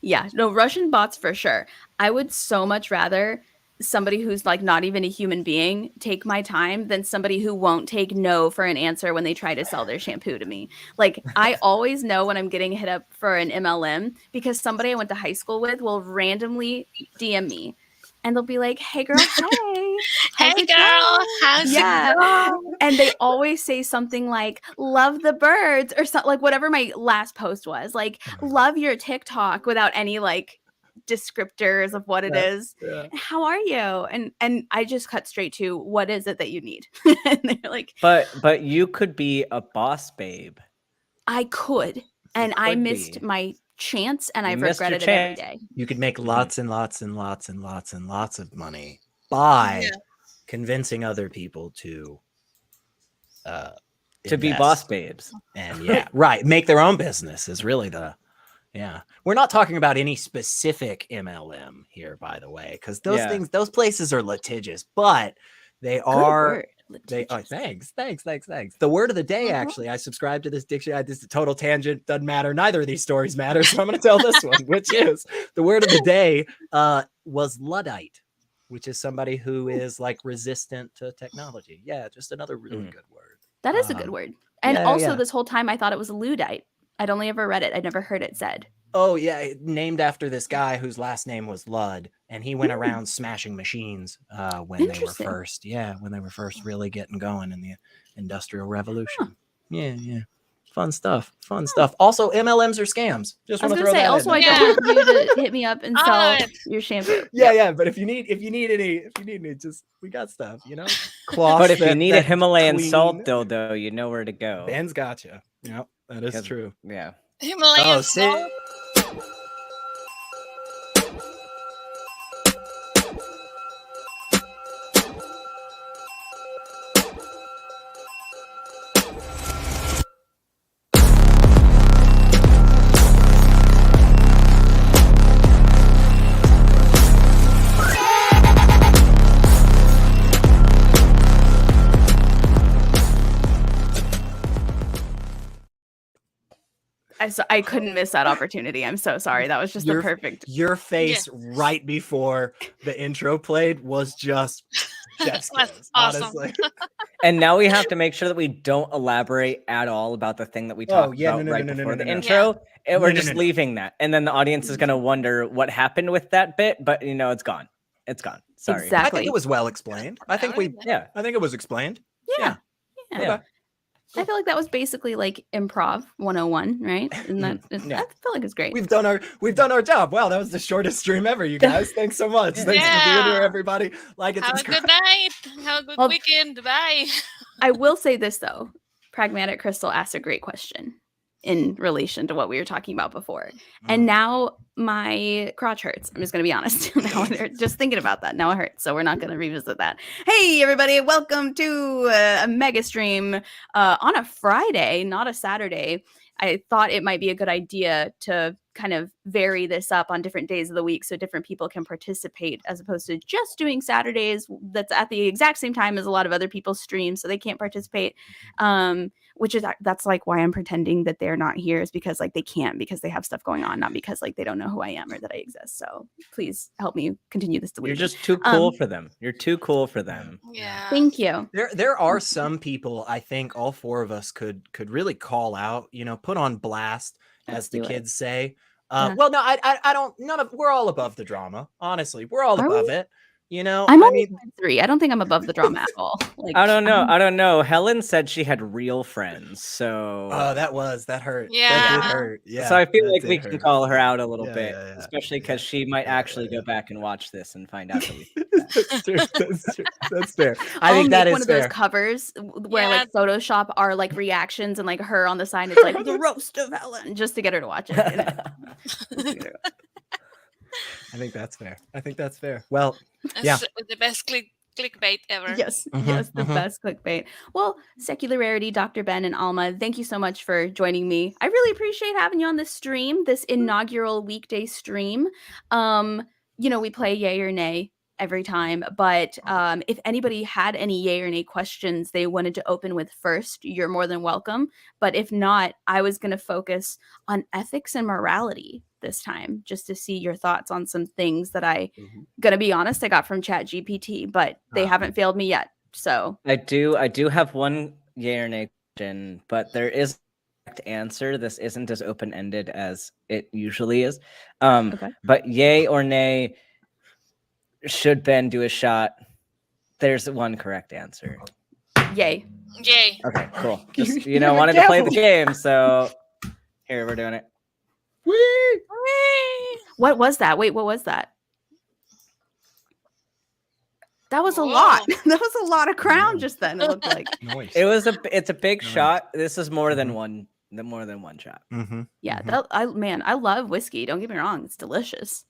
Yeah, no, Russian bots for sure. I would so much rather somebody who's like not even a human being take my time than somebody who won't take no for an answer when they try to sell their shampoo to me. Like I always know when I'm getting hit up for an MLM because somebody I went to high school with will randomly DM me and they'll be like, "Hey girl, hey. Hey How's it girl, going?" how's Yeah. it going? And they always say something like, "Love the birds," or something like whatever my last post was, like, "Love your TikTok," without any like descriptors of what it is. Yeah. How are you? And I just cut straight to, what is it that you need? And they're like, But you could be a boss babe. I could, and I could missed be. my chance, and You I've missed your regretted it every chance. day. You could make lots and lots and lots and lots and lots of money by Yeah. convincing other people to be invest. boss babes. And yeah, right. Make their own business is really yeah. We're not talking about any specific MLM here, by the way, because those Yeah. things, those places are litigious, but they Good are. word. They oh, Litigious. thanks. The word of the day, actually, I subscribe to this dictionary. This is a total tangent. Doesn't matter. Neither of these stories matter. So I'm going to tell this one, which is the word of the day was Luddite, which is somebody who is like resistant to technology. Yeah, just another really good word. That is a good word. And also, this whole time I thought it was a Luddite. I'd only ever read it. I'd never heard it said. Oh yeah, named after this guy whose last name was Ludd, and he went around smashing machines when they were first really getting going in the Industrial Revolution. Yeah. Fun stuff. Also, MLMs are scams. Just I was want to gonna throw say, that also, in. I don't want you to hit me up and sell your shampoo. Yeah. But if you need any, just we got stuff, Cloth. But if you need a Himalayan salt dildo, you know where to go. Ben's gotcha. Yeah, that is true. Yeah. Himalayan salt. I couldn't miss that opportunity. I'm so sorry. That was just the perfect. Your face right before the intro played was just chef's kiss, awesome. Honestly. And now we have to make sure that we don't elaborate at all about the thing that we talked about right before the intro. And we're just leaving that. And then the audience is going to wonder what happened with that bit, but it's gone. It's gone. Sorry. Exactly. I think it was well explained. I think it was explained. Yeah. Okay. I feel like that was basically like improv 101, right? And that I feel like it's great. We've done our job. Wow, that was the shortest stream ever, you guys. Thanks so much. Thanks for being here, everybody. Like it. Have a good night. Have a good weekend. Bye. I will say this though. Pragmatic Crystal asked a great question in relation to what we were talking about before. And now my crotch hurts. I'm just going to be honest. Now it hurts. Just thinking about that. Now it hurts. So we're not going to revisit that. Hey, everybody. Welcome to a Megastream on a Friday, not a Saturday. I thought it might be a good idea to kind of vary this up on different days of the week so different people can participate as opposed to just doing Saturdays that's at the exact same time as a lot of other people's streams, so they can't participate. That's like why I'm pretending that they're not here, is because like they can't, because they have stuff going on, not because like they don't know who I am or that I exist. So please help me continue this delusion. You're just too cool for them. You're too cool for them. Yeah. Thank you. There are some people I think all four of us could really call out, put on blast, as the kids say. Well, no, I don't. We're all above the drama. Honestly, we're all above it. I'm only 3. I don't think I'm above the drama at all. Like, I don't know. Helen said she had real friends, so that hurt. Yeah, that did hurt. Yeah. So I feel like we can call her out a little bit, especially because she might actually go back and watch this and find out that we. That's fair. I I'll think that make is one of fair. those covers where like Photoshop are like reactions and like her on the sign. It's like the roast of Helen, just to get her to watch it. I think that's fair. Well, the best clickbait ever. Yes, the best clickbait. Well, Secularity, Dr. Ben, and Alma, thank you so much for joining me. I really appreciate having you on this stream, this inaugural weekday stream. We play yay or nay every time. But if anybody had any yay or nay questions they wanted to open with first, you're more than welcome. But if not, I was going to focus on ethics and morality this time, just to see your thoughts on some things that gonna be honest, I got from ChatGPT, but they haven't failed me yet. So I do have one yay or nay question, but there is a correct answer. This isn't as open-ended as it usually is. okay. But yay or nay, should Ben do a shot? There's one correct answer. Yay. Yay. Okay, cool. Just wanted to play the game, so here we're doing it. Whee! What was that? Wait, what was that? That was a Whoa. lot. That was a lot of crown just then. It looked like. Nice. It's a big Nice. shot. This is more than one. More than one shot. Mm-hmm. Yeah, Mm-hmm. I love whiskey. Don't get me wrong, it's delicious,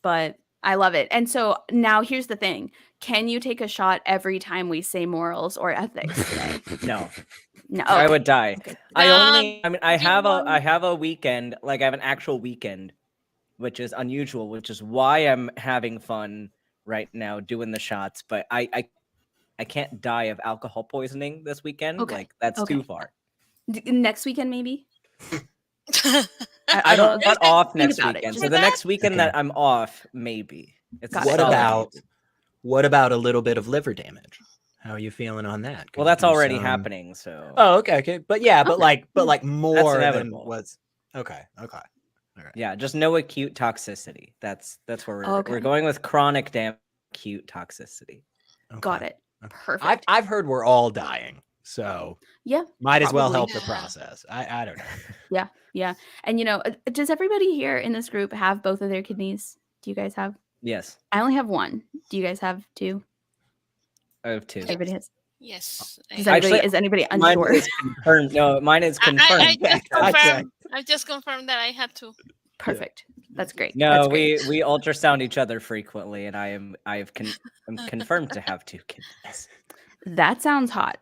but I love it. And so now here's the thing: can you take a shot every time we say morals or ethics today? No, No, I would die. Okay. I have a weekend. Like I have an actual weekend, which is unusual. Which is why I'm having fun right now doing the shots. But I can't die of alcohol poisoning this weekend. Okay. Like that's too far. Next weekend maybe. I don't get off next about it. weekend. For So the that? next weekend Okay. that I'm off, maybe. It's Got a it. solid. What about a little bit of liver damage? How are you feeling on that? Well, that's already happening. So Oh, okay. But yeah, but like more than inevitable. was okay. All right. yeah, just no acute toxicity. That's where Okay. we're going with chronic damage, acute toxicity. Okay. Got it. Perfect. I've heard we're all dying, so Yeah, might as well probably. help the Yeah. process. I don't know. Yeah. And does everybody here in this group have both of their kidneys? Do you guys have? Yes, I only have one. Do you guys have two? I have two. Everybody has. Yes. Is anybody Mine unsure? is confirmed. No, mine is confirmed. I just confirmed that I had to. Perfect. That's great. No, That's great. we ultrasound each other frequently, and I'm confirmed to have two kidneys. That sounds hot.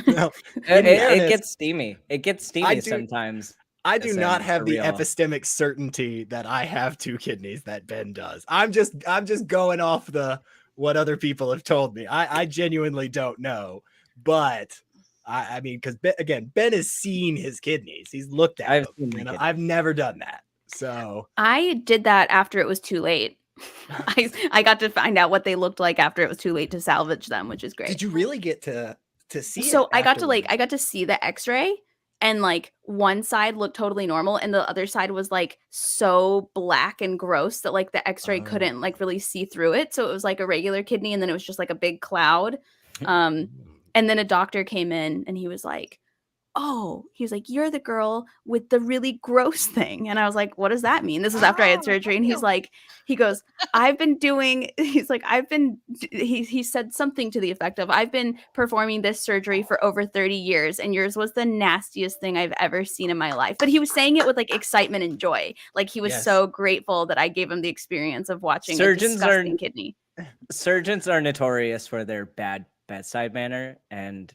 No, It gets steamy. It gets I steamy do- sometimes. I do Yes, not for have the real. epistemic certainty that I have two kidneys that Ben does. I'm just going off what other people have told me. I genuinely don't know, but I mean, because Ben has seen his kidneys. He's looked at I've them. seen my And kidneys. I've never done that. So I did that after it was too late. I got to find out what they looked like after it was too late to salvage them, which is great. did you really get to see? So I got to afterwards? I got to see the X-ray, and like one side looked totally normal, and the other side was like so black and gross that like the X-ray couldn't like really see through it. So it was like a regular kidney, and then it was just like a big cloud. And then a doctor came in, and he was like, you're the girl with the really gross thing. And I was like, what does that mean? This is after I had surgery. And he goes, he said something to the effect of, I've been performing this surgery for over 30 years and yours was the nastiest thing I've ever seen in my life. But he was saying it with like excitement and joy. Like he was so grateful that I gave him the experience of watching a disgusting kidney. Surgeons are notorious for their bad bedside manner, and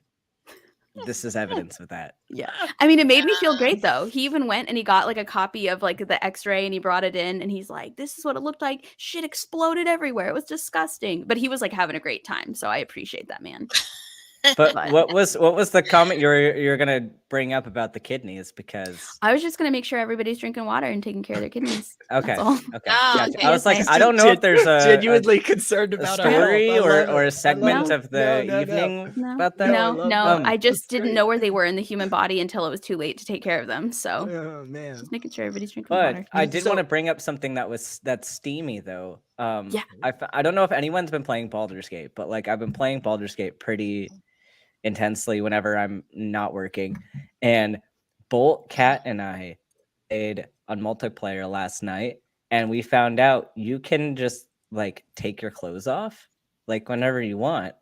this is evidence of that. Yeah. I mean, it made me feel great though. He even went and he got like a copy of like the X-ray and he brought it in and he's like, this is what it looked like. Shit exploded everywhere. It was disgusting. But he was like having a great time. So I appreciate that, man. But what was the comment you're gonna bring up about the kidneys? Because I was just gonna make sure everybody's drinking water and taking care of their kidneys. okay, That's all. okay. Oh, Gotcha. okay. I was like, Nice. I don't know if there's a genuinely concerned a about our story health. I love or it. a segment No. of the No. evening No, about that. I love that. I just That's didn't great. know where they were in the human body until it was too late to take care of them. So Oh man. just making sure everybody's drinking But water. I did So- want to bring up something that's steamy though. Yeah. I don't know if anyone's been playing Baldur's Gate, but like I've been playing Baldur's Gate pretty intensely whenever I'm not working. And Bolt, Cat, and I played on multiplayer last night, and we found out you can just like take your clothes off like whenever you want.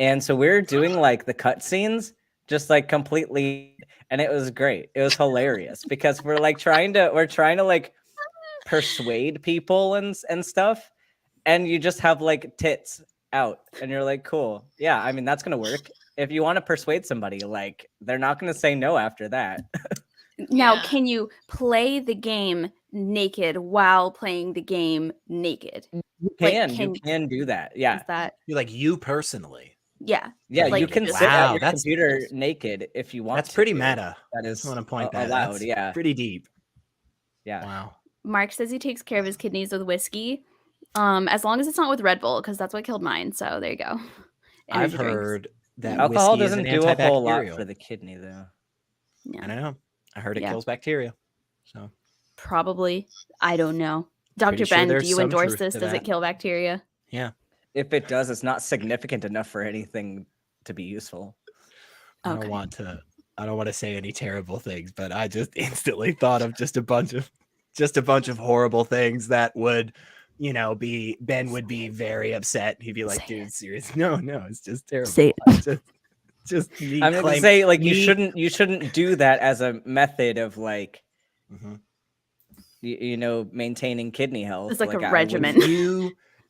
And so we were doing like the cutscenes just like completely, and it was great. It was hilarious because we're trying to like persuade people and stuff, and you just have like tits out and you're like, cool, yeah, I mean that's gonna work. If you want to persuade somebody, like they're not gonna say no after that. Now, Yeah. can you play the game naked while playing the game naked? You Like, can do that. Yeah. Is that You're like you personally? yeah. Yeah, Like, you can just- sit at Wow, your that's- computer naked if you want That's to. pretty meta. That I is just want to point that allowed. That's Yeah. pretty deep. Yeah. Wow. Mark says he takes care of his kidneys with whiskey. As long as it's not with Red Bull, because that's what killed mine. So there you go. I've Energy drinks. heard that Alcohol whiskey is doesn't an do a whole lot antibacterial. for the kidney, though. Yeah. I don't know. I heard it Yeah. kills bacteria. So Probably. I don't know. Dr. Pretty sure Ben, there's do you some endorse truth this? to Does that. it kill bacteria? yeah. If it does, it's not significant enough for anything to be useful. I don't want to say any terrible things, but I just instantly thought of just a bunch of horrible things that would, Ben would be very upset. He'd be like, Say dude, serious. No, it's just terrible. Say it. Just me I'm gonna claim- say like me- you shouldn't do that as a method of like Mhm. maintaining kidney health. It's like a I regimen.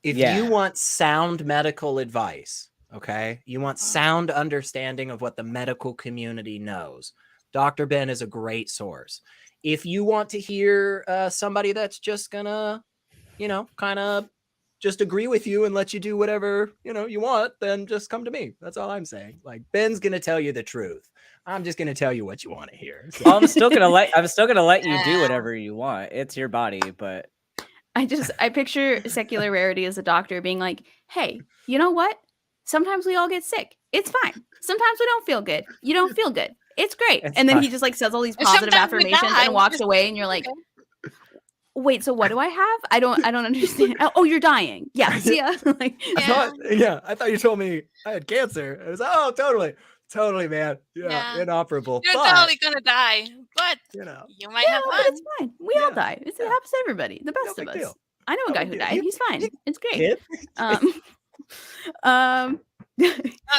If you want sound medical advice, okay, you want sound understanding of what the medical community knows, Dr. Ben is a great source. If you want to hear somebody that's just gonna, kind of just agree with you and let you do whatever, you want, then just come to me. That's all I'm saying. Like, Ben's going to tell you the truth. I'm just going to tell you what you want to hear. So. I'm still gonna let you do whatever you want. It's your body, but I picture Secular Rarity as a doctor being like, hey, you know what? Sometimes we all get sick. It's fine. Sometimes we don't feel good. You don't feel good. It's great. It's and then he fine. just like says all these And positive sometimes we affirmations die. and walks away, and you're like, wait, so what do I have? I don't understand. Oh, you're dying. Yeah. See ya. Like, I thought you told me I had cancer. It was, oh, totally, man. Yeah. Inoperable. You're but, totally gonna die, but you might have but fun. it's fine. We all die. It happens to everybody. The best big of us. deal. I know a No guy big who deal. died. He's fine. It's great. Yes.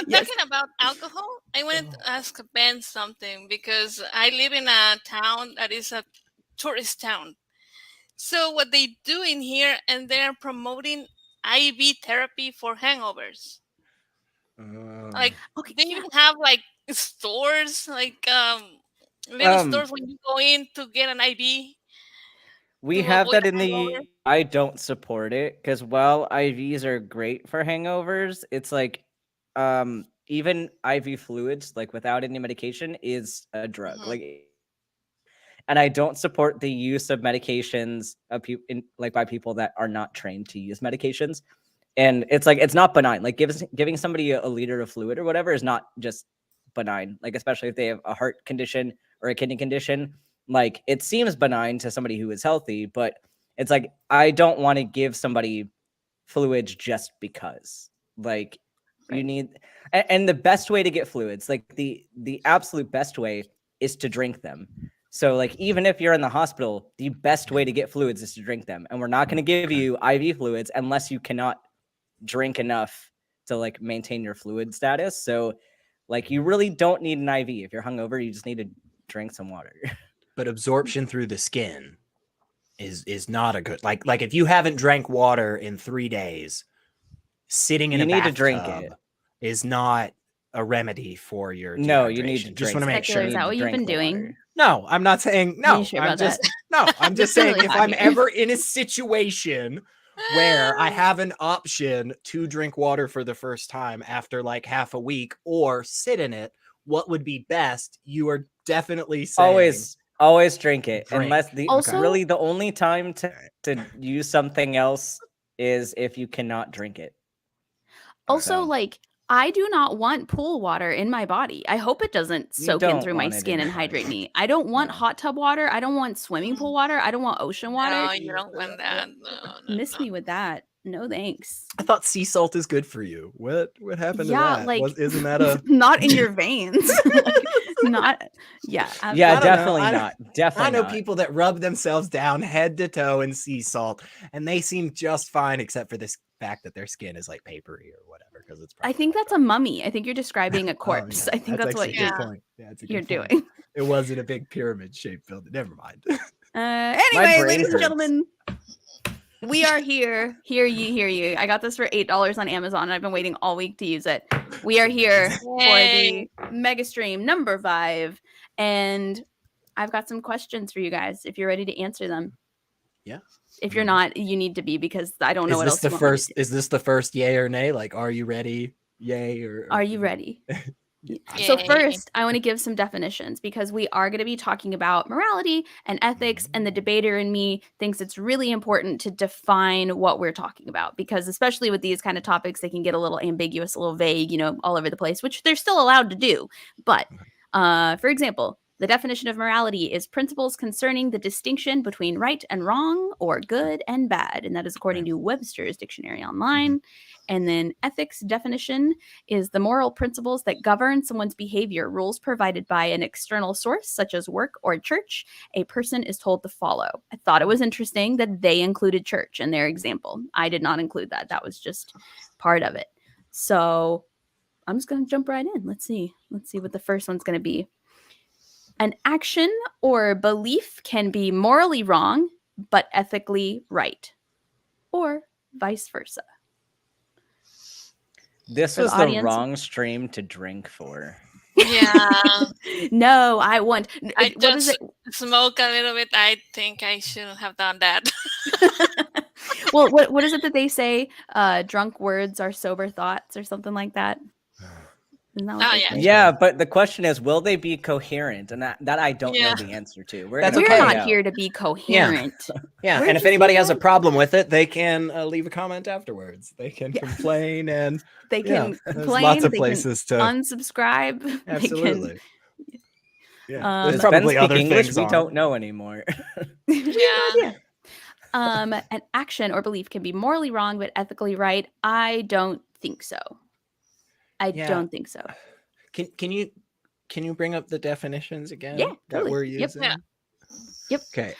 Talking about alcohol, I wanted to ask Ben something because I live in a town that is a tourist town. So what they do in here, and they're promoting IV therapy for hangovers. Like they even have like stores, like little stores when you go in to get an IV. we To have avoid that a in the. hangover. I don't support it because while IVs are great for hangovers, it's like even IV fluids, like without any medication, is a drug. And I don't support the use of medications by people that are not trained to use medications. And it's like it's not benign. Like giving somebody a liter of fluid or whatever is not just benign. Like especially if they have a heart condition or a kidney condition, like it seems benign to somebody who is healthy, but it's like I don't want to give somebody fluids just because. Like you need, and the best way to get fluids, like the absolute best way, is to drink them. So like even if you're in the hospital, the best way to get fluids is to drink them. And we're not going to give you IV fluids unless you cannot drink enough to like maintain your fluid status. So like you really don't need an IV. If you're hungover, you just need to drink some water. But absorption through the skin is not a good, like if you haven't drank water in 3 days, sitting in You a need to bathtub drink it. is not a remedy for your No, you need to dehydration. Just want to make Secular, sure. is that what you've been doing? No, I'm not saying no. You sure I'm about just that? no. I'm just That's saying really if hot I'm here. ever in a situation where I have an option to drink water for the first time after like half a week or sit in it, what would be best? You are definitely saying Always drink it. Drink. Unless really the only time to use something else is if you cannot drink it. Also, like, I do not want pool water in my body. I hope it doesn't soak in don't through my want it skin in and your hydrate body. me. I don't want No. hot tub water. I don't want swimming pool water. I don't want ocean water. No, you don't want that. No, Miss me with that. No thanks. I thought sea salt is good for you. What happened Yeah, to that? like Isn't that a not in your veins? Not yeah. Yeah, I don't know. definitely I don't- not. Definitely I know not. people that rub themselves down head to toe in sea salt, and they seem just fine, except for this fact that their skin is like papery or whatever. Because it's. I think that's a mummy. I think you're describing a corpse. I think that's what actually a you're, good point. Yeah, it's a good you're point. doing. It wasn't a big pyramid shaped building. Never mind. Anyway, brain ladies and hurts. gentlemen, we are here. Hear ye. I got this for $8 on Amazon. And I've been waiting all week to use it. We are here for the Megastream number 5. And I've got some questions for you guys if you're ready to answer them. Yeah. If you're not, you need to be, because I don't know Is what this else the you want me to first? do. Is this the first yay or nay? Like, are you ready? Yay or Are you ready? I'm So Yay. first, I want to give some definitions, because we are going to be talking about morality and ethics, and the debater in me thinks it's really important to define what we're talking about, because especially with these kind of topics, they can get a little ambiguous, a little vague, you know, all over the place, which they're still allowed to do. But for example, the definition of morality is principles concerning the distinction between right and wrong, or good and bad. And that is according to Webster's Dictionary Online. And then ethics definition is the moral principles that govern someone's behavior, rules provided by an external source, such as work or church, a person is told to follow. I thought it was interesting that they included church in their example. I did not include that. That was just part of it. So I'm just going to jump right in. Let's see what the first one's going to be. An action or belief can be morally wrong, but ethically right, or vice versa. This was the wrong stream to drink for. Yeah. No, I want. I What is just it? smoke a little bit. I think I shouldn't have done that. Well, what is it that they say? Drunk words are sober thoughts, or something like that. Isn't that what they say? Yeah, but the question is, will they be coherent? And that I don't know the answer to. We're not here to be coherent. Yeah, and if anybody has a problem with it, they can leave a comment afterwards. They can complain, and they can complain. Lots of places to unsubscribe. Absolutely. There's probably other English things we don't know anymore. Yeah. An action or belief can be morally wrong but ethically right. I don't think so. I don't think so. Can you bring up the definitions again? Yeah, that we're using. Yep. Okay.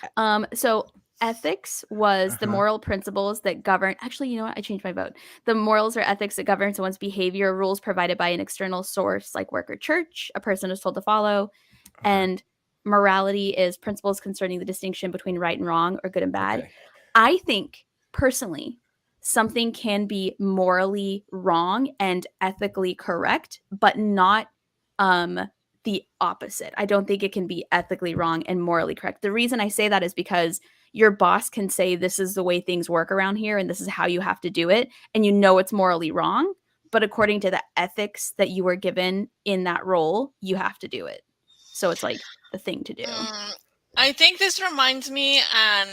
So ethics was the moral principles that govern. Actually, you know what? I changed my vote. The morals or ethics that govern someone's behavior, rules provided by an external source like work or church, a person is told to follow. And morality is principles concerning the distinction between right and wrong, or good and bad. I think personally, something can be morally wrong and ethically correct, but not the opposite. I don't think it can be ethically wrong and morally correct. The reason I say that is because your boss can say, this is the way things work around here and this is how you have to do it, and you know it's morally wrong, but according to the ethics that you were given in that role, you have to do it. So it's like the thing to do. I think this reminds me an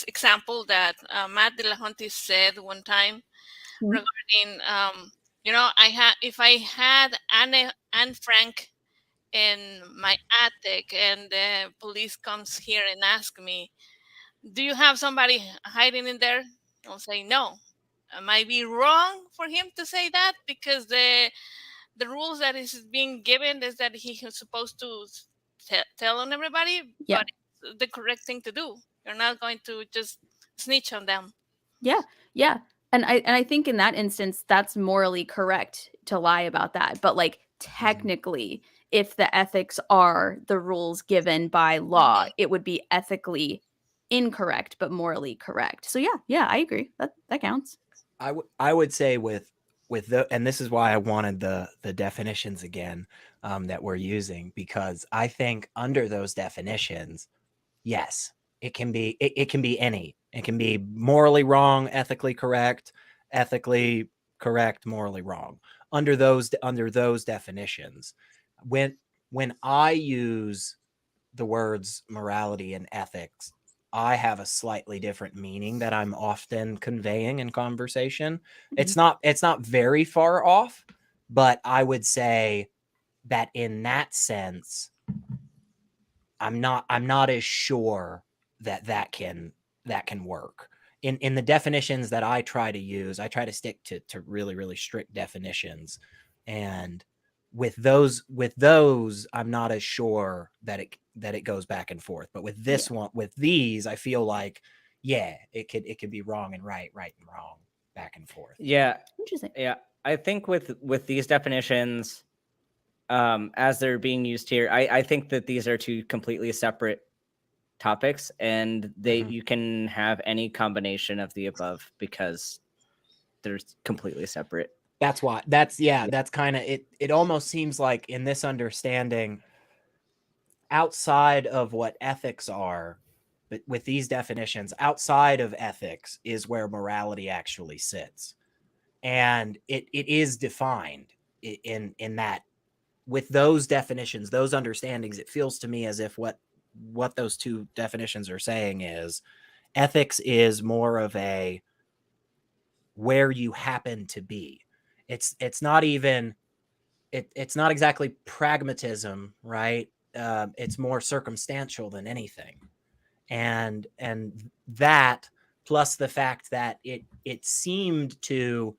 example that Matt Delahunty said one time regarding, if I had Anne Frank in my attic and the police comes here and ask me, do you have somebody hiding in there? I'll say no. It might be wrong for him to say that, because the rules that is being given is that he is supposed to tell on everybody, but it's the correct thing to do. You're not going to just snitch on them. Yeah. And I think in that instance, that's morally correct to lie about that. But like technically, if the ethics are the rules given by law, it would be ethically incorrect, but morally correct. So yeah, I agree. That counts. I would say with the, and this is why I wanted the definitions again that we're using, because I think under those definitions, yes, it can be any. It can be morally wrong, ethically correct, morally wrong. Under those definitions, when I use the words morality and ethics, I have a slightly different meaning that I'm often conveying in conversation. It's not very far off, but I would say that in that sense, I'm not as sure that can work. In the definitions that I try to use, I try to stick to really, really strict definitions. And with those, I'm not as sure that it goes back and forth. But with this one, with these, I feel like, it could be wrong and right and wrong, back and forth. Yeah. Interesting. Yeah. I think with these definitions, as they're being used here, I think that these are two completely separate topics, and you can have any combination of the above because they're completely separate. That's why. That's kind of it. It almost seems like in this understanding, outside of what ethics are, but with these definitions outside of ethics is where morality actually sits. And it is defined in that, with those definitions, those understandings, it feels to me as if what those two definitions are saying is ethics is more of a where you happen to be. It's not even it's not exactly pragmatism, right? It's more circumstantial than anything. And that, plus the fact that it seemed to,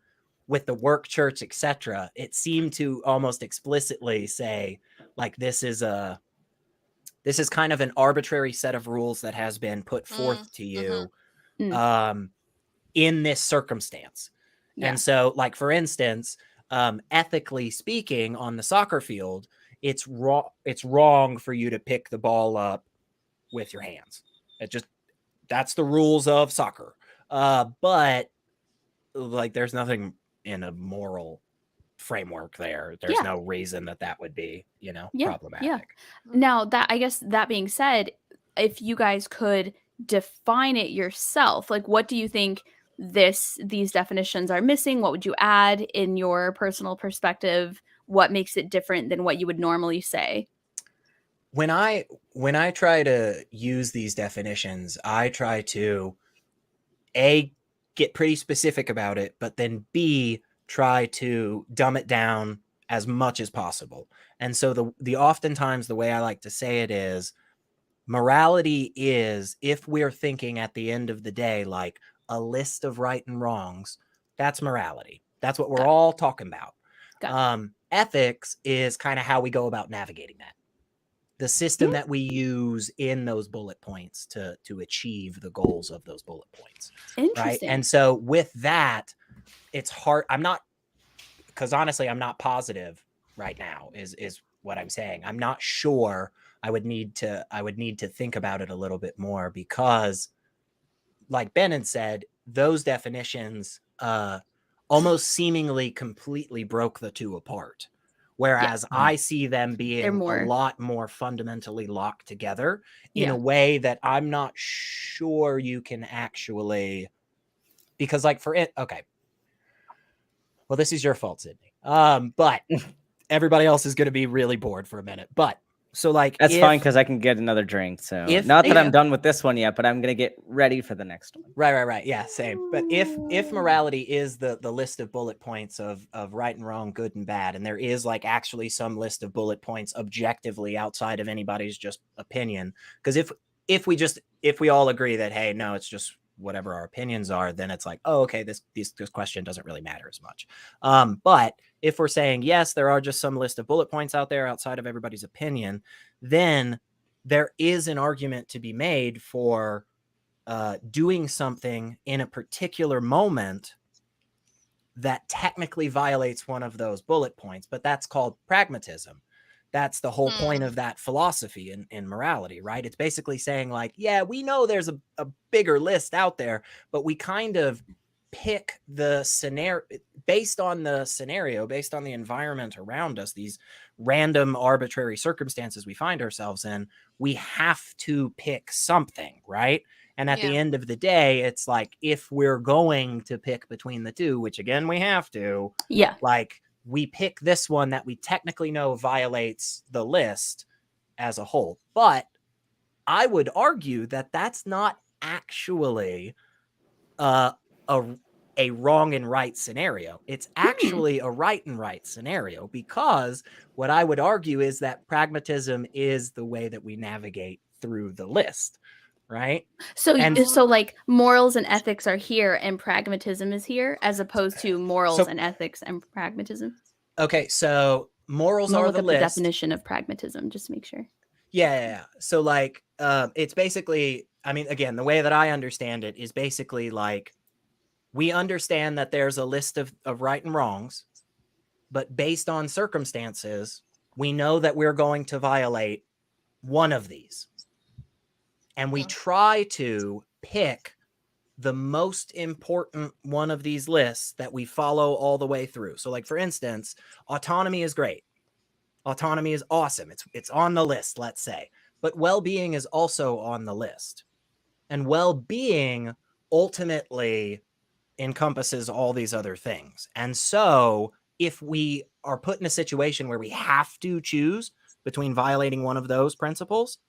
with the work church, etc., it seemed to almost explicitly say, like, this is kind of an arbitrary set of rules that has been put forth to you in this circumstance. Yeah. And so, like, for instance, ethically speaking, on the soccer field, it's wrong for you to pick the ball up with your hands. That's the rules of soccer. But like, there's nothing in a moral framework there. There's no reason that would be, problematic. Yeah. Now, that, I guess, that being said, if you guys could define it yourself, like, what do you think these definitions are missing? What would you add in your personal perspective? What makes it different than what you would normally say? When I try to use these definitions, I try to A, get pretty specific about it, but then B, try to dumb it down as much as possible. And so the oftentimes the way I like to say it is, morality is, if we're thinking at the end of the day, like a list of right and wrongs, that's morality. That's what we're all talking about. Ethics is kind of how we go about navigating that. The system that we use in those bullet points to achieve the goals of those bullet points. Interesting. Right? And so with that, it's hard. Because honestly, I'm not positive right now is what I'm saying. I'm not sure. I would need to think about it a little bit more, because like Ben had said, those definitions almost seemingly completely broke the two apart. Whereas I see them being a lot more fundamentally locked together in a way that I'm not sure you can actually, because like for it, okay. Well, this is your fault, Sydney. But everybody else is going to be really bored for a minute. But so like, that's fine, because I can get another drink. So not that I'm done with this one yet, but I'm gonna get ready for the next one. Right. Yeah, same. But if morality is the list of bullet points of right and wrong, good and bad, and there is like actually some list of bullet points objectively outside of anybody's just opinion, because if we all agree that, hey, no, it's just whatever our opinions are, then it's like, oh, okay, this question doesn't really matter as much. But if we're saying, yes, there are just some list of bullet points out there outside of everybody's opinion, then there is an argument to be made for doing something in a particular moment that technically violates one of those bullet points, but that's called pragmatism. That's the whole point of that philosophy in morality, right? It's basically saying like, yeah, we know there's a bigger list out there, but we kind of pick the scenario based on the environment around us, these random arbitrary circumstances we find ourselves in. We have to pick something, right? And at the end of the day, it's like, if we're going to pick between the two, which again, we have to, like, we pick this one that we technically know violates the list as a whole. But I would argue that that's not actually a wrong and right scenario. It's actually a right and right scenario, because what I would argue is that pragmatism is the way that we navigate through the list, right? So like morals and ethics are here and pragmatism is here, as opposed to morals and ethics and pragmatism. Okay, so morals are the list. The definition of pragmatism, just to make sure. Yeah. So like, it's basically, I mean, again, the way that I understand it is basically like, we understand that there's a list of right and wrongs, but based on circumstances, we know that we're going to violate one of these. And we try to pick the most important one of these lists that we follow all the way through. So like, for instance, autonomy is great. Autonomy is awesome. It's on the list, let's say, but well-being is also on the list. And well-being ultimately encompasses all these other things. And so if we are put in a situation where we have to choose between violating one of those principles,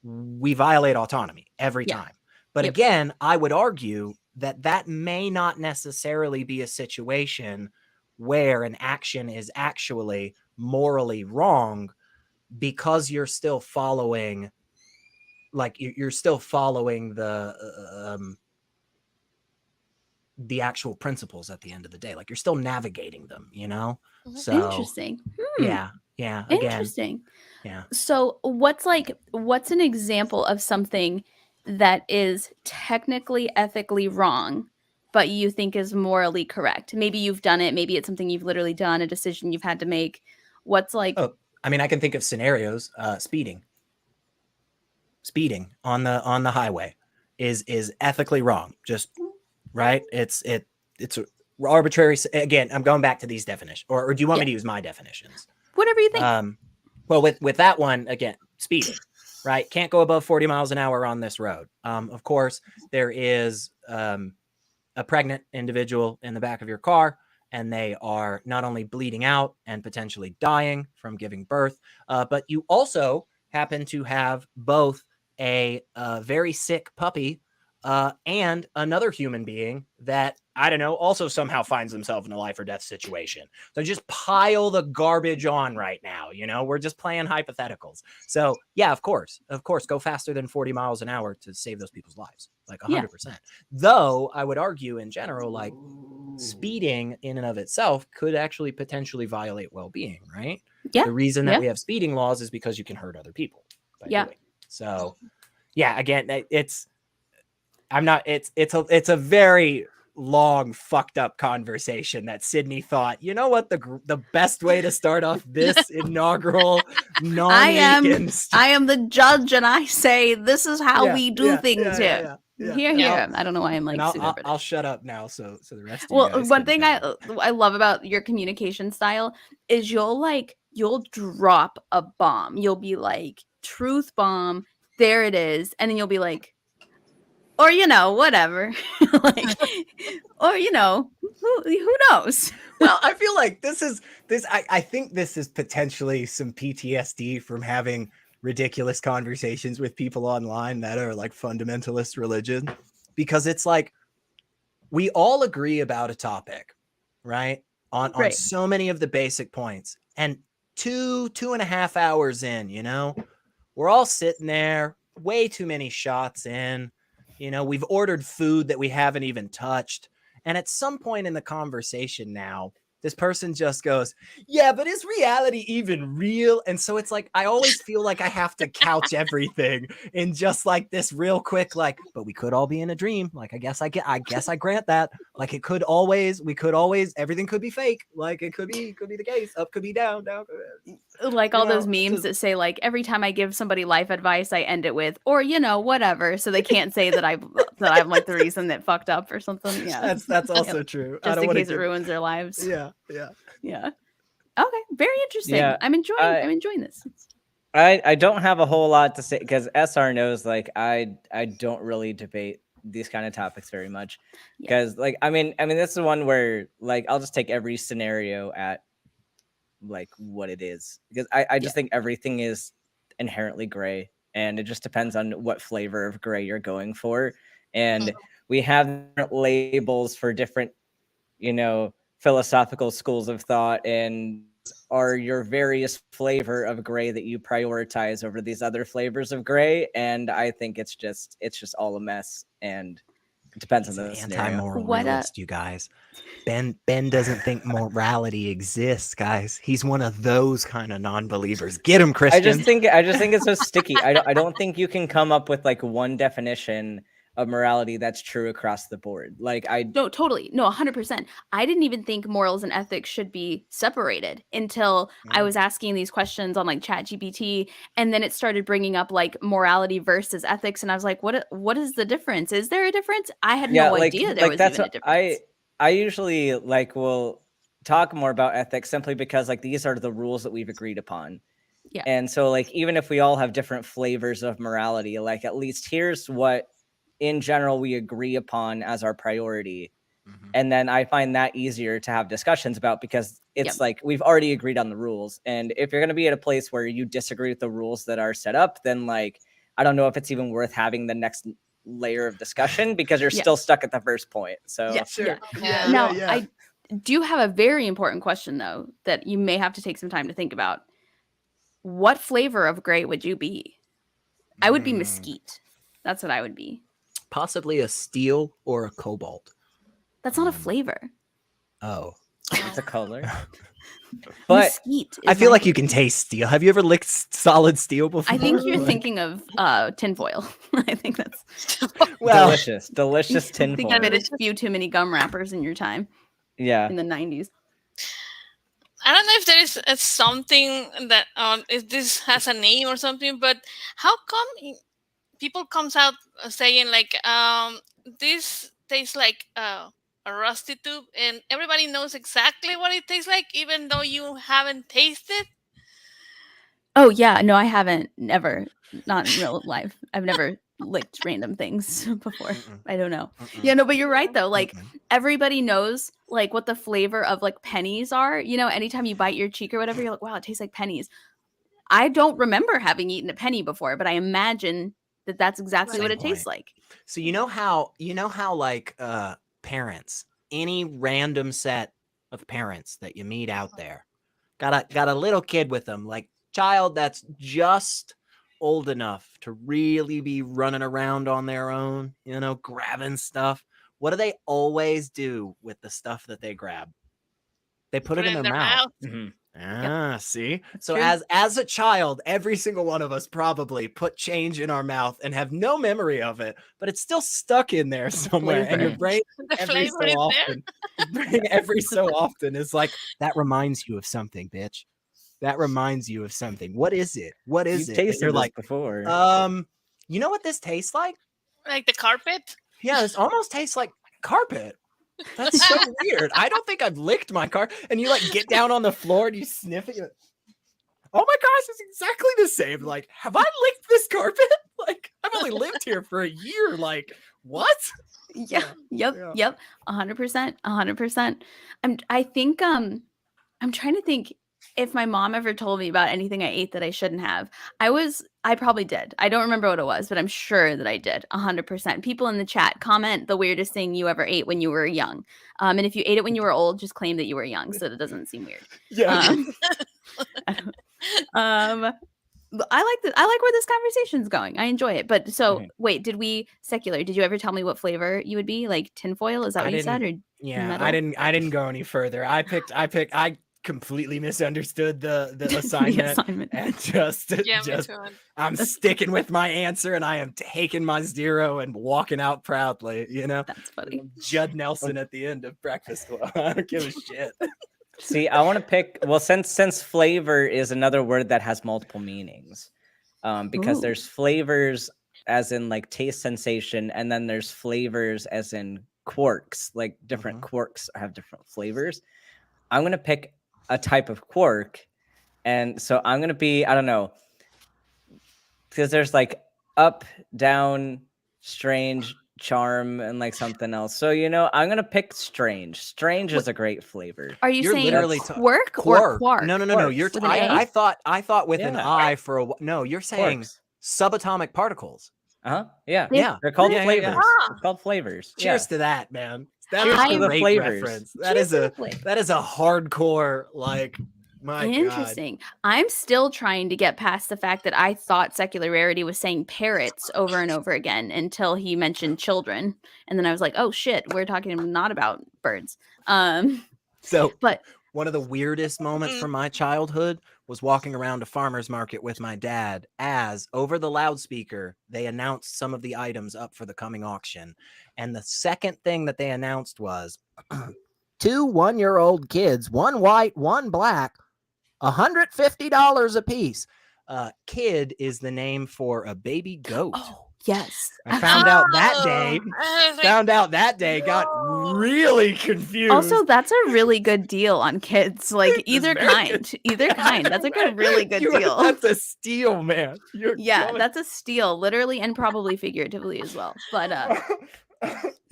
we violate autonomy every time. But again, I would argue that that may not necessarily be a situation where an action is actually morally wrong, because you're still following, like you're still following the actual principles at the end of the day. Like you're still navigating them, you know? So interesting. Yeah. Again, interesting. Yeah. So what's an example of something that is technically ethically wrong, but you think is morally correct? Maybe you've done it. Maybe it's something you've literally done, a decision you've had to make. What's like? Oh, I mean, I can think of scenarios. Speeding on the highway is ethically wrong. Just right. It's arbitrary. Again, I'm going back to these definitions, or do you want me to use my definitions? Whatever you think. Well, with that one, again, speeding, right? Can't go above 40 miles an hour on this road. Of course, there is a pregnant individual in the back of your car, and they are not only bleeding out and potentially dying from giving birth, but you also happen to have both a very sick puppy and another human being that, I don't know, also somehow finds themselves in a life or death situation. So just pile the garbage on right now. You know, we're just playing hypotheticals. So yeah, of course, go faster than 40 miles an hour to save those people's lives. Like 100%. Though I would argue in general, like speeding in and of itself could actually potentially violate well-being, right? Yeah. The reason that we have speeding laws is because you can hurt other people. So yeah, again, it's a very long fucked up conversation that Sydney thought, you know what, the best way to start off this inaugural I am the judge, and I say this is how we do things here. Here. I don't know why I'm like I'll shut up now so the rest of you guys one thing I love about your communication style is you'll drop a bomb. You'll be like, truth bomb, there it is, and then you'll be like, or whatever. Like, or who knows. Well, I feel like I think this is potentially some PTSD from having ridiculous conversations with people online that are like fundamentalist religion, because it's like we all agree about a topic, right? On so many of the basic points, and 2.5 hours in, we're all sitting there, way too many shots in, we've ordered food that we haven't even touched. And at some point in the conversation now, this person just goes, yeah, but is reality even real? And so it's like, I always feel like I have to couch everything in just like this real quick, like, but we could all be in a dream. Like, I guess I grant that. Like we could always, everything could be fake. Like it could be the case. Up could be down, down. Like all those memes that say like, every time I give somebody life advice, I end it with, or, whatever. So they can't say that I'm like the reason that fucked up or something. Yeah. That's also true. Just in case it ruins their lives. Yeah. Okay. Very interesting. Yeah, I'm enjoying this. I don't have a whole lot to say because SR knows like I don't really debate these kind of topics very much, because like I mean this is one where like I'll just take every scenario at like what it is, because I just think everything is inherently gray, and it just depends on what flavor of gray you're going for. And we have different labels for different philosophical schools of thought, and are your various flavor of gray that you prioritize over these other flavors of gray. And I think it's just all a mess, and it depends on the scenario. Anti-moral realist, you guys. Ben doesn't think morality exists, guys. He's one of those kind of non-believers. Get him, Christian. I just think it's so sticky. I don't think you can come up with like one definition of morality that's true across the board. Like No, totally. No, 100%. I didn't even think morals and ethics should be separated until I was asking these questions on like ChatGPT, and then it started bringing up like morality versus ethics, and I was like, what is the difference? Is there a difference? I had no idea there was even a difference. I usually like will talk more about ethics simply because like these are the rules that we've agreed upon. Yeah. And so like, even if we all have different flavors of morality, like at least here's what in general we agree upon as our priority. And then I find that easier to have discussions about, because it's like we've already agreed on the rules. And if you're going to be at a place where you disagree with the rules that are set up, then like, I don't know if it's even worth having the next layer of discussion, because you're still stuck at the first point. So Now, I do have a very important question though, that you may have to take some time to think about. What flavor of gray would you be? I would be mesquite. That's what I would be. Possibly a steel or a cobalt. That's not a flavor. Oh. It's a color. But mesquite I feel like you can taste steel. Have you ever licked solid steel before? I think you're thinking of tinfoil. I think that's delicious tinfoil. I think you made a few too many gum wrappers in your time. Yeah. In the 90s. I don't know if there is something that if this has a name or something, but how come people comes out saying like this tastes like a rusty tube, and everybody knows exactly what it tastes like, even though you haven't tasted? Oh yeah, no, I haven't. Never. Not in real life. I've never licked random things before. I don't know. Yeah, no, but you're right though. Like everybody knows like what the flavor of like pennies are. You know, anytime you bite your cheek or whatever, you're like, wow, it tastes like pennies. I don't remember having eaten a penny before, but I imagine that that's exactly what it tastes like. So you know how like parents, any random set of parents that you meet out there, got a little kid with them, like child that's just old enough to really be running around on their own, you know, grabbing stuff. What do they always do with the stuff that they grab? They put it in their mouth. See? So as a child, every single one of us probably put change in our mouth and have no memory of it, but it's still stuck in there somewhere. And your brain every so often is like, that reminds you of something, bitch. That reminds you of something. What is it? What is it? Tasted You're like before. You know what this tastes like? Like the carpet? Yeah, this almost tastes like carpet. That's so weird. I don't think I've licked my car. And you like get down on the floor and you sniff it. Oh my gosh, it's exactly the same. Like, have I licked this carpet? Like, I've only lived here for a year. Like, what? Yeah. Yep. 100%. 100%. I think I'm trying to think if my mom ever told me about anything I ate that I shouldn't have. I probably did. I don't remember what it was, but I'm sure that I did. 100%. People in the chat, comment the weirdest thing you ever ate when you were young. And if you ate it when you were old, just claim that you were young so that it doesn't seem weird. Yeah. I like where this conversation's going. I enjoy it. But so wait, did you ever tell me what flavor you would be? Like tinfoil? Is that what you said? Or yeah, metal? I didn't go any further. I completely misunderstood the assignment, and just I'm sticking with my answer, and I am taking my 0 and walking out proudly. You know, that's funny. Judd Nelson at the end of Breakfast Club. I don't give a shit. See, I want to pick. Well, since flavor is another word that has multiple meanings, because there's flavors as in like taste sensation, and then there's flavors as in quarks. Like different quarks have different flavors. I'm gonna pick a type of quark, and so I'm gonna be, I don't know, because there's like up, down, strange, charm, and like something else. So I'm gonna pick strange. Strange is a great flavor. Are you're saying literally quark or quark? No. You're I thought with an I for a no. You're saying quarks. Subatomic particles. Yeah. They're called flavors. Yeah. They're called flavors. Cheers to that, man. That's a great reference. That is a hardcore, like, my Interesting. God. I'm still trying to get past the fact that I thought Secular Rarity was saying parrots over and over again until he mentioned children. And then I was like, oh shit, we're talking not about birds. But one of the weirdest moments from my childhood was walking around a farmer's market with my dad as over the loudspeaker, they announced some of the items up for the coming auction. And the second thing that they announced was 2 1-year-old kids, 1 white, 1 black, $150 a piece. Kid is the name for a baby goat. Oh, Yes. I found out that day, got really confused. Also, that's a really good deal on kids. Like either kind. That's like a really good deal. That's a steal, man. That's a steal, literally and probably figuratively as well. But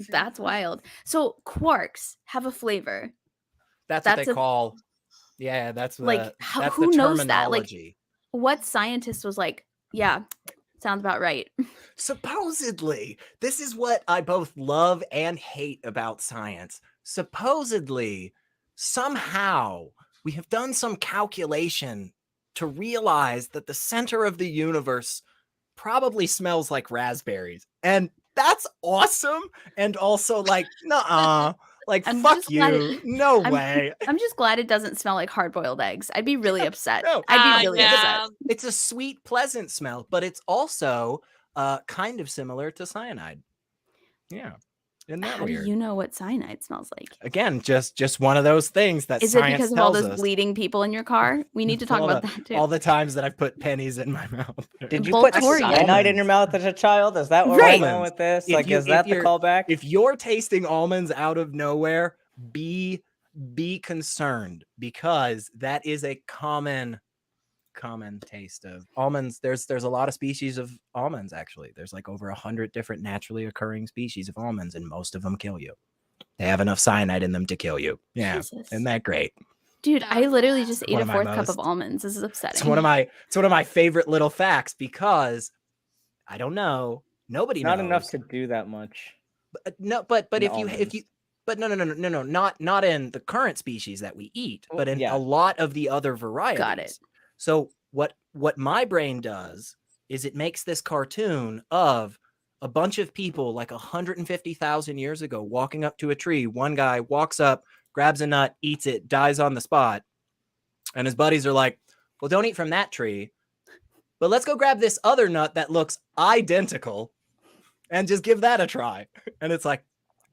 that's wild. So quarks have a flavor. That's what they call. Yeah, that's like that's who the knows that? Like, terminology. what scientist was like, yeah, sounds about right. Supposedly, this is what I both love and hate about science. Supposedly, somehow, we have done some calculation to realize that the center of the universe probably smells like raspberries. And that's awesome. And also like, nuh-uh. Like, fuck you. No way. I'm just glad it doesn't smell like hard-boiled eggs. I'd be really upset. No. I'd be really upset. It's a sweet, pleasant smell, but it's also kind of similar to cyanide. Yeah. Isn't that weird? How do you know what cyanide smells like? Again, just one of those things that is science it because of all those bleeding people in your car? We need to talk about that too. All the times that I've put pennies in my mouth. Did you put cyanide in your mouth as a child? Is that where we're going with this? Like, is that the callback? If you're tasting almonds out of nowhere, be concerned, because that is a common taste of almonds. There's a lot of species of almonds. Actually, there's like over 100 different naturally occurring species of almonds, and most of them kill you. They have enough cyanide in them to kill you. Yeah. Jesus. Isn't that great? Dude, I literally just ate a fourth cup of almonds. This is upsetting. It's one of my favorite little facts, because I don't know, nobody knows. Not enough to do that much. But if you no, not in the current species that we eat, but in a lot of the other varieties. Got it. So what my brain does is it makes this cartoon of a bunch of people like 150,000 years ago walking up to a tree. One guy walks up, grabs a nut, eats it, dies on the spot. And his buddies are like, well, don't eat from that tree, but let's go grab this other nut that looks identical and just give that a try. And it's like,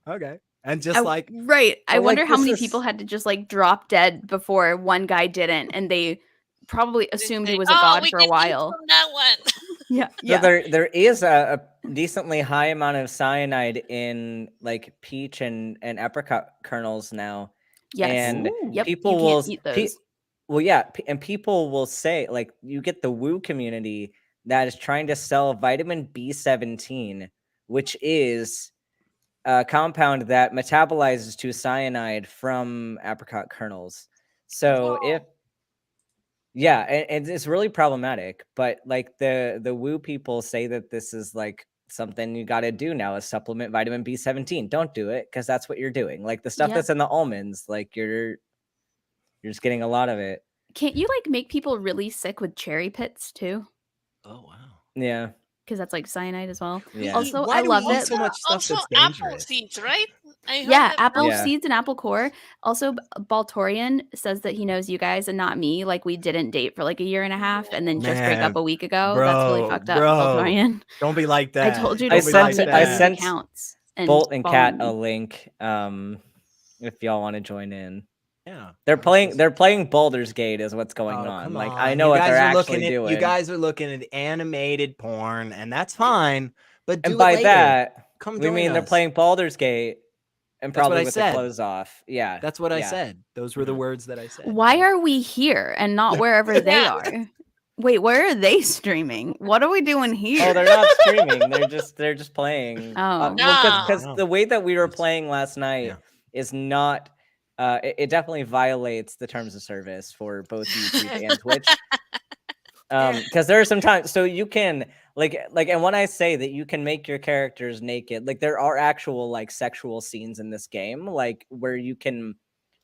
okay. And just I wonder how many people had to just like drop dead before one guy didn't, and they probably assumed he was a god for a while. That one. Yeah. So there is a decently high amount of cyanide in like peach and apricot kernels now. Yes. And yep. people will eat those. And people will say, like, you get the woo community that is trying to sell vitamin B17, which is a compound that metabolizes to cyanide from apricot kernels. So and it's really problematic, but like the woo people say that this is like something you got to do now, is supplement vitamin B17. Don't do it, because that's what you're doing. Like the stuff that's in the almonds, like you're just getting a lot of it. Can't you like make people really sick with cherry pits too? Oh wow. Yeah. Because that's like cyanide as well. Yeah. Also, I love it. So much stuff also, that's dangerous. apple seeds, right? Apple seeds and apple core. Also, Baltorian says that he knows you guys and not me. Like, we didn't date for like a year and a half and then just break up a week ago. That's really fucked up, Baltorian. Don't be like that. I told you to I sent accounts. Bolt and Cat a link if y'all want to join in. Yeah, they're playing Baldur's Gate is what's going on. Like, I know what they're actually doing. You guys are looking at animated porn, and that's fine. But and by that, we mean they're playing Baldur's Gate and probably with the clothes off. Yeah, that's what I said. Those were the words that I said. Why are we here and not wherever they are? Wait, where are they streaming? What are we doing here? Oh, they're not streaming. They're just playing. Oh, because the way that we were playing last night is not. It definitely violates the terms of service for both YouTube and Twitch. Because there are some times, so you can like, and when I say that you can make your characters naked, like there are actual like sexual scenes in this game, like where you can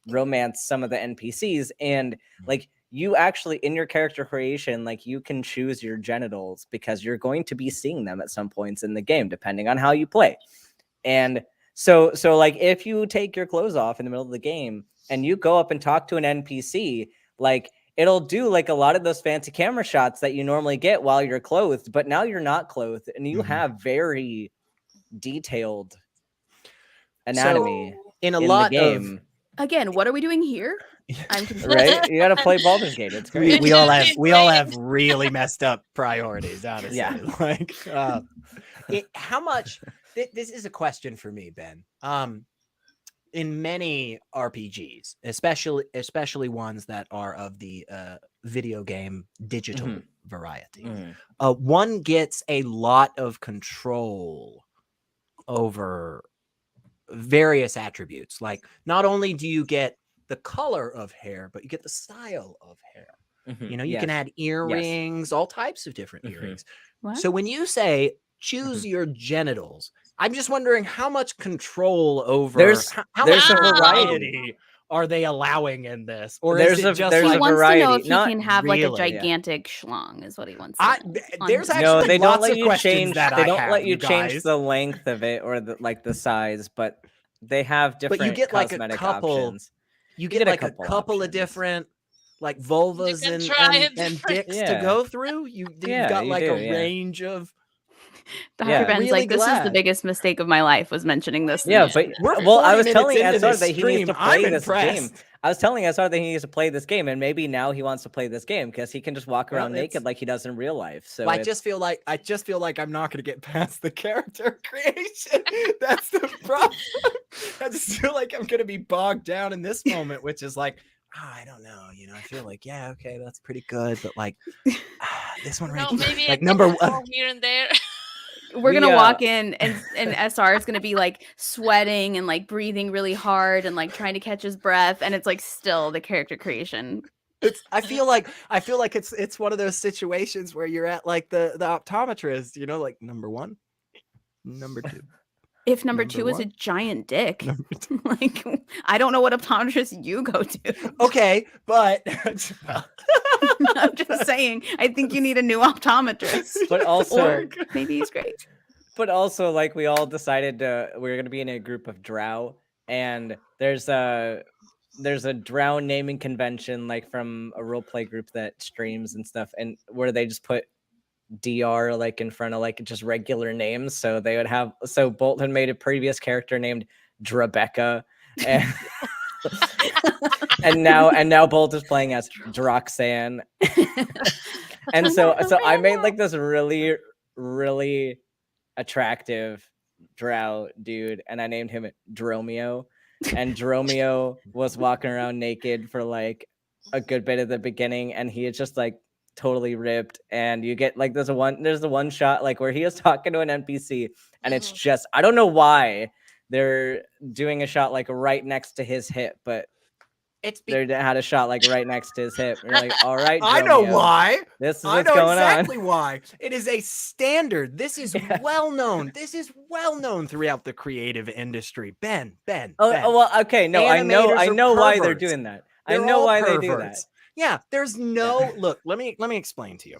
romance some of the NPCs, and like you actually in your character creation, like you can choose your genitals because you're going to be seeing them at some points in the game, depending on how you play. And so like if you take your clothes off in the middle of the game and you go up and talk to an NPC, like it'll do like a lot of those fancy camera shots that you normally get while you're clothed, but now you're not clothed and you have very detailed anatomy in a lot game. Again, what are we doing here? I'm confused. Right? You got to play Baldur's Gate. It's great. We all have really messed up priorities, honestly. Yeah. Like, how much? This is a question for me, Ben. In many RPGs, especially ones that are of the video game digital variety, one gets a lot of control over various attributes. Like, not only do you get the color of hair, but you get the style of hair. You know, you can add earrings, all types of different earrings. What? So when you say choose your genitals, I'm just wondering how much control over how much variety are they allowing in this? Or is it just he like wants variety? to know if he Not can have really, like a gigantic schlong is what he wants to know. There's actually no, they don't lots let of you questions change. that They I don't have, let you you change guys. the length of it or the size, but they have different. But you get like a cosmetic couple. options. You get like a couple of different like vulvas and dicks to go through. You've got like a range of. Dr. Ben's really like, this is the glad. biggest mistake of my life was mentioning this. Yeah, but Well, I was 40 telling minutes into SR this that he needs to stream. play I'm this game. impressed. I was telling SR that he needs to play this game, and maybe now he wants to play this game because he can just walk around naked like he does in real life. So I just feel like I'm not going to get past the character creation. That's the problem. I just feel like I'm going to be bogged down in this moment, which is like, I don't know. You know, I feel like, yeah, okay, that's pretty good, but like this one right maybe like number one here and there. We're gonna walk in and SR is gonna be like sweating and like breathing really hard and like trying to catch his breath, and it's like still the character creation. I feel like it's one of those situations where you're at like the optometrist, you know, like number one, number two. If number two is a giant dick, like I don't know what optometrist you go to. Okay, but I'm just saying, I think you need a new optometrist. But also, or maybe he's great. But also, like, we all decided we're gonna be in a group of drow, and there's a drow naming convention, like from a roleplay group that streams and stuff, and where they just put DR like in front of like just regular names. So they would have Bolt had made a previous character named Drabecca, and and now Bolt is playing as Droxan. And so I made like this really, really attractive drow dude, and I named him Dromio. And Dromio was walking around naked for like a good bit at the beginning, and he is just like totally ripped. And you get like there's the one shot like where he is talking to an NPC, and it's just I don't know why they're doing a shot like right next to his hip, but they had a shot like right next to his hip. And you're like, all right, Dromio, I know why. This is what's going exactly on. Why. It is a standard. This is well known. This is well known throughout the creative industry. Ben. Ben. Well, okay, no, I know why they're doing that. I know why they do that. Yeah, there's no look. Let me explain to you.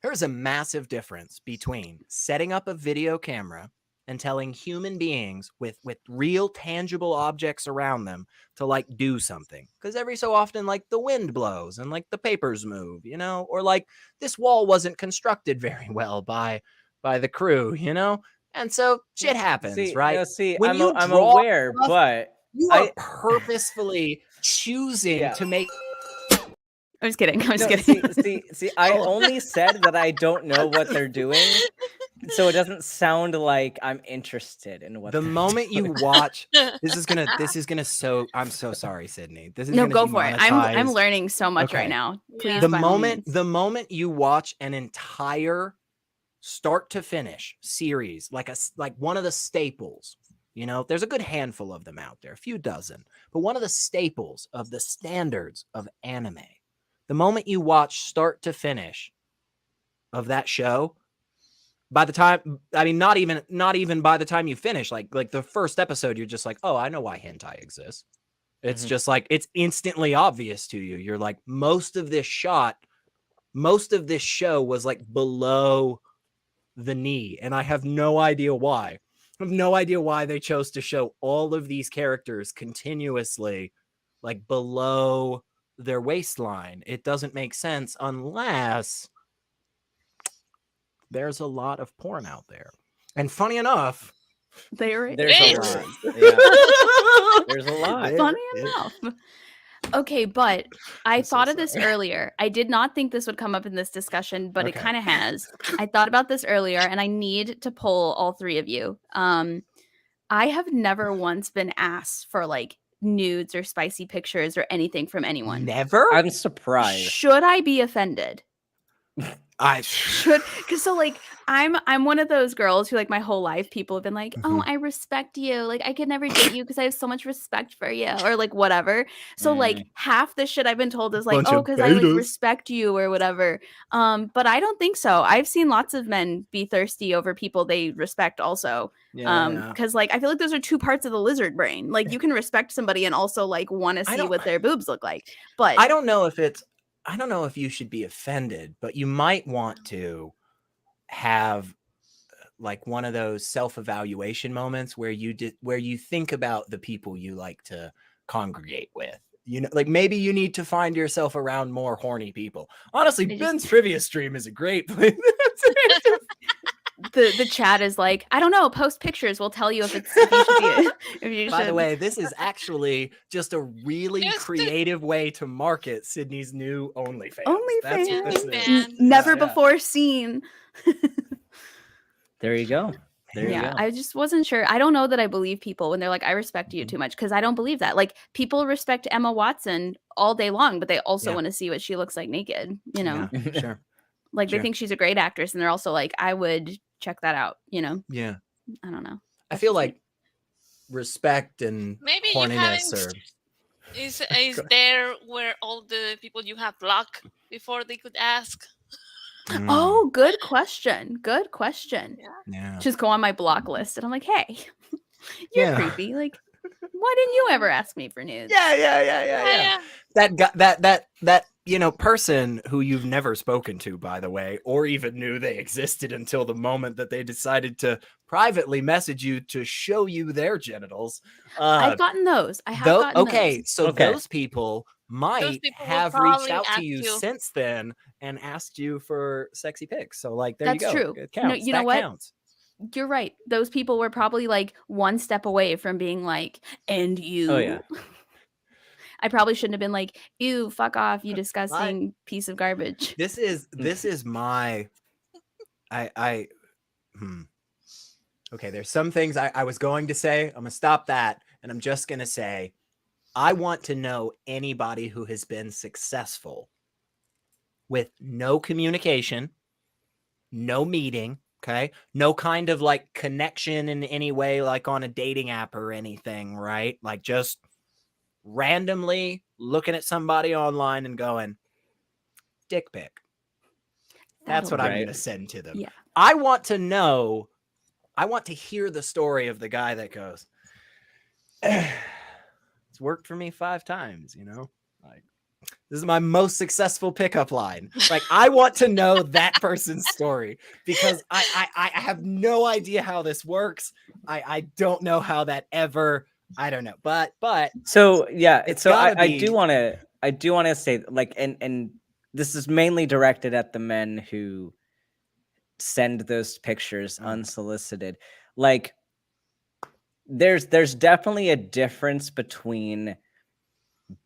There's a massive difference between setting up a video camera and telling human beings with real tangible objects around them to like do something. Because every so often, like the wind blows and like the papers move, you know, or like this wall wasn't constructed very well by the crew, you know, and so shit happens, right? When I'm aware, but you are purposefully choosing to make. I'm just kidding. I'm just kidding. See, I only said that I don't know what they're doing, so it doesn't sound like I'm interested in what. The moment you watch, this is gonna. So I'm so sorry, Sydney. This is go for it. I'm learning so much right now. Please. The moment you watch an entire start to finish series, like one of the staples. You know, there's a good handful of them out there, a few dozen, but one of the staples of the standards of anime. The moment you watch start to finish of that show, by the time, I mean, not even by the time you finish, like the first episode, you're just like, oh, I know why hentai exists. It's just like, it's instantly obvious to you. You're like, most of this show was like below the knee. And I have no idea why. I have no idea why they chose to show all of these characters continuously like below their waistline. It doesn't make sense unless there's a lot of porn out there. And funny enough, There's a lot. Yeah. There's a lot. Funny enough. Okay, but I thought of this earlier. I did not think this would come up in this discussion, but it kind of has. I thought about this earlier, and I need to poll all three of you. I have never once been asked for like nudes or spicy pictures or anything from anyone. Never? I'm surprised. Should I be offended? I should, because so like I'm one of those girls who like my whole life people have been like, oh, I respect you, like I could never date you because I have so much respect for you, or like whatever. So like half the shit I've been told is like, oh, because I like respect you or whatever. But I don't think so. I've seen lots of men be thirsty over people they respect also. Because like I feel like those are two parts of the lizard brain. Like you can respect somebody and also like want to see what their boobs look like. But I don't know if you should be offended, but you might want to have like one of those self-evaluation moments where you think about the people you like to congregate with. You know, like maybe you need to find yourself around more horny people. Honestly, Ben's trivia stream is a great place. The chat is like, I don't know, post pictures, we'll tell you if you should be By the way, this is actually just a really creative way to market Sydney's new OnlyFans. Never before seen. There you go. There you go. I just wasn't sure. I don't know that I believe people when they're like, I respect you too much, because I don't believe that. Like people respect Emma Watson all day long, but they also want to see what she looks like naked, you know? Yeah, sure. Like they think she's a great actress, and they're also like, I would check that out, you know? Yeah. I don't know. I feel like respect and maybe horniness is there where all the people you have blocked before they could ask? Oh, good question. Good question. Yeah. Just go on my block list, and I'm like, hey, you're creepy. Like, why didn't you ever ask me for nudes? Yeah. That you know, person who you've never spoken to, by the way, or even knew they existed until the moment that they decided to privately message you to show you their genitals. I've gotten those. I have gotten those. So those people might have reached out to you since then and asked you for sexy pics. So like, there you go. That's true. It counts. No, you know what? Counts. You're right. Those people were probably like one step away from being like, and you. Oh yeah. I probably shouldn't have been like, ew, fuck off, you disgusting piece of garbage. This is my okay, there's some things I was going to say. I'm gonna stop that, and I'm just gonna say I want to know anybody who has been successful with no communication, no meeting, okay, no kind of like connection in any way, like on a dating app or anything, right? Like just randomly looking at somebody online and going, dick pic. That's what I'm going to send to them. Yeah. I want to know, I want to hear the story of the guy that goes, it's worked for me 5 times, you know, like this is my most successful pickup line. Like, I want to know that person's story because I have no idea how this works. I don't know how that ever, I don't know, but so yeah, so I do want to say like, and this is mainly directed at the men who send those pictures unsolicited. Like, there's definitely a difference between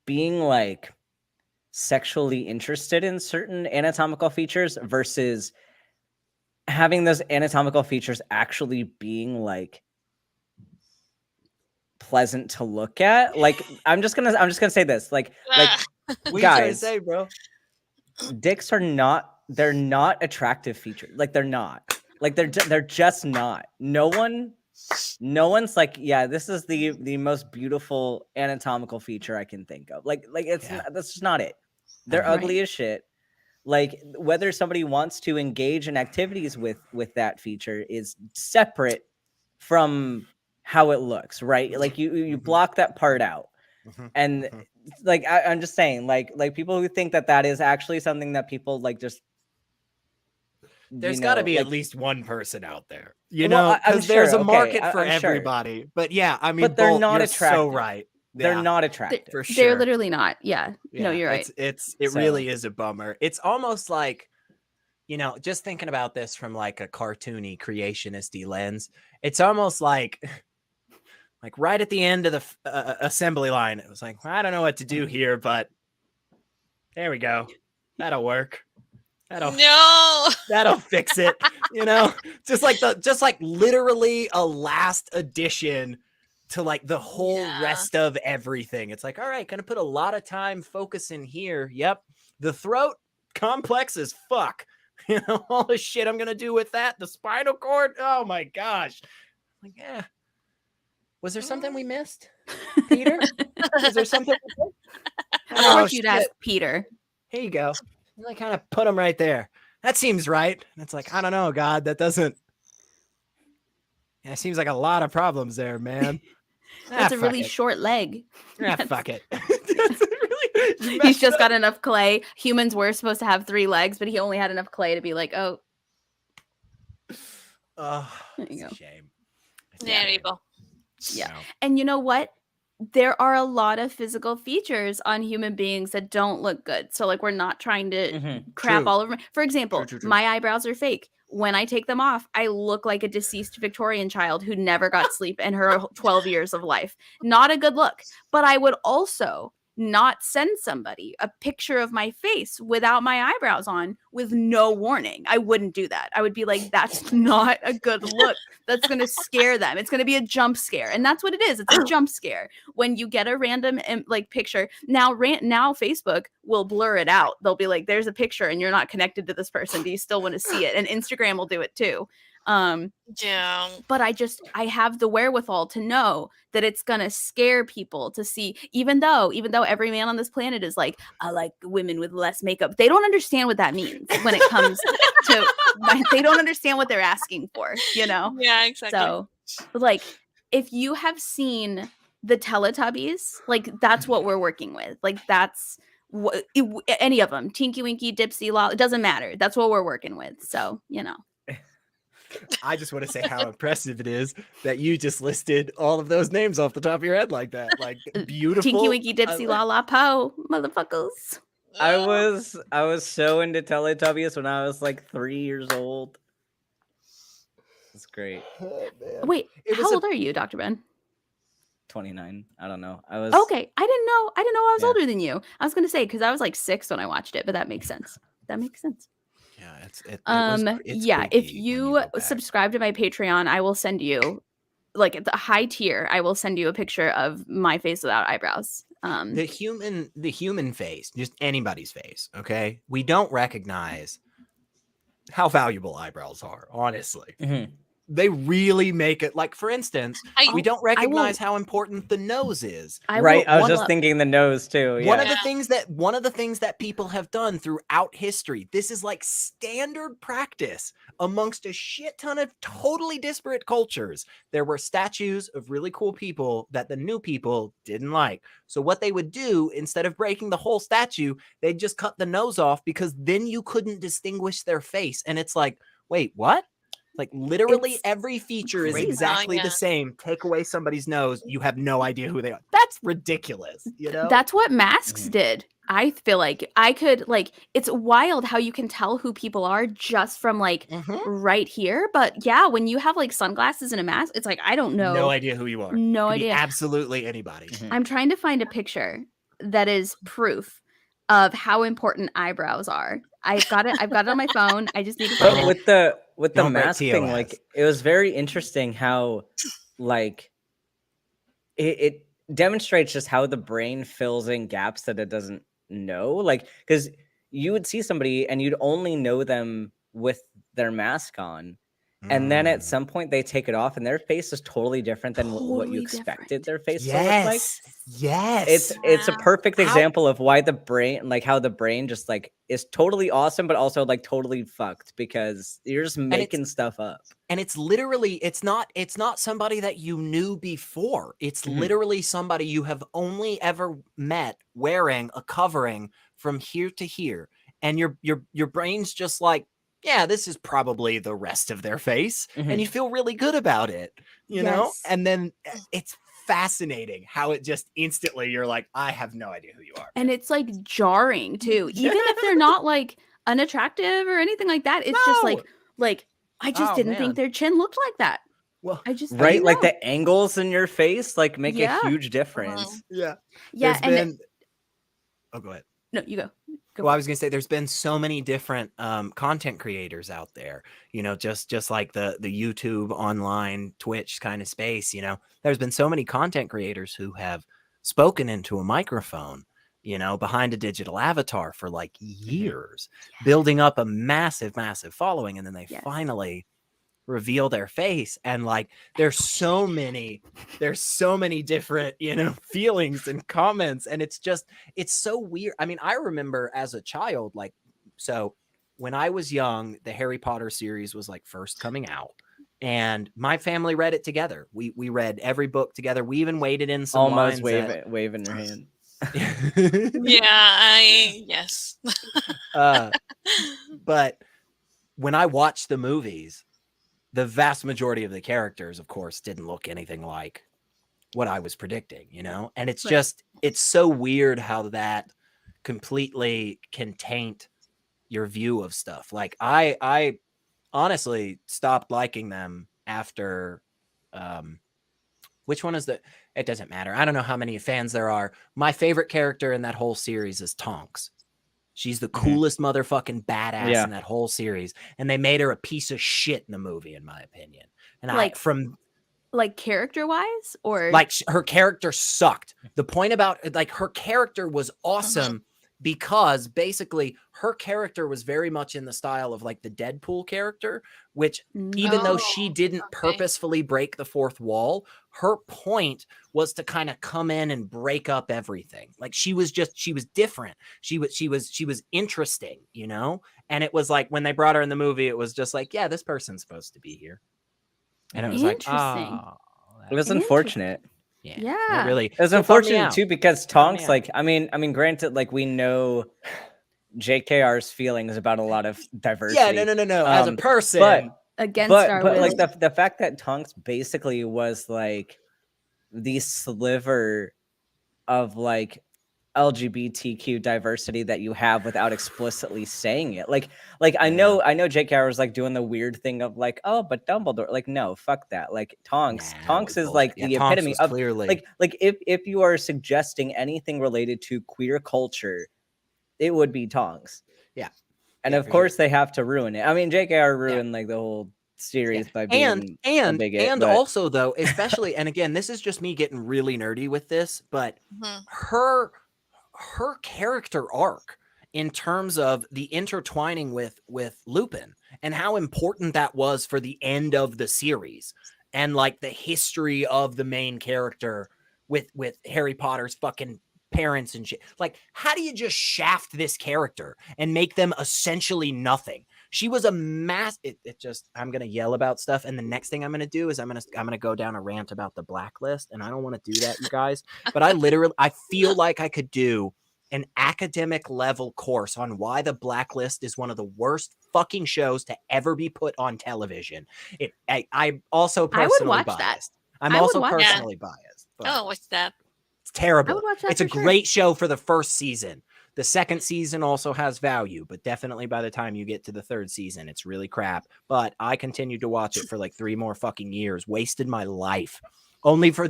being like sexually interested in certain anatomical features versus having those anatomical features actually being like pleasant to look at. Like, I'm just gonna say this, like what guys, you trying to say, bro? Dicks are not, they're not attractive features. Like, they're not, like they're just not. No one's like, yeah, this is the most beautiful anatomical feature I can think of. Like it's not, that's just not it. They're ugly as shit. Like, whether somebody wants to engage in activities with that feature is separate from how it looks, right? Like you block that part out. And like I'm just saying, like people who think that is actually something that people like just, there's got to be like, at least one person out there, you know, because there's a market for everybody. Sure. But yeah, I mean, but they're not attractive. So right, they're not attractive. For sure. They're literally not. Yeah. No, you're right. It really is a bummer. It's almost like just thinking about this from like a cartoony creationist-y lens, it's almost like right at the end of the assembly line, it was like, I don't know what to do here, but there we go. That'll work. That'll fix it. Just like literally a last addition to like the whole rest of everything. It's like, all right, gonna put a lot of time focusing here. Yep. The throat, complex as fuck. All the shit I'm gonna do with that. The spinal cord. Oh my gosh. Like, yeah. Was there something we missed, Peter? Was there something we missed? Of course you'd ask Peter. Here you go. And I kind of put him right there. That seems right. And it's like, I don't know, God, that doesn't. Yeah, it seems like a lot of problems there, man. That's a really short leg. Fuck it. He's just got enough clay. Humans were supposed to have 3 legs, but he only had enough clay to be like, oh. Oh, there you go. A shame. There you go. Yeah. And you know what? There are a lot of physical features on human beings that don't look good. So like we're not trying to crap all over. For example, my eyebrows are fake. When I take them off, I look like a deceased Victorian child who never got sleep in her 12 years of life. Not a good look. But I would also not send somebody a picture of my face without my eyebrows on with no warning. I wouldn't do that. I would be like, that's not a good look. That's going to scare them. It's going to be a jump scare. And that's what it is. It's a jump scare. When you get a random like picture, now Facebook will blur it out. They'll be like, there's a picture and you're not connected to this person. Do you still want to see it? And Instagram will do it too. But I have the wherewithal to know that it's gonna scare people to see, even though every man on this planet is like, I like women with less makeup. They don't understand what that means when it comes to they don't understand what they're asking for, Yeah, exactly. So like if you have seen the Teletubbies, like that's what we're working with. Like that's what any of them, Tinky Winky, Dipsy, Lolly, it doesn't matter. That's what we're working with. So I just want to say how impressive it is that you just listed all of those names off the top of your head like that. Like beautiful. Tinky Winky, Dipsy, La Po, motherfuckers. I was so into Teletubbies when I was like 3 years old. It's great. Oh, wait, how old are you, Dr. Ben? 29. I don't know. I was okay. I didn't know I was older than you. I was gonna say because I was like 6 when I watched it, but that makes sense. Yeah, it's if you subscribe to my Patreon, I will send you like at the high tier, I will send you a picture of my face without eyebrows. The human face, just anybody's face, okay? We don't recognize how valuable eyebrows are, honestly. They really make it, like, for instance, we don't recognize how important the nose is. I was just thinking the nose too. Yeah. One of the things that people have done throughout history, this is like standard practice amongst a shit ton of totally disparate cultures. There were statues of really cool people that the new people didn't like. So what they would do, instead of breaking the whole statue, they'd just cut the nose off because then you couldn't distinguish their face. And it's like, wait, what? Like literally every feature is exactly the same. Take away somebody's nose, you have no idea who they are. That's ridiculous, That's what masks did. I feel like I could it's wild how you can tell who people are just from right here. But yeah, when you have like sunglasses and a mask, it's like I don't know. No idea who you are. No idea. Absolutely anybody. I'm trying to find a picture that is proof of how important eyebrows are. I've got it on my phone. I just need to find it. With the mask thing, like it was very interesting how it demonstrates just how the brain fills in gaps that it doesn't know. Like, because you would see somebody and you'd only know them with their mask on. And then at some point they take it off and their face is totally different than what you expected their face to look like. Yes. It's a perfect example of why the brain, how the brain just is totally awesome, but also totally fucked because you're just making stuff up. And it's literally, it's not somebody that you knew before. It's literally somebody you have only ever met wearing a covering from here to here. And your brain's just like, yeah, this is probably the rest of their face. And you feel really good about it, you know? And then it's fascinating how it just instantly, you're like, I have no idea who you are. And it's jarring too. Even if they're not unattractive or anything like that. It's just like I just didn't think their chin looked like that. Well, I just right, like the angles in your face like make a huge difference. Yeah. Yeah, Oh, go ahead. No, you go. Well, I was gonna say there's been so many different content creators out there, you know, just like the YouTube, online, Twitch kind of space, you know. There's been so many content creators who have spoken into a microphone, you know, behind a digital avatar for like years, building up a massive following, and then they finally reveal their face, and like there's so many different, you know, feelings and comments, and it's so weird. I mean, I remember as a child, like, so when I was young, the Harry Potter series was like first coming out, and my family read it together. We read every book together. We even waited in some almost lines waving your hand. Yes. But when I watched the movies, the vast majority of the characters, of course, didn't look anything like what I was predicting, you know? And it's just, it's so weird how that completely can taint your view of stuff. Like I honestly stopped liking them after, which one is the, it doesn't matter. I don't know how many fans there are. My favorite character in that whole series is Tonks. She's the coolest motherfucking badass in that whole series. And they made her a piece of shit in the movie, in my opinion. And like character wise, or like her character sucked. The point about like her character was awesome because basically her character was very much in the style of like the Deadpool character, which even though she didn't purposefully break the fourth wall, her point was to kind of come in and break up everything. Like she was different. She was interesting, you know? And it was like when they brought her in the movie, it was just like, yeah, this person's supposed to be here. And it was like, oh, it was unfortunate. Yeah. Really. It was unfortunate too, because Tonks, like, I mean, granted, like we know JKR's feelings about a lot of diversity. Yeah, no. As a person, but against but like the fact that Tonks basically was like the sliver of like LGBTQ diversity that you have without explicitly saying it. Like I know JKR was like doing the weird thing of like, oh, but Dumbledore, like, no, fuck that. Like Tonks is like the epitome of clearly like if you are suggesting anything related to queer culture, it would be Tonks. Yeah. And of course they have to ruin it. I mean, JKR ruined like the whole series by being a bigot, and also though, especially, and again, this is just me getting really nerdy with this, but her character arc in terms of the intertwining with Lupin and how important that was for the end of the series, and like the history of the main character with Harry Potter's fucking parents and shit. Like, how do you just shaft this character and make them essentially nothing? She was a I'm going to yell about stuff. And the next thing I'm going to do is I'm going to go down a rant about the blacklist. And I don't want to do that, you guys, but I feel like I could do an academic level course on why the blacklist is one of the worst fucking shows to ever be put on television. I'm also personally biased. I'm also personally biased. Oh, what's that? It's terrible. It's a great show for the first season. The second season also has value, but definitely by the time you get to the third season, it's really crap. But I continued to watch it for like 3 more fucking years, wasted my life only for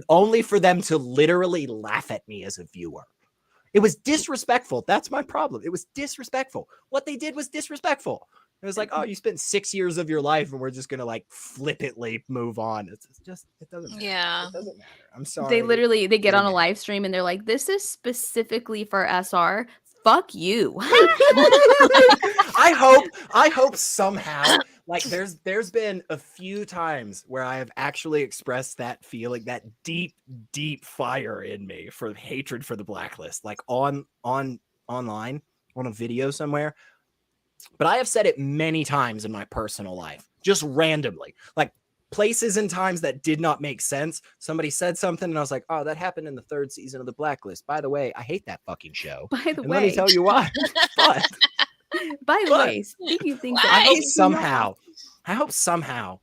them to literally laugh at me as a viewer. It was disrespectful. That's my problem. It was disrespectful. What they did was disrespectful. It was like, oh, you spent 6 years of your life and we're just going to like flippantly move on. It's just, it doesn't matter. Yeah. It doesn't matter. I'm sorry. They get on a live stream and they're like, this is specifically for SR. Fuck you. I hope somehow, like there's been a few times where I have actually expressed that feeling, that deep fire in me for hatred for the blacklist, like online on a video somewhere. But I have said it many times in my personal life, just randomly, like places and times that did not make sense. Somebody said something and I was like, oh, that happened in the 3rd season of the Blacklist. By the way, I hate that fucking show. By the way, let me tell you why. By the way, speaking of things, I hope somehow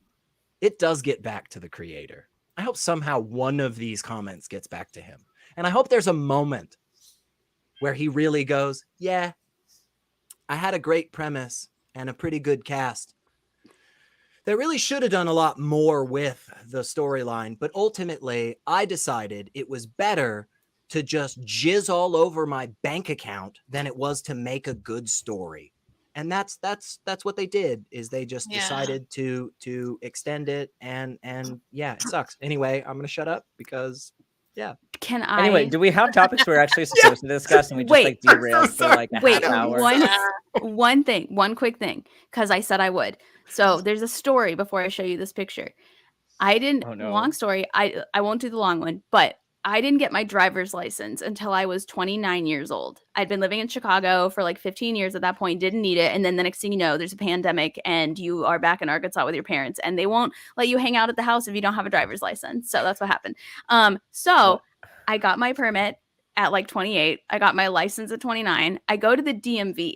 it does get back to the creator. I hope somehow one of these comments gets back to him. And I hope there's a moment where he really goes, yeah, I had a great premise and a pretty good cast. They really should have done a lot more with the storyline, but ultimately I decided it was better to just jizz all over my bank account than it was to make a good story. And that's what they did, is they just decided to extend it, and yeah, it sucks. Anyway, I'm gonna shut up because Anyway, do we have topics we're actually supposed to discuss and we just like derailed for like a half hour? One quick thing, because I said I would. So there's a story before I show you this picture. I didn't long story. I won't do the long one, but I didn't get my driver's license until I was 29 years old. I'd been living in Chicago for like 15 years at that point, didn't need it. And then the next thing you know, there's a pandemic and you are back in Arkansas with your parents and they won't let you hang out at the house if you don't have a driver's license. So that's what happened. So I got my permit at like 28. I got my license at 29. I go to the DMV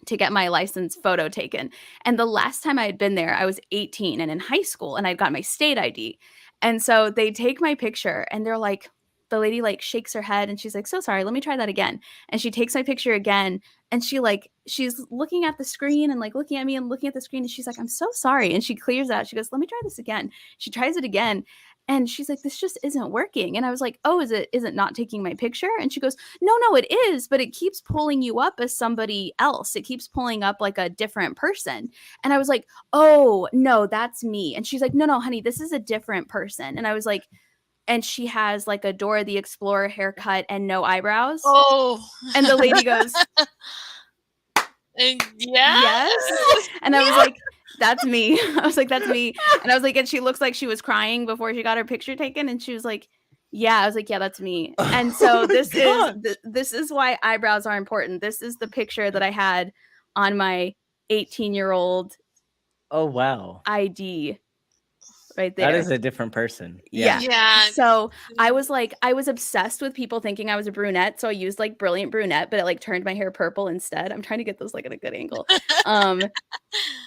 to get my license photo taken. And the last time I had been there, I was 18 and in high school, and I'd got my state ID. And so they take my picture and they're like, the lady like shakes her head and she's like, so sorry, let me try that again. And she takes my picture again and she's looking at the screen and like looking at me and looking at the screen. And she's like, I'm so sorry. And she clears out. She goes, let me try this again. She tries it again. And she's like, this just isn't working. And I was like, oh, is it not taking my picture? And she goes, no, it is, but it keeps pulling you up as somebody else. It keeps pulling up like a different person. And I was like, oh, no, that's me. And she's like, no, honey, this is a different person. And I was like, and she has like a Dora the Explorer haircut and no eyebrows. Oh. And the lady goes, yes. And I was like, that's me. I was like, that's me. And I was like, and she looks like she was crying before she got her picture taken. And she was like, yeah. I was like, yeah, that's me. And so this is why eyebrows are important. This is the picture that I had on my 18-year-old ID right there. That is a different person. Yeah. So I was obsessed with people thinking I was a brunette. So I used like Brilliant Brunette, but it like turned my hair purple instead. I'm trying to get those like at a good angle.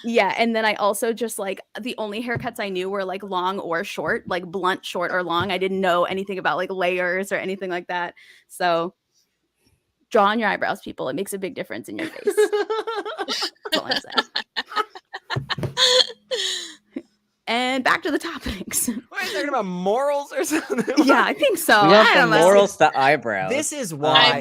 Yeah. And then I also just like the only haircuts I knew were like long or short, like blunt, short or long. I didn't know anything about like layers or anything like that. So draw on your eyebrows, people. It makes a big difference in your face. That's all I'm saying. And back to the topics. What are you talking about, morals or something? Yeah, I think so. We went from morals to eyebrows. This is why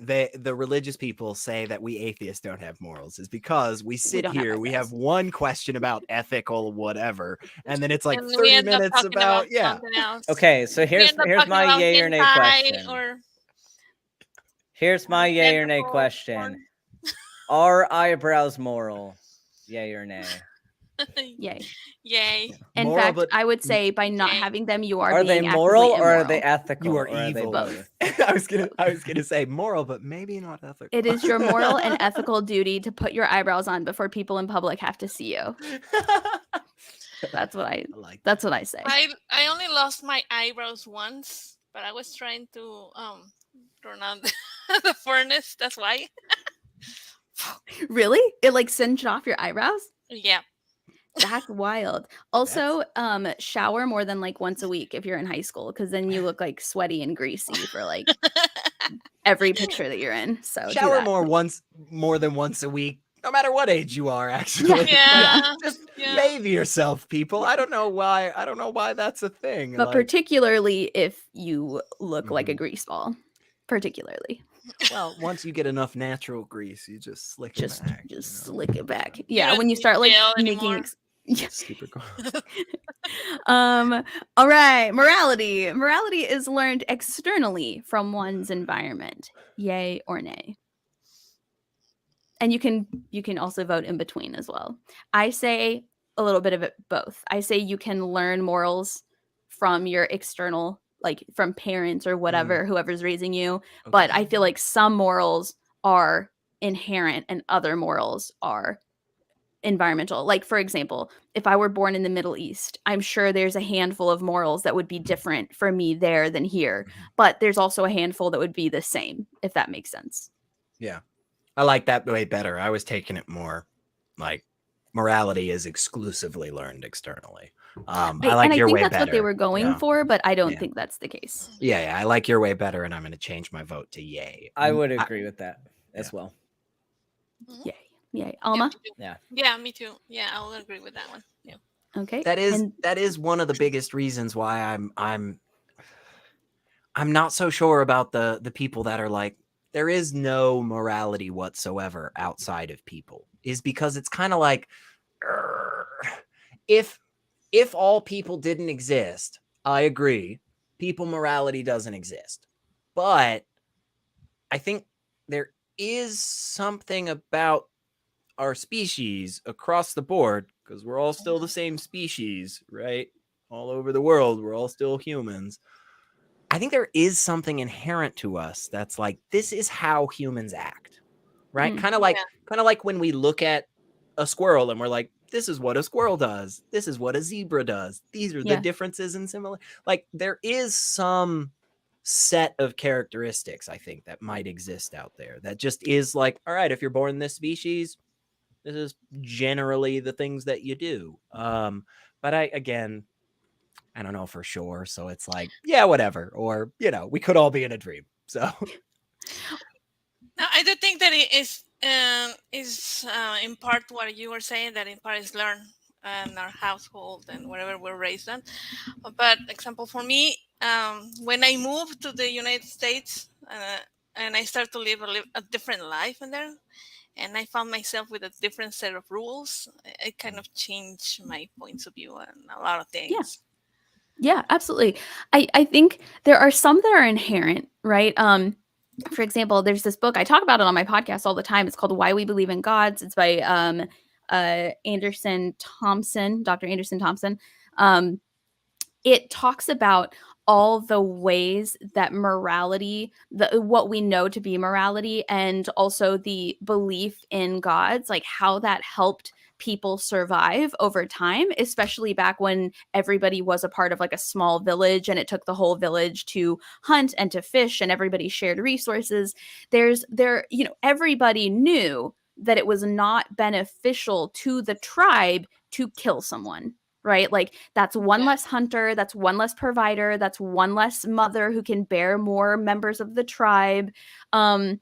the religious people say that we atheists don't have morals, is because we sit here, we have one question about ethical whatever, and then it's like 30 minutes about Okay, so here's my yay or nay question. Here's my yay or nay question. Are eyebrows moral? Yay or nay? Yay. In fact, I would say by not having them, you are being they moral or are they ethical? You are evil. Both. I was gonna say moral, but maybe not ethical. It is your moral and ethical duty to put your eyebrows on before people in public have to see you. That's what I like. That's what I say. I only lost my eyebrows once, but I was trying to turn on the furnace. That's why. Really? It like singed off your eyebrows? Yeah. That's wild. Also, shower more than like once a week if you're in high school, because then you look like sweaty and greasy for like every picture that you're in. So shower more than once a week, no matter what age you are. Actually, just bathe yourself, people. I don't know why that's a thing. But particularly if you look like a grease ball, particularly. Well, once you get enough natural grease, you just slick it back. Just slick it back. Yeah, when you start like making. Super cool. All right. Morality. Morality is learned externally from one's environment. Yay or nay? And you can also vote in between as well. I say a little bit of it both. I say you can learn morals from your external, like from parents or whatever, whoever's raising you. Okay. But I feel like some morals are inherent and other morals are environmental. Like, for example, if I were born in the Middle East, I'm sure there's a handful of morals that would be different for me there than here. But there's also a handful that would be the same, if that makes sense. Yeah. I like that way better. I was taking it more like morality is exclusively learned externally. I like your way better. I think that's what they were going for, but I don't think that's the case. Yeah, I like your way better, and I'm going to change my vote to yay. I would agree with that as well. Yay. Alma? Yeah, me too. Yeah, I will agree with that one. Yeah. Okay. That is one of the biggest reasons why I'm not so sure about the people that are like, there is no morality whatsoever outside of people, is because it's kind of like, if all people didn't exist, I agree, people morality doesn't exist. But I think there is something about our species across the board, because we're all still the same species, right? All over the world, we're all still humans. I think there is something inherent to us that's like, this is how humans act, right? Kind of like when we look at a squirrel and we're like, this is what a squirrel does. This is what a zebra does. These are the differences and similar. Like, there is some set of characteristics, I think, that might exist out there that just is like, all right, if you're born in this species, this is generally the things that you do. But I don't know for sure. So it's like, yeah, whatever. Or, we could all be in a dream. So Now, I do think that it is in part what you were saying, that in part is learned in our household and wherever we're raised in. But example for me, when I moved to the United States and I started to live a different life in there, and I found myself with a different set of rules, it kind of changed my points of view on a lot of things. Yeah, absolutely. I think there are some that are inherent, right? For example, there's this book, I talk about it on my podcast all the time. It's called Why We Believe in Gods. It's by Anderson Thompson, Dr. Anderson Thompson. It talks about all the ways that morality, what we know to be morality, and also the belief in gods, like how that helped people survive over time, especially back when everybody was a part of like a small village and it took the whole village to hunt and to fish and everybody shared resources. Everybody knew that it was not beneficial to the tribe to kill someone. Right? Like, that's one less hunter, that's one less provider, that's one less mother who can bear more members of the tribe. And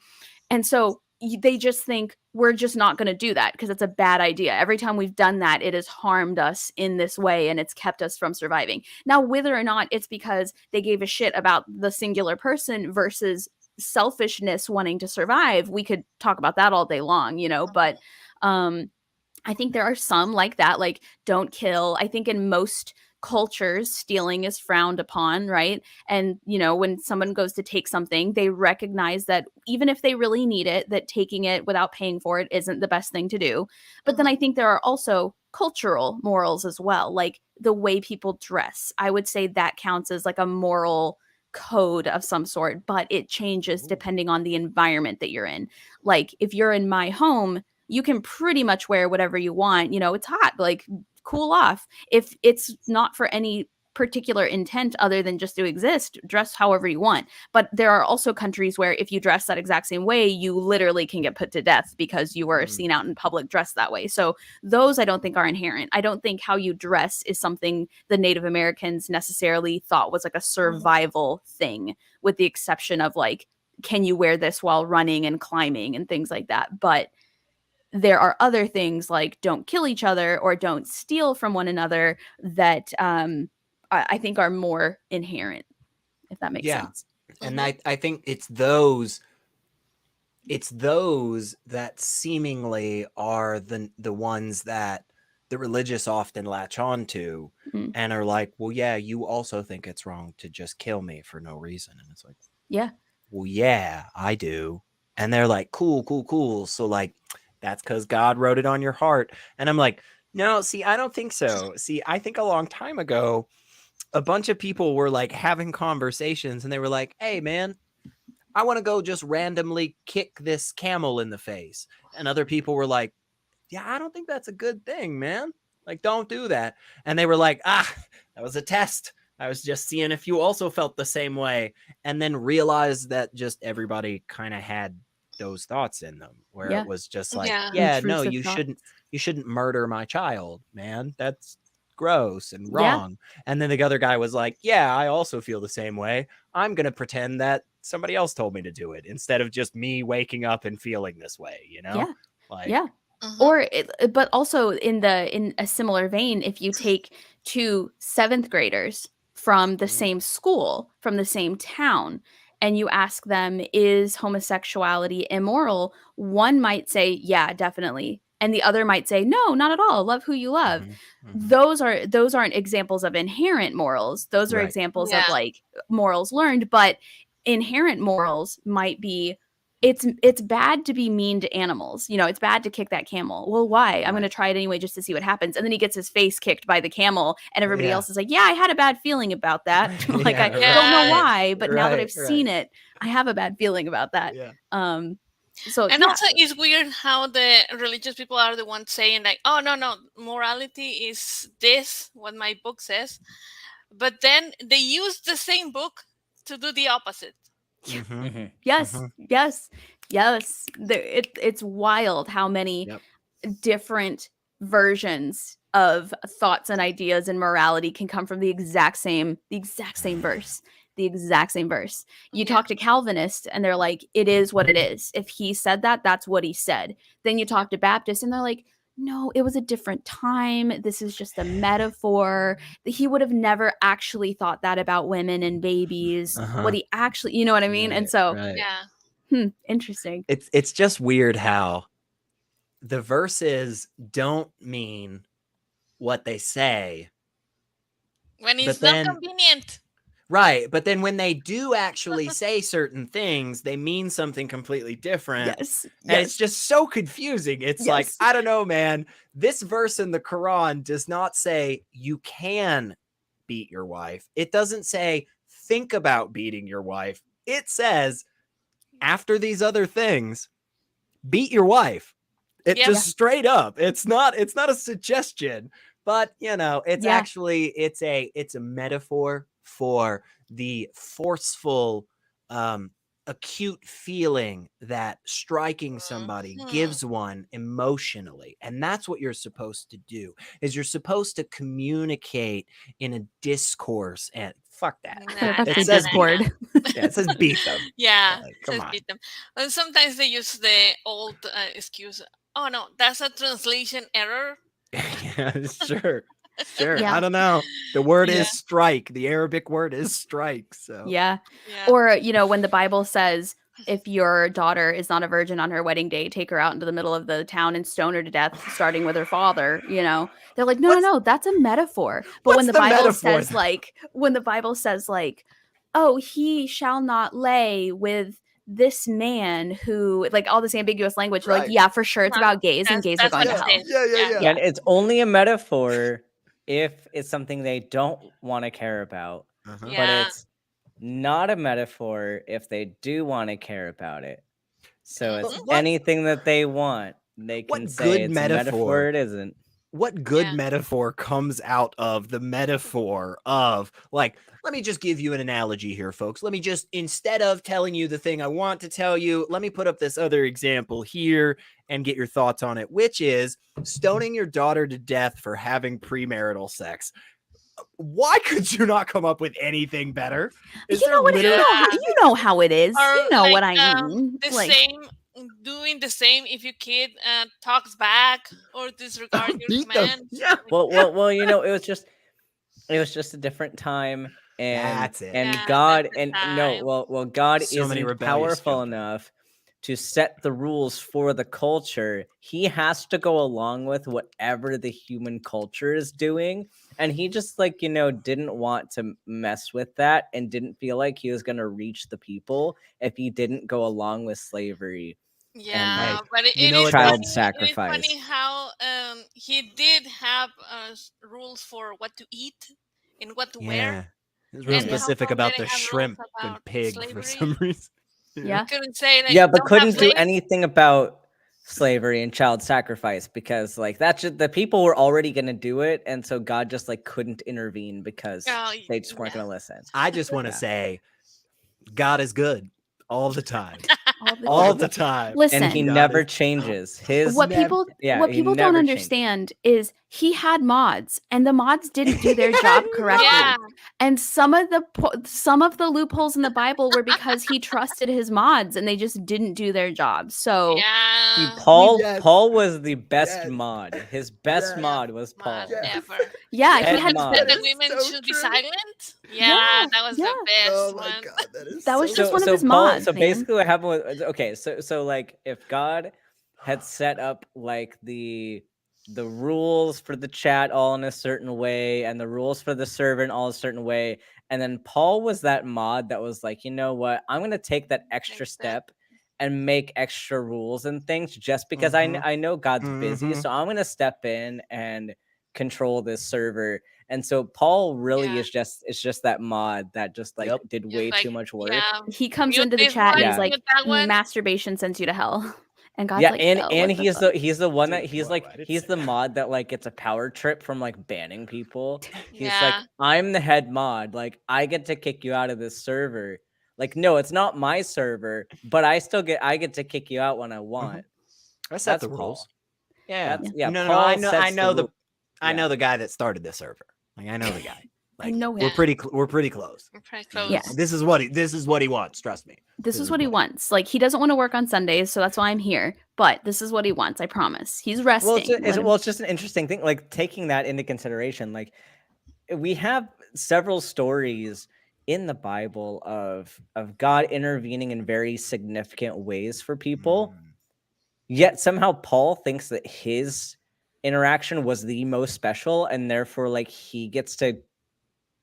so they just think, we're just not going to do that because it's a bad idea. Every time we've done that, it has harmed us in this way and it's kept us from surviving. Now, whether or not it's because they gave a shit about the singular person versus selfishness wanting to survive, we could talk about that all day long, but I think there are some like that, like don't kill. I think in most cultures, stealing is frowned upon, right? And, when someone goes to take something, they recognize that even if they really need it, that taking it without paying for it isn't the best thing to do. But then I think there are also cultural morals as well, like the way people dress. I would say that counts as like a moral code of some sort, but it changes depending on the environment that you're in. Like, if you're in my home, you can pretty much wear whatever you want. It's hot, like cool off. If it's not for any particular intent other than just to exist, dress however you want. But there are also countries where if you dress that exact same way, you literally can get put to death because you were seen out in public dressed that way. So those I don't think are inherent. I don't think how you dress is something the Native Americans necessarily thought was like a survival thing, with the exception of like, can you wear this while running and climbing and things like that? But there are other things like don't kill each other or don't steal from one another that I think are more inherent, if that makes sense. And I think it's those that seemingly are the ones that the religious often latch on to and are like, well, yeah, you also think it's wrong to just kill me for no reason. And it's like, yeah, well, yeah, I do. And they're like, cool. So like, that's because God wrote it on your heart. And I'm like, no, see, I don't think so. See, I think a long time ago, a bunch of people were like having conversations and they were like, hey, man, I want to go just randomly kick this camel in the face. And other people were like, yeah, I don't think that's a good thing, man. Like, don't do that. And they were like, that was a test. I was just seeing if you also felt the same way. And then realized that just everybody kind of had those thoughts in them where it was just like, no, you shouldn't murder my child, man. That's gross and wrong. And then the other guy was like, yeah, I also feel the same way. I'm going to pretend that somebody else told me to do it instead of just me waking up and feeling this way, Like, yeah. But also in a similar vein, if you take 2 7th graders from the same school, from the same town, and you ask them, is homosexuality immoral? One might say, yeah, definitely. And the other might say, no, not at all. Love who you love. Those aren't examples of inherent morals. Those are examples of like morals learned, but inherent morals might be, it's bad to be mean to animals. You know, it's bad to kick that camel. Well, why? I'm going to try it anyway just to see what happens. And then he gets his face kicked by the camel and everybody else is like, yeah, I had a bad feeling about that. Like, I don't know why, but now that I've seen it, I have a bad feeling about that. So, also it's weird how the religious people are the ones saying like, oh, no, morality is this, what my book says. But then they use the same book to do the opposite. Yes. It's wild how many different versions of thoughts and ideas and morality can come from the exact same verse. You talk to Calvinists and they're like, it is what it is. If he said that, that's what he said. Then you talk to Baptists and they're like, no, it was a different time. This is just a metaphor. He would have never actually thought that about women and babies. What he actually, you know what I mean? And so, interesting. It's just weird how the verses don't mean what they say when it's not convenient. Right. But then when they do actually say certain things, they mean something completely different. And it's just so confusing. It's like, I don't know, man. This verse in the Quran does not say you can beat your wife. It doesn't say think about beating your wife. It says after these other things, beat your wife. It just straight up. It's not a suggestion, but you know, it's actually it's a metaphor for the forceful acute feeling that striking somebody gives one emotionally. And that's what you're supposed to do, is you're supposed to communicate in a discourse. And fuck that. It says Discord. It says beat them. Come on. Beat them. And sometimes they use the old excuse, oh no, that's a translation error. Sure. I don't know. The word is strike. The Arabic word is strike. So or you know, when the Bible says if your daughter is not a virgin on her wedding day, take her out into the middle of the town and stone her to death, starting with her father. You know, they're like, no, that's a metaphor. But when the Bible says like, oh, he shall not lay with this man who, like, all this ambiguous language, like, yeah, for sure, it's about gays and gays are going to hell. And it's only a metaphor if it's something they don't want to care about, but it's not a metaphor if they do want to care about it. So it's anything that they want, they can say it's a metaphor, it isn't. What good metaphor comes out of the metaphor of, like, let me just give you an analogy here, folks. Let me just, instead of telling you the thing I want to tell you, let me put up this other example here and get your thoughts on it, which is stoning your daughter to death for having premarital sex. Why could you not come up with anything better? You know how it is. Or you know what I mean. Doing the same if your kid talks back or disregards your command. Well, you know, it was just a different time, and that's it. And God God isn't powerful enough to set the rules for the culture. He has to go along with whatever the human culture is doing. And he just, like, you know, didn't want to mess with that and didn't feel like he was going to reach the people if he didn't go along with slavery. Yeah, but it is child sacrifice. It's funny how he did have rules for what to eat and what to wear. He's real specific about the shrimp and pig slavery. For some reason. Couldn't say but couldn't do anything about slavery and child sacrifice because, like, that's just, the people were already going to do it, and so God just, like, couldn't intervene because they just weren't going to listen. I just want to say God is good all the time. all the time. Listen, and he never changes. What people don't understand is he had mods, and the mods didn't do their job correctly. Yeah. And some of the loopholes in the Bible were because he trusted his mods, and they just didn't do their job. So Paul was the best mod. His best mod was Paul. Ever. Yeah, he had that the women should be silent. Yeah, that was the best. Oh one. my God, that was just one of his mods. So basically, what happened was so like if God had set up like the rules for the chat all in a certain way and the rules for the servant all a certain way, and then Paul was that mod that was like, you know what, I'm gonna take that extra step and make extra rules and things just because I know God's busy, so I'm gonna step in and control this server. And so Paul really is just that mod that just like did way too much work. He comes into the chat and he's like, masturbation sends you to hell. And God's like, and he's the one that he's the mod that like gets a power trip from like banning people. He's like, I'm the head mod, like I get to kick you out of this server. Like, no, it's not my server, but I get to kick you out when I want. That's the rules. Yeah. No, I know the guy that started the server. Like, I know the guy. Like, I know him. We're pretty close. We're pretty close. Yeah. This is what he wants. Trust me. This is what he wants. Like, he doesn't want to work on Sundays, so that's why I'm here. But this is what he wants. I promise. He's resting. It's just an interesting thing. Like, taking that into consideration, like we have several stories in the Bible of God intervening in very significant ways for people. Yet somehow Paul thinks that his interaction was the most special, and therefore like he gets to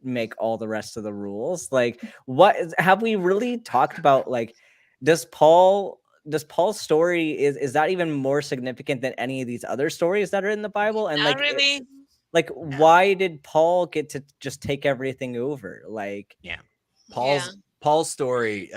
make all the rest of the rules. Like, what have we really talked about? Like, does Paul's story is that even more significant than any of these other stories that are in the Bible? And not really. Why did Paul get to just take everything over? Like, Paul's story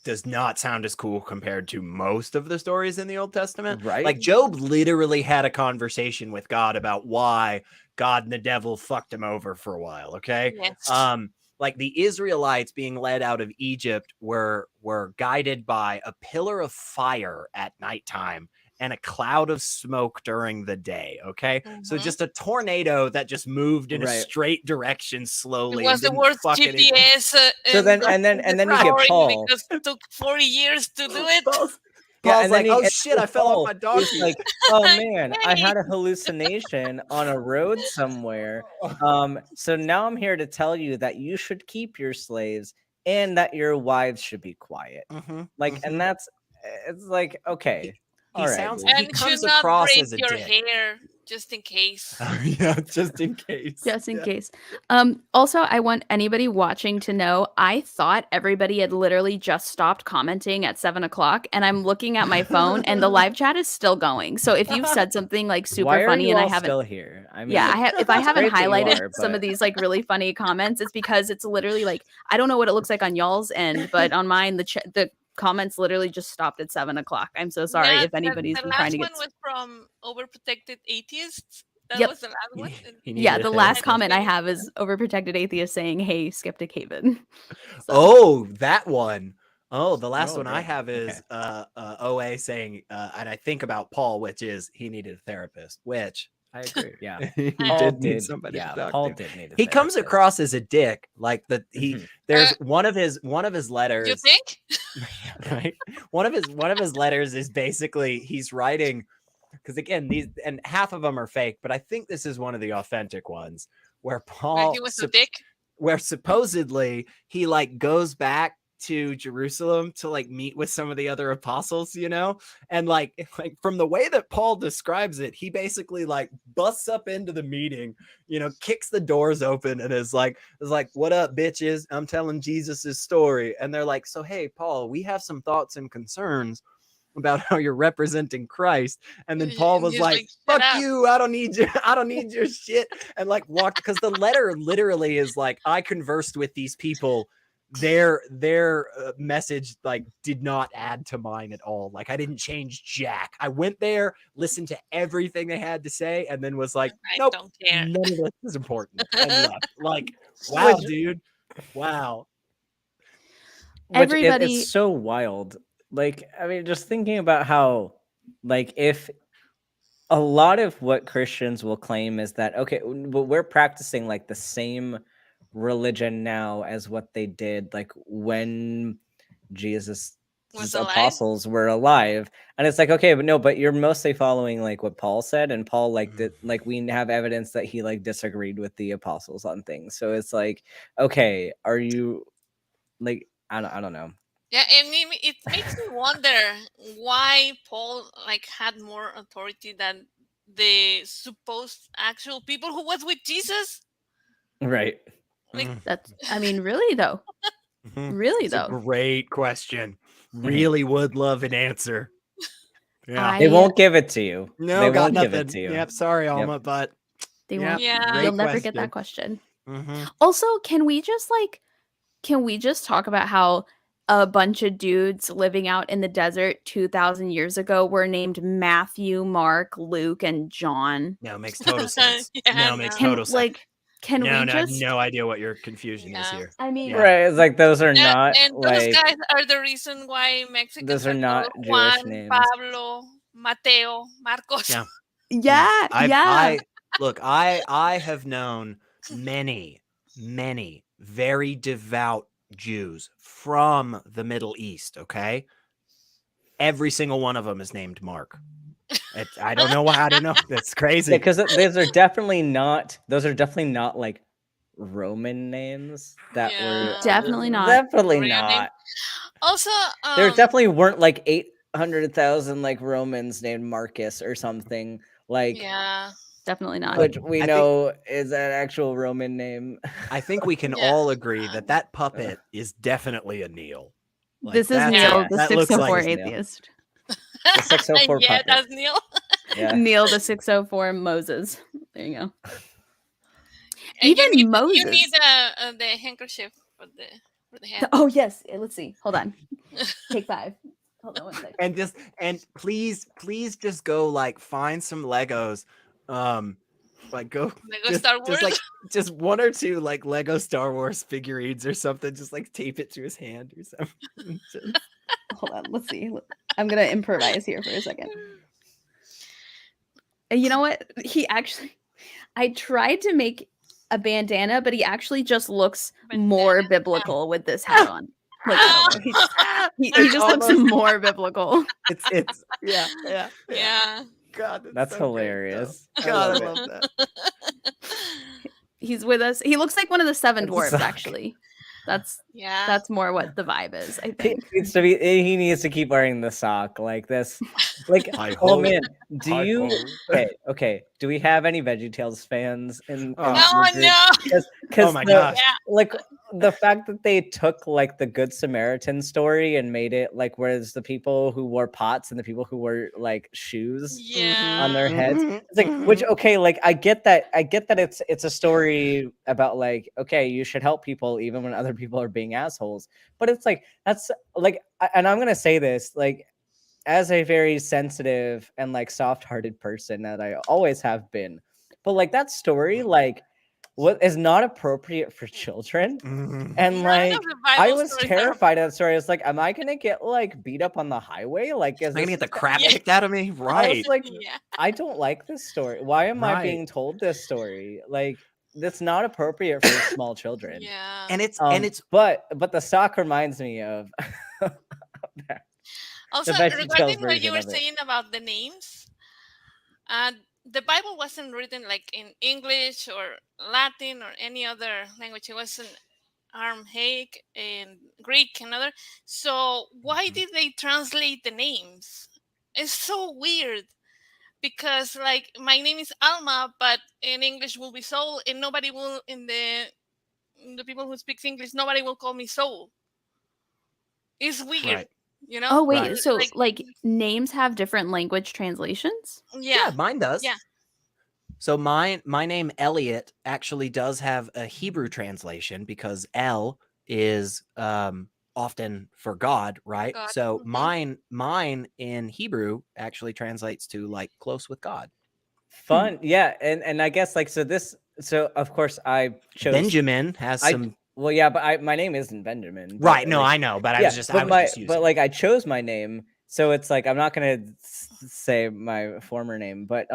does not sound as cool compared to most of the stories in the Old Testament. Right. Like Job literally had a conversation with God about why God and the devil fucked him over for a while. Okay. Yes. Like the Israelites being led out of Egypt were guided by a pillar of fire at nighttime and a cloud of smoke during the day. Okay. So just a tornado that just moved in a straight direction slowly. It was the worst GPS. So then you get Paul. Because it took 40 years to do it. Paul's like, oh shit, I fell off my donkey. He's like, oh man, I had a hallucination on a road somewhere. So now I'm here to tell you that you should keep your slaves and that your wives should be quiet. And that's, it's like, okay. He comes not across braid as a your dick. hair just in case. Just in case. Just in case. Also, I want anybody watching to know, I thought everybody had literally just stopped commenting at 7:00, and I'm looking at my phone, and the live chat is still going. So if you've said something like super funny and I haven't still here, I mean, if I haven't highlighted some but... of these like really funny comments, it's because it's literally like, I don't know what it looks like on y'all's end, but on mine, the comments literally just stopped at 7:00. I'm so sorry if anybody's been trying to get. The last one was from Overprotected Atheists. That was the last one. Yeah, the last comment I have is Overprotected Atheist saying, "Hey, Skeptic Haven." So. Oh, that one. Oh, the last one I have is OA saying, and I think about Paul, which is he needed a therapist, which I agree. Yeah, he did need somebody to talk Paul to. did need a he comes therapist. across as a dick, like there's one of his letters. You think? Right. One of his letters is basically he's writing, because again, these and half of them are fake, but I think this is one of the authentic ones where Paul he was a dick. Where supposedly he like goes back to Jerusalem to like meet with some of the other apostles, you know, and like from the way that Paul describes it, he basically like busts up into the meeting, you know, kicks the doors open and is like, what up, bitches? I'm telling Jesus's story. And they're like, so hey, Paul, we have some thoughts and concerns about how you're representing Christ. And then Paul was like, fuck you, I don't need your shit, and like walked, because the letter literally is like, I conversed with these people, their message like did not add to mine at all. Like I didn't change jack. I went there, listened to everything they had to say, and then was like, nope, don't care. None of this is important. And left. Like, wow, dude. Wow. Everybody, it's so wild like, I mean, just thinking about how, like, if a lot of what Christians will claim is that, okay, but we're practicing like the same religion now as what they did like when Jesus' Was alive. apostles were alive. And it's like, okay, but no, but you're mostly following like what Paul said, and Paul like did, like we have evidence that he like disagreed with the apostles on things. So it's like, okay, are you like, I don't know. Yeah, and it makes me wonder why Paul like had more authority than the supposed actual people who was with Jesus. Right. Like, That's, I mean, really though. Really It's though. a great question. Really would love an answer. Yeah. They won't give it to you. No, they got won't nothing. give it to you. Yep, sorry, Alma, but They yep, won't. Yeah. great You'll never get that question. question. Also, can we just talk about how a bunch of dudes living out in the desert 2,000 years ago were named Matthew, Mark, Luke, and John? No, makes total sense. Yeah, no, makes no. total sense. Can no, we I have just no idea what your confusion is Yeah. here. I mean, Yeah. Right. It's like those are not And those like guys are the reason why Mexicans those are not called Jewish Juan, names. Pablo, Mateo, Marcos. Yeah. yeah, yeah. I have known many very devout Jews from the Middle East. Okay, every single one of them is named Mark. I don't know why. I don't know. That's crazy. Because those are definitely not like Roman names that were Yeah. Definitely not. Definitely Real name. not. Also, There definitely weren't like 800,000 like Romans named Marcus or something like yeah. Definitely not. which we I know is an actual Roman name. I think we can Yeah. all agree that puppet is definitely a Neil. Like, This is that's- Neil, yeah, the that looks 604 like Neil. atheist. The 604 yeah, puppet. that's Neil. Yeah. Neil, the 604 Moses. There you go. And Even Moses. You need the handkerchief for the hand. Oh yes. Let's see. Hold on. Take 5. Hold on one second. And please just go like find some Legos. Like go Lego just, Star Wars. just like just 1 or 2 like Lego Star Wars figurines or something. Just like tape it to his hand or something. Hold on. Let's see. I'm gonna improvise here for a second. And you know what? I tried to make a bandana, but he actually just looks more biblical with this hat on. Like, I don't know. He just looks more biblical. It's yeah. yeah. God, That's so hilarious. Great, I God, I love love that. He's with us. He looks like one of the 7 That's dwarves, so- actually. Yeah. That's more what the vibe is, I think. He needs to keep wearing the sock like this. Like, oh man, do you? Okay. Do we have any VeggieTales fans? In no, the group? no. Because Oh my gosh. like the fact that they took like the Good Samaritan story and made it like whereas the people who wore pots and the people who wore like shoes Yeah. on their heads. It's like which okay, like I get that it's a story about like okay, you should help people even when other people are being assholes. But it's like that's like and I'm gonna say this like as a very sensitive and like soft-hearted person that I always have been. But like that story like what is not appropriate for children. And like I was terrified of that story. It's like, am I gonna get like beat up on the highway? Like, Am I gonna get the crap kicked out of me? I Right. was like, I don't like this story. Why am I being told this story? Like, that's not appropriate for small children. Yeah. And it's but the sock reminds me of that. Also, regarding what you were saying about the names, the Bible wasn't written like in English or Latin or any other language. It was in Aramaic and Greek and other. So why did they translate the names? It's so weird because like my name is Alma, but in English will be Soul, and nobody will in the people who speak English, nobody will call me Soul. It's weird. Right. You know? Oh wait, so like names have different language translations? Yeah, mine does. Yeah. So my name Elliot actually does have a Hebrew translation because El is often for God, right? God. So mine in Hebrew actually translates to like close with God. Fun. Yeah, and I guess like so of course I chose Benjamin has some Well, yeah, but my name isn't Benjamin. Right. No, like, I know, but I was just using. But like I chose my name, so it's like I'm not gonna say my former name, but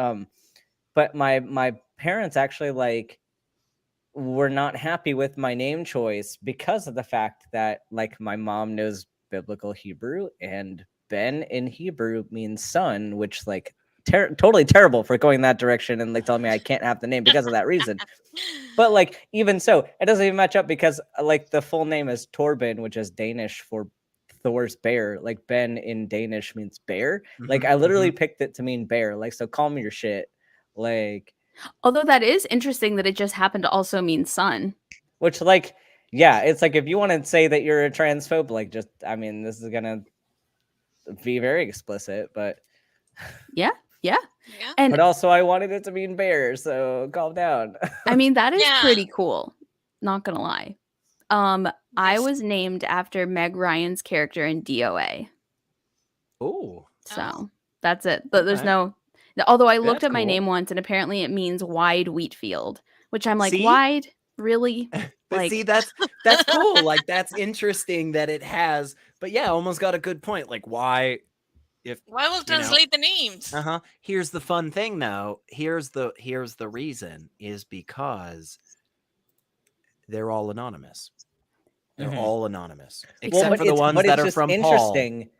my parents actually like were not happy with my name choice because of the fact that like my mom knows biblical Hebrew, and Ben in Hebrew means son, which like totally terrible for going that direction and like telling me I can't have the name because of that reason. But like even so, it doesn't even match up because like the full name is Torben, which is Danish for Thor's bear. Like Ben in Danish means bear. Like I literally picked it to mean bear. Like, so call me your shit. Like, although that is interesting that it just happened to also mean son. Which like, yeah, it's like if you want to say that you're a transphobe, like just, I mean, this is gonna be very explicit, but yeah. And but also I wanted it to mean bear, so calm down. I mean, that is pretty cool. Not gonna lie. I was named after Meg Ryan's character in DOA. Oh. So that's it. But there's no, although I looked at my name once and apparently it means wide wheat field, which I'm like, wide? Really? But like, see, that's cool. Like, that's interesting that it has, but yeah, almost got a good point. Like, why will translate the names? Here's the fun thing though. Here's the reason is because they're all anonymous. They're all anonymous. Except for the ones that are from Paul.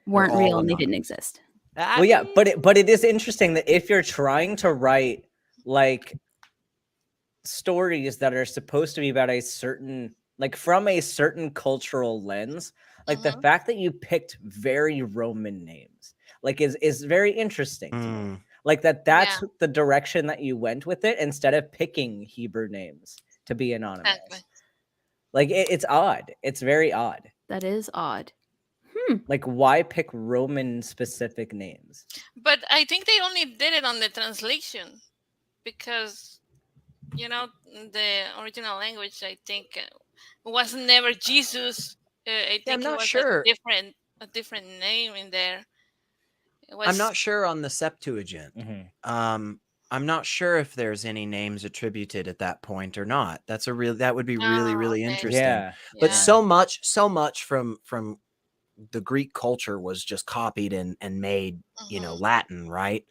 Weren't real and they didn't exist. Well, yeah, but it is interesting that if you're trying to write like stories that are supposed to be about a certain, like from a certain cultural lens, like the fact that you picked very Roman names, like is very interesting to me. Like that's the direction that you went with it instead of picking Hebrew names to be anonymous. Exactly. Like it's odd. It's very odd. That is odd. Like, why pick Roman specific names? But I think they only did it on the translation because, you know, the original language, I think, was never Jesus. I think I'm not it was sure. a different name in there. I'm not sure on the Septuagint. I'm not sure if there's any names attributed at that point or not. That would be really interesting. Yeah. But so much from the Greek culture was just copied and made, you know, Latin, right?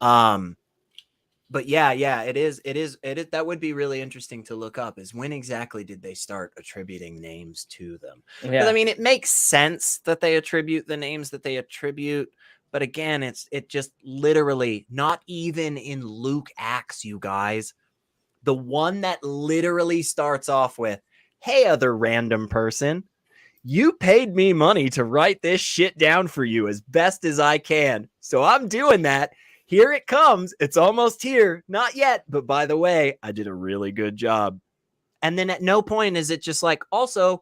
But yeah, it is. That would be really interesting to look up, is when exactly did they start attributing names to them? Because I mean, it makes sense that they attribute the names that they attribute. But again, it just literally, not even in Luke Acts, you guys, the one that literally starts off with, "Hey, other random person, you paid me money to write this shit down for you as best as I can. So I'm doing that. Here it comes. It's almost here. Not yet. But by the way, I did a really good job." And then at no point is it just like, also,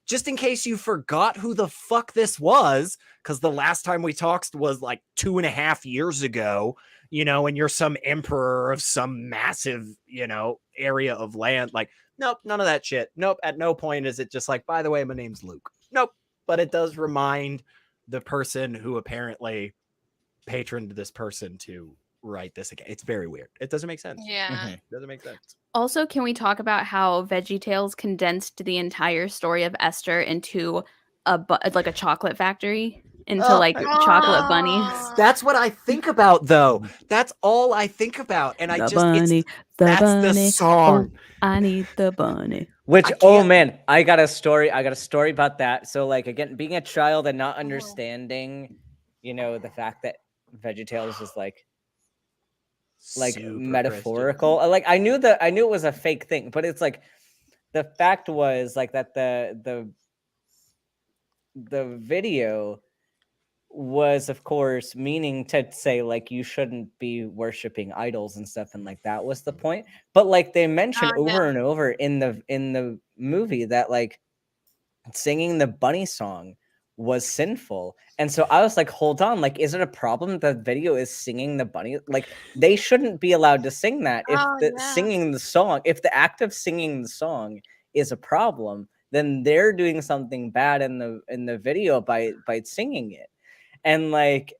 just in case you forgot who the fuck this was, because the last time we talked was like 2.5 years ago, you know, and you're some emperor of some massive, you know, area of land. Like, nope, none of that shit. Nope. At no point is it just like, by the way, my name's Luke. Nope. But it does remind the person who apparently patroned this person to write this again. It's very weird. It doesn't make sense. Yeah. It doesn't make sense. Also, can we talk about how VeggieTales condensed the entire story of Esther into like a chocolate factory, into chocolate bunnies? That's what I think about, though. That's all I think about, and that's the song. Oh, I need the bunny. Which, oh man, I got a story about that. So like, again, being a child and not understanding, you know, the fact that VeggieTales is like super metaphorical. Christian. Like I knew it was a fake thing, but it's like the fact was like that the video was, of course, meaning to say like you shouldn't be worshiping idols and stuff, and like that was the point. But like they mentioned over and over in the movie that like singing the bunny song was sinful. And so I was like, hold on, like, is it a problem that the video is singing the bunny? Like, they shouldn't be allowed to sing that. If singing the song, if the act of singing the song is a problem, then they're doing something bad in the video by singing it. And like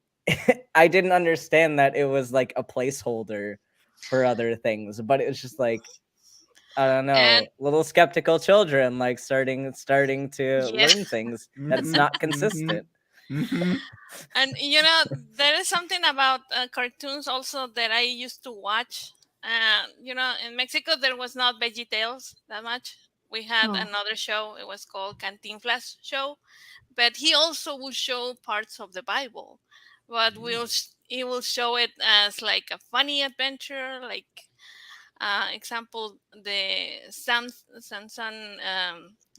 I didn't understand that it was like a placeholder for other things, but it was just like, I don't know, And little skeptical children like starting to yes. learn things that's not consistent. And there is something about cartoons also that I used to watch. In Mexico there was not VeggieTales that much. We had another show. It was called Cantinflas show, but he also will show parts of the Bible, but he will show it as like a funny adventure, like example, the Samson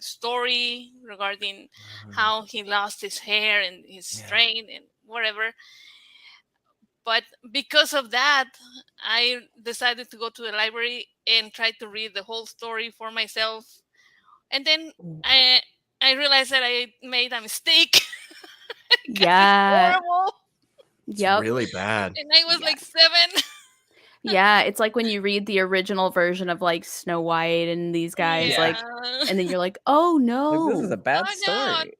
story regarding how he lost his hair and his strength and whatever. But because of that, I decided to go to the library and try to read the whole story for myself. And then I realized that I made a mistake. Yeah. Horrible. It's really bad. And I was like 7. Yeah, it's like when you read the original version of like Snow White and these guys, like, and then you're like, oh no, like, this is a bad story.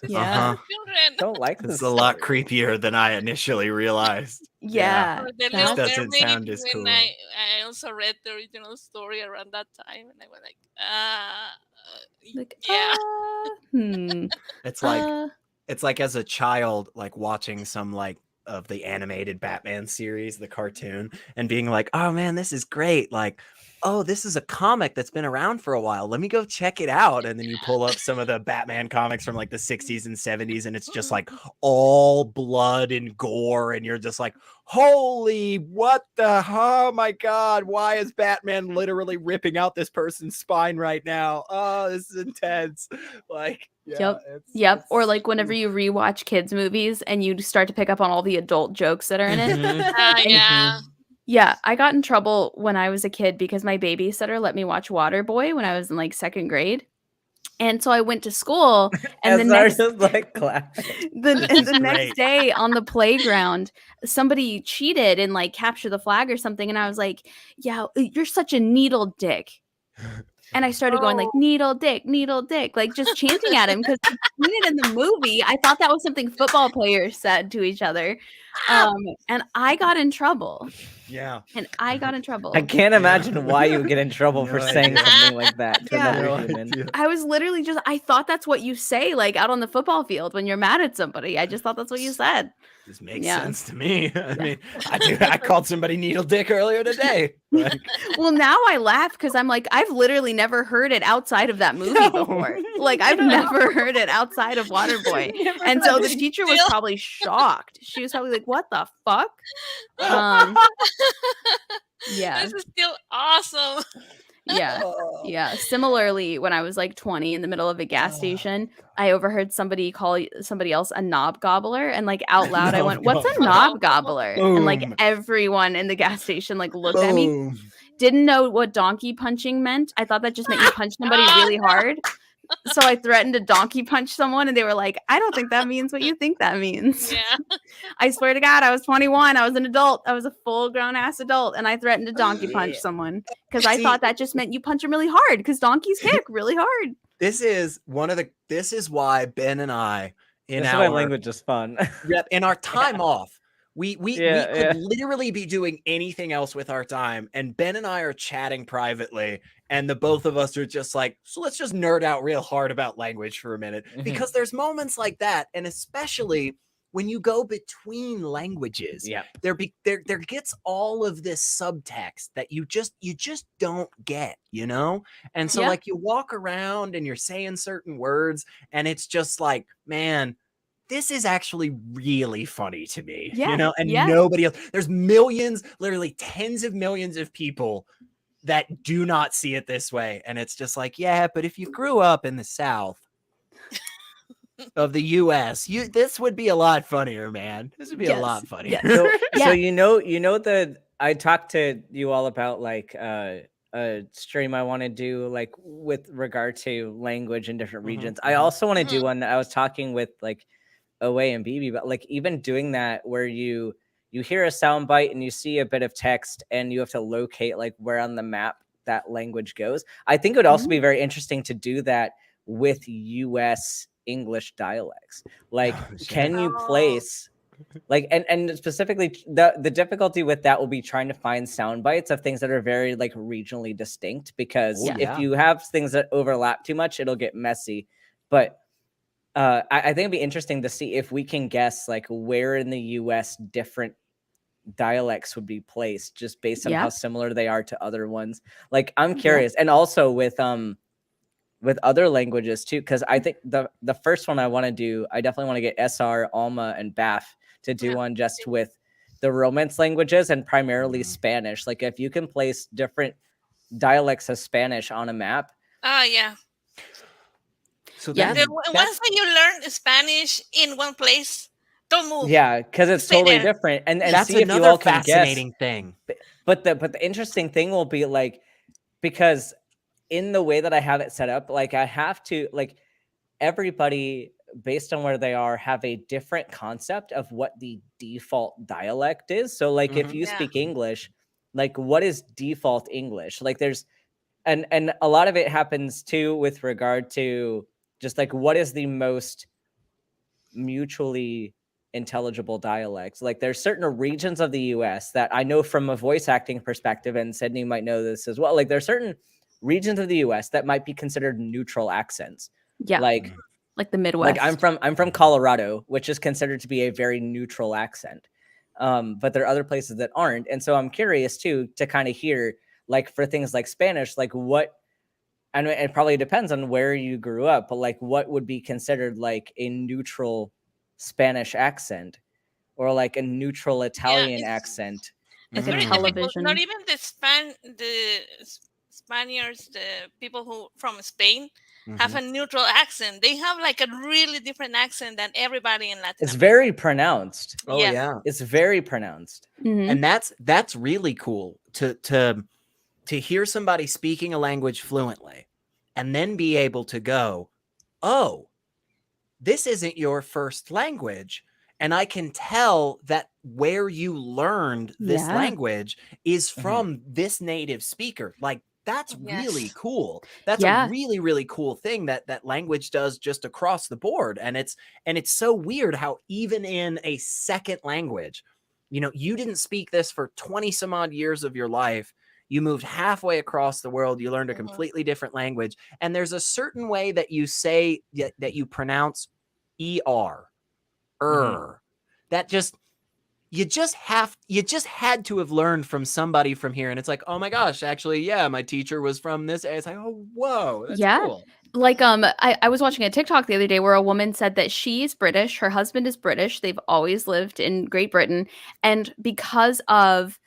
Yeah. Don't like this. It's a lot creepier than I initially realized. Yeah. The This Little doesn't Mermaid, sound as when cool. I also read the original story around that time, and I was like, yeah. It's like as a child, like watching some like of the animated Batman series, the cartoon, and being like, oh man, this is great. Like, oh, this is a comic that's been around for a while. Let me go check it out. And then you pull up some of the Batman comics from like the 60s and 70s, and it's just like all blood and gore. And you're just like, holy, oh my God, why is Batman literally ripping out this person's spine right now? Oh, this is intense. Like, Yep. Or like whenever you rewatch kids movies and you start to pick up on all the adult jokes that are in it. Yeah, I got in trouble when I was a kid because my babysitter let me watch Waterboy when I was in like 2nd grade. And so I went to school, and the next day on the playground, somebody cheated and like captured the flag or something. And I was like, yeah, you're such a needle dick. And I started going like, needle dick, like just chanting at him because I'd seen it in the movie. I thought that was something football players said to each other. And I got in trouble. Yeah. And I got in trouble. I can't imagine why you would get in trouble for saying something like that to another human. I was literally I thought that's what you say like out on the football field when you're mad at somebody. I just thought that's what you said. This makes sense to me. I mean, I called somebody needle dick earlier today. Like, well, now I laugh because I'm like, I've literally never heard it outside of that movie before. Like, I've never heard it outside of Waterboy. And so the teacher was probably shocked. She was probably like, what the fuck? Yeah. This is still awesome. Yeah. Similarly, when I was like 20 in the middle of a gas station, I overheard somebody call somebody else a knob gobbler, and like out loud I went, what's a knob gobbler? And like everyone in the gas station like looked at me, didn't know what donkey punching meant. I thought that just meant you punch somebody really hard. So I threatened to donkey punch someone, and they were like, I don't think that means what you think that means. Yeah. I swear to God, I was 21. I was an adult. I was a full grown ass adult. And I threatened to donkey punch someone because I thought that just meant you punch them really hard because donkeys kick really hard. This is why Ben and I my language is fun. In our time off, we could literally be doing anything else with our time, and Ben and I are chatting privately, and the both of us are just like, so let's just nerd out real hard about language for a minute, because there's moments like that, and especially when you go between languages, there gets all of this subtext that you just don't get, and so like you walk around and you're saying certain words, and it's just like, man, this is actually really funny to me, and nobody else. There's millions, literally tens of millions of people that do not see it this way. And it's just like, yeah, but if you grew up in the South of the US, this would be a lot funnier, man. This would be a lot funnier. So I talked to you all about like a stream I want to do like with regard to language in different regions. I also want to do one that I was talking with like Away and BB, but like even doing that where you hear a sound bite and you see a bit of text and you have to locate like where on the map that language goes. I think it would also be very interesting to do that with US English dialects. Like, can you place Like, and specifically the difficulty with that will be trying to find sound bites of things that are very like regionally distinct, because if you have things that overlap too much, it'll get messy. But I think it'd be interesting to see if we can guess like where in the US different dialects would be placed just based on how similar they are to other ones. Like, I'm curious. And also with other languages too, because I think the first one I want to do, I definitely want to get SR, Alma, and Baf to do one just with the Romance languages and primarily Spanish. Like, if you can place different dialects of Spanish on a map. Yeah. So once you learn Spanish in one place, don't move. Yeah, because it's totally different. And that's see another if you all can fascinating guess. thing. But the interesting thing will be like, because in the way that I have it set up, like I have to, like, everybody based on where they are have a different concept of what the default dialect is. So like if you speak English, like what is default English? Like there's and a lot of it happens too with regard to just like what is the most mutually intelligible dialects. Like there's certain regions of the US that I know from a voice acting perspective, and Sydney might know this as well. Like there's certain regions of the US that might be considered neutral accents. Yeah. Like the Midwest. Like I'm from Colorado, which is considered to be a very neutral accent. But there are other places that aren't. And so I'm curious too, to kind of hear, like for things like Spanish, like what, and it probably depends on where you grew up, but like what would be considered like a neutral Spanish accent or like a neutral Italian accent. Like a television. Not even the Spaniards, the people who from Spain have a neutral accent. They have like a really different accent than everybody in Latin America. It's very pronounced. Oh yeah. It's very pronounced. And that's really cool to hear somebody speaking a language fluently and then be able to go, oh, this isn't your first language. And I can tell that where you learned this language is from this native speaker. Like, that's really cool. That's a really, really cool thing that language does just across the board. And it's so weird how even in a second language, you know, you didn't speak this for 20 some odd years of your life. You moved halfway across the world. You learned a completely different language. And there's a certain way that you say that you pronounce ER. That just you just had to have learned from somebody from here. And it's like, oh my gosh, actually, yeah, my teacher was from this. And it's like, oh, whoa, that's cool. Like, I was watching a TikTok the other day where a woman said that she's British, her husband is British, they've always lived in Great Britain, and because of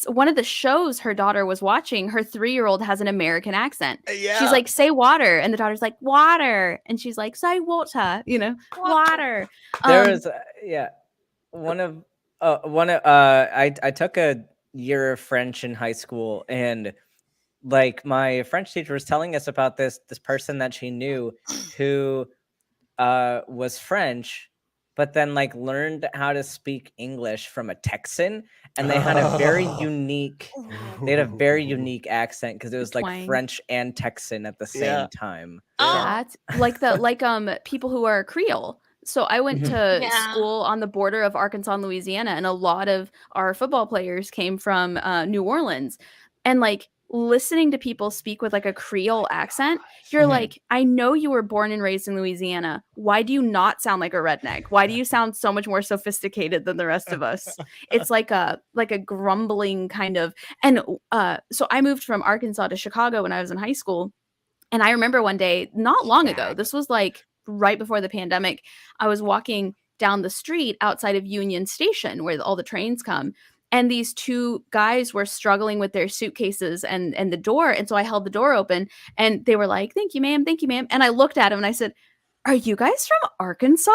one of the shows her daughter was watching, her 3-year-old has an American accent. She's like, say water, and the daughter's like, water, and she's like, say water, you know, water. There was I took a year of French in high school, and like my French teacher was telling us about this person that she knew who was French, but then like learned how to speak English from a Texan, and they had a very unique accent because it was like French and Texan at the same time. That's like people who are Creole. So I went to school on the border of Arkansas and Louisiana, and a lot of our football players came from New Orleans, and like listening to people speak with like a Creole accent, you're like, I know you were born and raised in Louisiana. Why do you not sound like a redneck? Why do you sound so much more sophisticated than the rest of us? It's like a grumbling kind of. And so I moved from Arkansas to Chicago when I was in high school. And I remember one day, not long ago, this was like right before the pandemic, I was walking down the street outside of Union Station where all the trains come. And these 2 guys were struggling with their suitcases and the door. And so I held the door open, and they were like, thank you, ma'am. Thank you, ma'am. And I looked at him and I said, are you guys from Arkansas?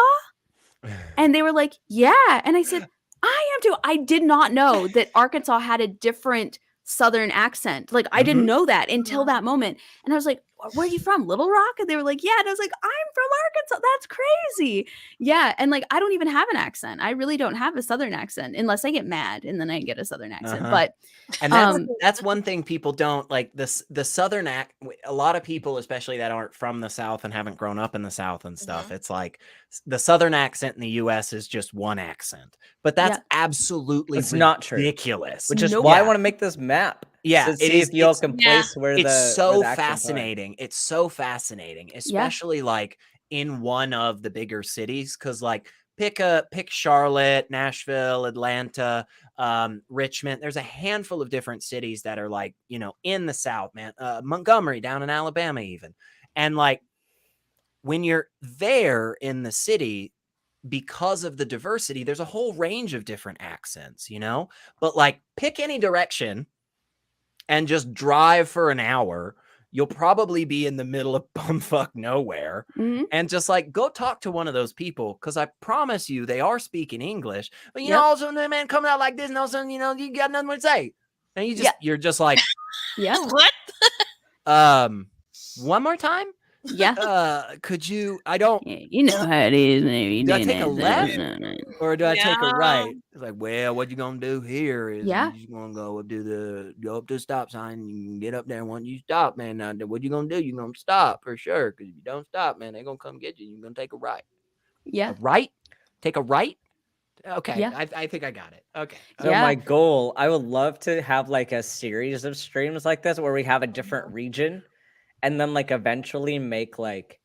And they were like, yeah. And I said, I am too. I did not know that Arkansas had a different Southern accent. Like, I didn't know that until that moment. And I was like, where are you from? Little Rock? And they were like, yeah. And I was like, I'm from Arkansas. That's crazy. Yeah. And like, I don't even have an accent. I really don't have a Southern accent unless I get mad and then I get a Southern accent. But and that's one thing people don't like, this the Southern a lot of people, especially that aren't from the South and haven't grown up in the South and stuff, it's like the Southern accent in the US is just one accent, but that's absolutely not ridiculous. Which is why I want to make this map. Yeah, to see if y'all can place where it's so fascinating. It's so fascinating, especially like in one of the bigger cities, because like pick Charlotte, Nashville, Atlanta, Richmond. There's a handful of different cities that are like, you know, in the South, man. Montgomery down in Alabama even. And like when you're there in the city, because of the diversity, there's a whole range of different accents, you know, but like pick any direction and just drive for an hour, you'll probably be in the middle of bumfuck nowhere. And just like go talk to one of those people, because I promise you they are speaking English. But you know, all of a sudden, man coming out like this, and all of a sudden, you know, you got nothing to say. And you just you're just like, what? One more time? Could you? I don't. You know how it is. Maybe do I take a left or do I take a right? It's like, well, what you gonna do here is you just gonna go up to the stop sign. You can get up there. Once you stop, man, now what you gonna do? You gonna stop for sure. Because if you don't stop, man, they're gonna come get you. You're gonna take a right. Yeah. A right? Take a right? Okay. I think I got it. Okay. So my goal, I would love to have like a series of streams like this where we have a different region. And then like eventually make like,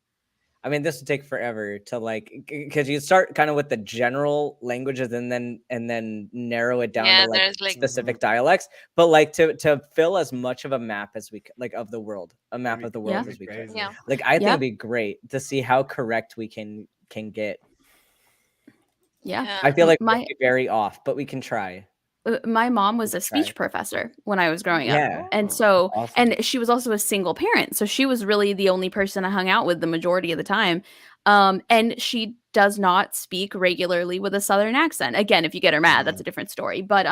I mean, this would take forever to like, because you start kind of with the general languages and then narrow it down to like specific dialects. But like to fill as much of a map as we could, like of the world, a map of the world as we could. Yeah. Like I think it'd be great to see how correct we can get. Yeah. I feel like we'd be very off, but we can try. My mom was a speech professor when I was growing up. And so, and she was also a single parent. So she was really the only person I hung out with the majority of the time. And she does not speak regularly with a Southern accent. Again, if you get her mad, that's a different story. But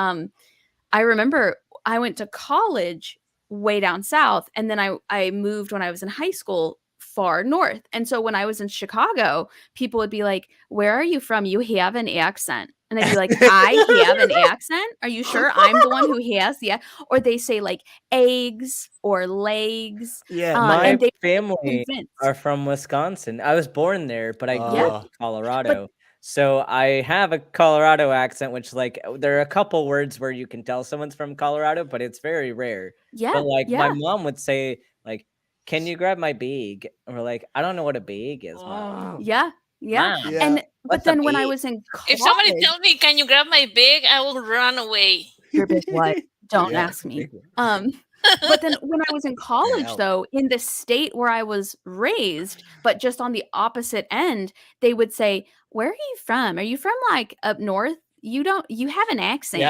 I remember I went to college way down south. And then I moved when I was in high school far north. And so when I was in Chicago, people would be like, where are you from? You have an accent. And I'd be like, I have an accent? Are you sure I'm the one who has? Yeah. Or they say like eggs or legs. Yeah. My family are from Wisconsin. I was born there, but I grew up in Colorado. So I have a Colorado accent, which like there are a couple words where you can tell someone's from Colorado, but it's very rare. Yeah. But like my mom would say like, can you grab my bag? And we're like, I don't know what a bag is, Mom. Yeah. And but then when I was in college, if somebody tells me, can you grab my bag, I will run away. Your big what? Don't ask me. But then when I was in college, though, in the state where I was raised, but just on the opposite end, they would say, where are you from? Are you from like up north? You have an accent.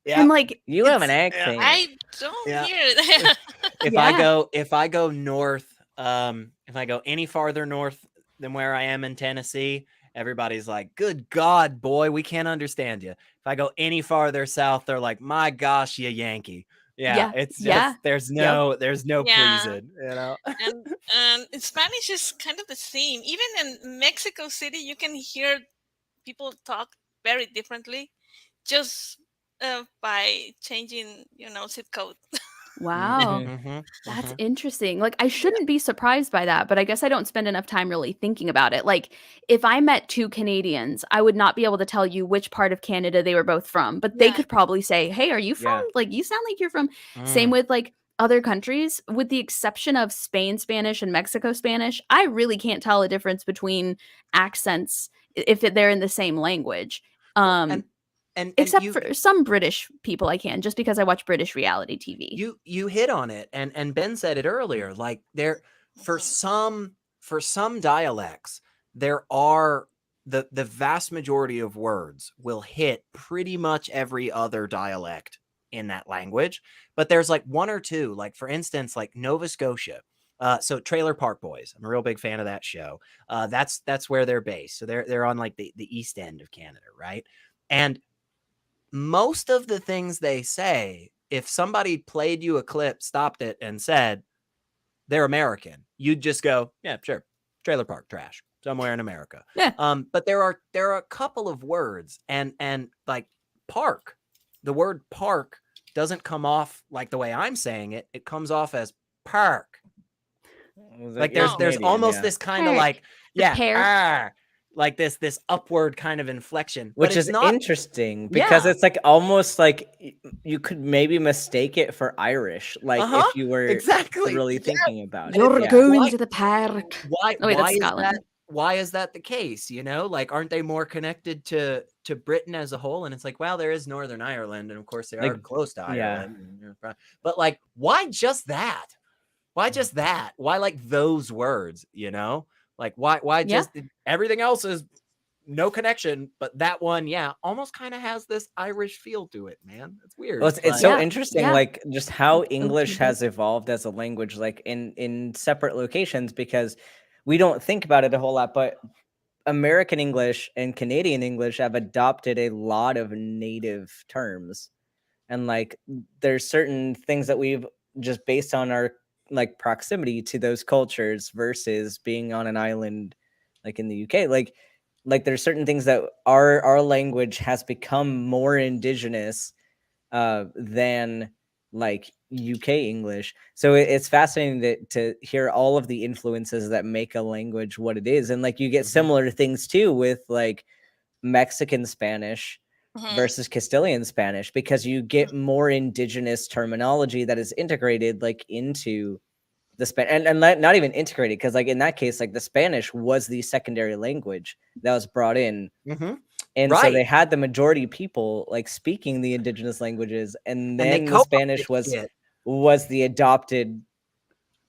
Yeah. And like you have an accent. I don't hear that. If I go north, if I go any farther north than where I am in Tennessee, everybody's like, good God, boy, we can't understand you. If I go any farther south, they're like, my gosh, you Yankee. It's just there's no pleasing, you know. And Spanish is kind of the same. Even in Mexico City, you can hear people talk very differently just by changing, zip code. Wow. That's interesting. Like, I shouldn't be surprised by that, but I guess I don't spend enough time really thinking about it. Like, if I met two Canadians, I would not be able to tell you which part of Canada they were both from, but they could probably say, hey, are you from? Like, you sound like you're from. Same with like other countries, with the exception of Spain Spanish and Mexico Spanish. I really can't tell a difference between accents if they're in the same language. And except for some British people, I can, just because I watch British reality TV. You hit on it, and Ben said it earlier. Like for some dialects, there are the vast majority of words will hit pretty much every other dialect in that language, but there's like one or two. Like for instance, like Nova Scotia. So Trailer Park Boys, I'm a real big fan of that show. That's where they're based. So they're on like the east end of Canada, right? And most of the things they say, if somebody played you a clip, stopped it, and said, they're American, you'd just go, yeah, sure, trailer park trash somewhere in America. Yeah. But there are a couple of words, and like park, the word park doesn't come off like the way I'm saying it. It comes off as park. Like there's almost this kind of like, like this upward kind of inflection, which is interesting because it's like almost like you could maybe mistake it for Irish, like if you were really thinking about it. You're going to the park. Why is that the case? You know, like, aren't they more connected to Britain as a whole? And it's like, well, there is Northern Ireland, and of course they are close to Ireland. But like, why just that? Why just that? Why like those words? You know, like why just everything else is no connection, but that one, almost kind of has this Irish feel to it, man. It's weird. Well, it's so interesting, like just how English has evolved as a language, like in separate locations, because we don't think about it a whole lot, but American English and Canadian English have adopted a lot of native terms, and like there's certain things that we've just based on our like proximity to those cultures versus being on an island like in the UK, like there's certain things that our language has become more indigenous than like UK English. So it's fascinating to hear all of the influences that make a language what it is. And like you get similar things too with like Mexican Spanish versus Castilian Spanish, because you get more indigenous terminology that is integrated like into the Spanish, and not even integrated, because like in that case, like the Spanish was the secondary language that was brought in. And so they had the majority people like speaking the indigenous languages, and then the Spanish was the adopted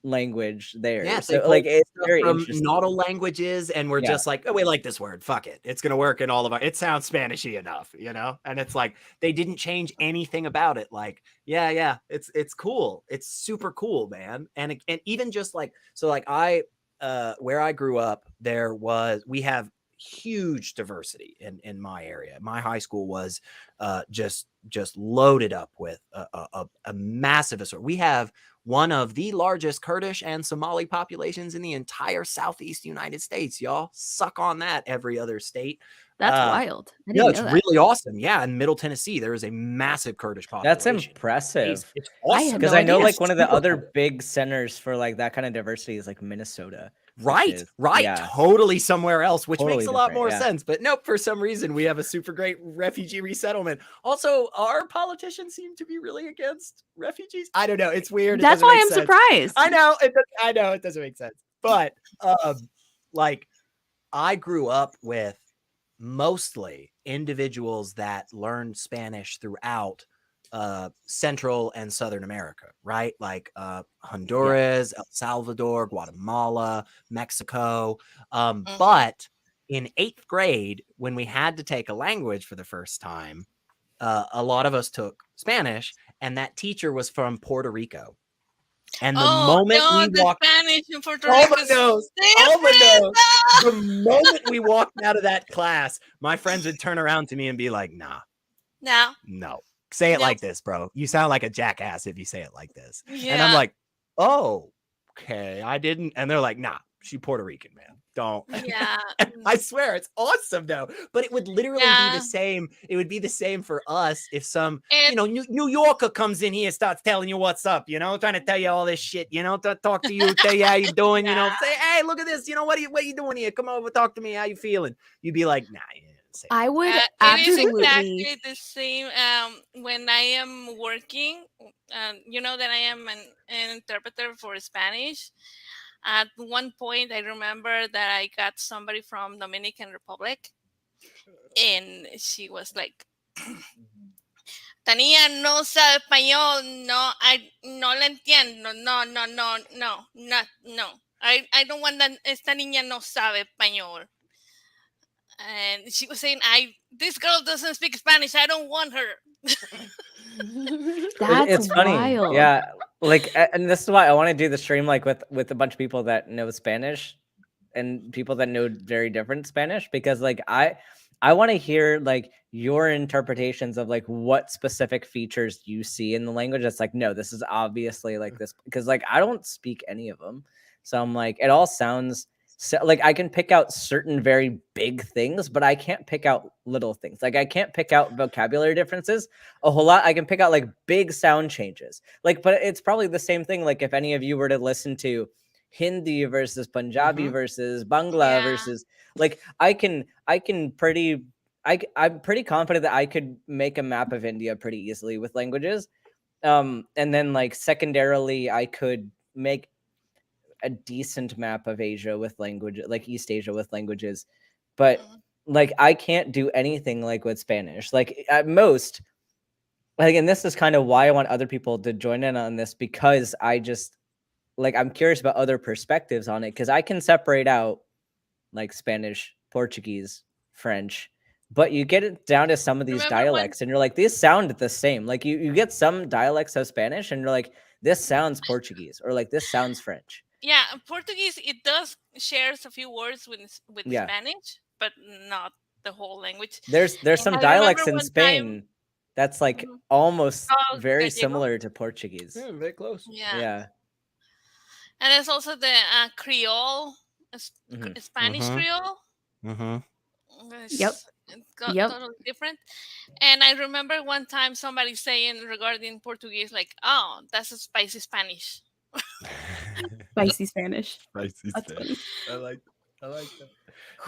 language there. Yeah, so like it's very interesting. Nautical languages, and we're just like, oh, we like this word, fuck it, it's gonna work in all of our, it sounds Spanishy enough, you know. And it's like they didn't change anything about it. Like it's cool, it's super cool, man. And even just like, so like where I grew up, we have huge diversity in my area. My high school was just loaded up with a massive assortment. We have one of the largest Kurdish and Somali populations in the entire Southeast United States, y'all. Suck on that, every other state. That's wild. No, it's really awesome. Yeah, in Middle Tennessee, there is a massive Kurdish population. That's impressive. It's awesome. Because I know like one of the other big centers for like that kind of diversity is like Minnesota. Right. Totally somewhere else, which makes a lot more sense. But nope, for some reason, we have a super great refugee resettlement. Also, our politicians seem to be really against refugees. I don't know. It's weird. That's why I'm surprised. I know. It doesn't make sense. But like, I grew up with mostly individuals that learned Spanish throughout Central and Southern America, right? Like Honduras, El Salvador, Guatemala, Mexico. But in 8th grade, when we had to take a language for the first time, a lot of us took Spanish, and that teacher was from Puerto Rico. And the moment we walked, Spanish in Puerto Rico, the moment we walked out of that class, my friends would turn around to me and be like, no. Say it like this, bro. You sound like a jackass if you say it like this. And I'm like, oh, okay, I didn't. And they're like, nah, she Puerto Rican, man. Don't. Yeah. I swear, it's awesome though. But it would literally be the same. It would be the same for us if some, New Yorker comes in here and starts telling you what's up, trying to tell you all this shit, to talk to you, tell you how you doing, say, hey, look at this, what are you doing here? Come over, talk to me, how you feeling? You'd be like, nah, I would absolutely. It is exactly the same when I am working. You know that I am an interpreter for Spanish. At one point, I remember that I got somebody from Dominican Republic, and she was like, Tania no sabe español, no la entiendo, no. I don't want that, esta niña no sabe español. And she was saying, this girl doesn't speak Spanish, I don't want her. It's funny. Wild. Yeah. Like, and this is why I want to do the stream like with a bunch of people that know Spanish and people that know very different Spanish, because like I want to hear like your interpretations of like what specific features you see in the language. That's like, no, this is obviously like this, because like I don't speak any of them. So I'm like, it all sounds so, like I can pick out certain very big things, but I can't pick out little things. Like I can't pick out vocabulary differences a whole lot. I can pick out like big sound changes. Like, but it's probably the same thing. Like if any of you were to listen to Hindi versus Punjabi versus Bangla versus, like I'm pretty confident that I could make a map of India pretty easily with languages. And then like secondarily, I could make a decent map of Asia with language, like East Asia with languages. But like I can't do anything like with Spanish. Like at most, like, and this is kind of why I want other people to join in on this, because I just like, I'm curious about other perspectives on it, because I can separate out like Spanish, Portuguese, French, but you get it down to some of these dialects and you're like, these sound the same. Like you get some dialects of Spanish and you're like, this sounds Portuguese, or like this sounds French. Yeah, Portuguese, it does shares a few words with Spanish, but not the whole language. There's some dialects in Spain that's like almost very similar to Portuguese. Yeah, very close. Yeah. And there's also the Creole, Spanish Creole. Yep. It's totally different. And I remember one time somebody saying regarding Portuguese, like, oh, that's a spicy Spanish. Spicy Spanish. Spicy That's Spanish. I like that.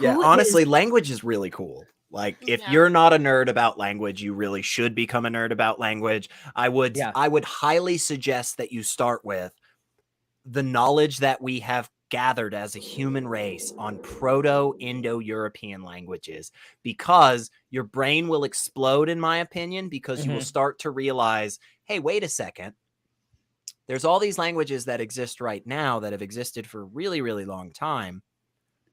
Yeah, honestly, language is really cool. Like, if you're not a nerd about language, you really should become a nerd about language. I would highly suggest that you start with the knowledge that we have gathered as a human race on Proto-Indo-European languages, because your brain will explode, in my opinion, because you will start to realize, hey, wait a second. There's all these languages that exist right now that have existed for a really, really long time,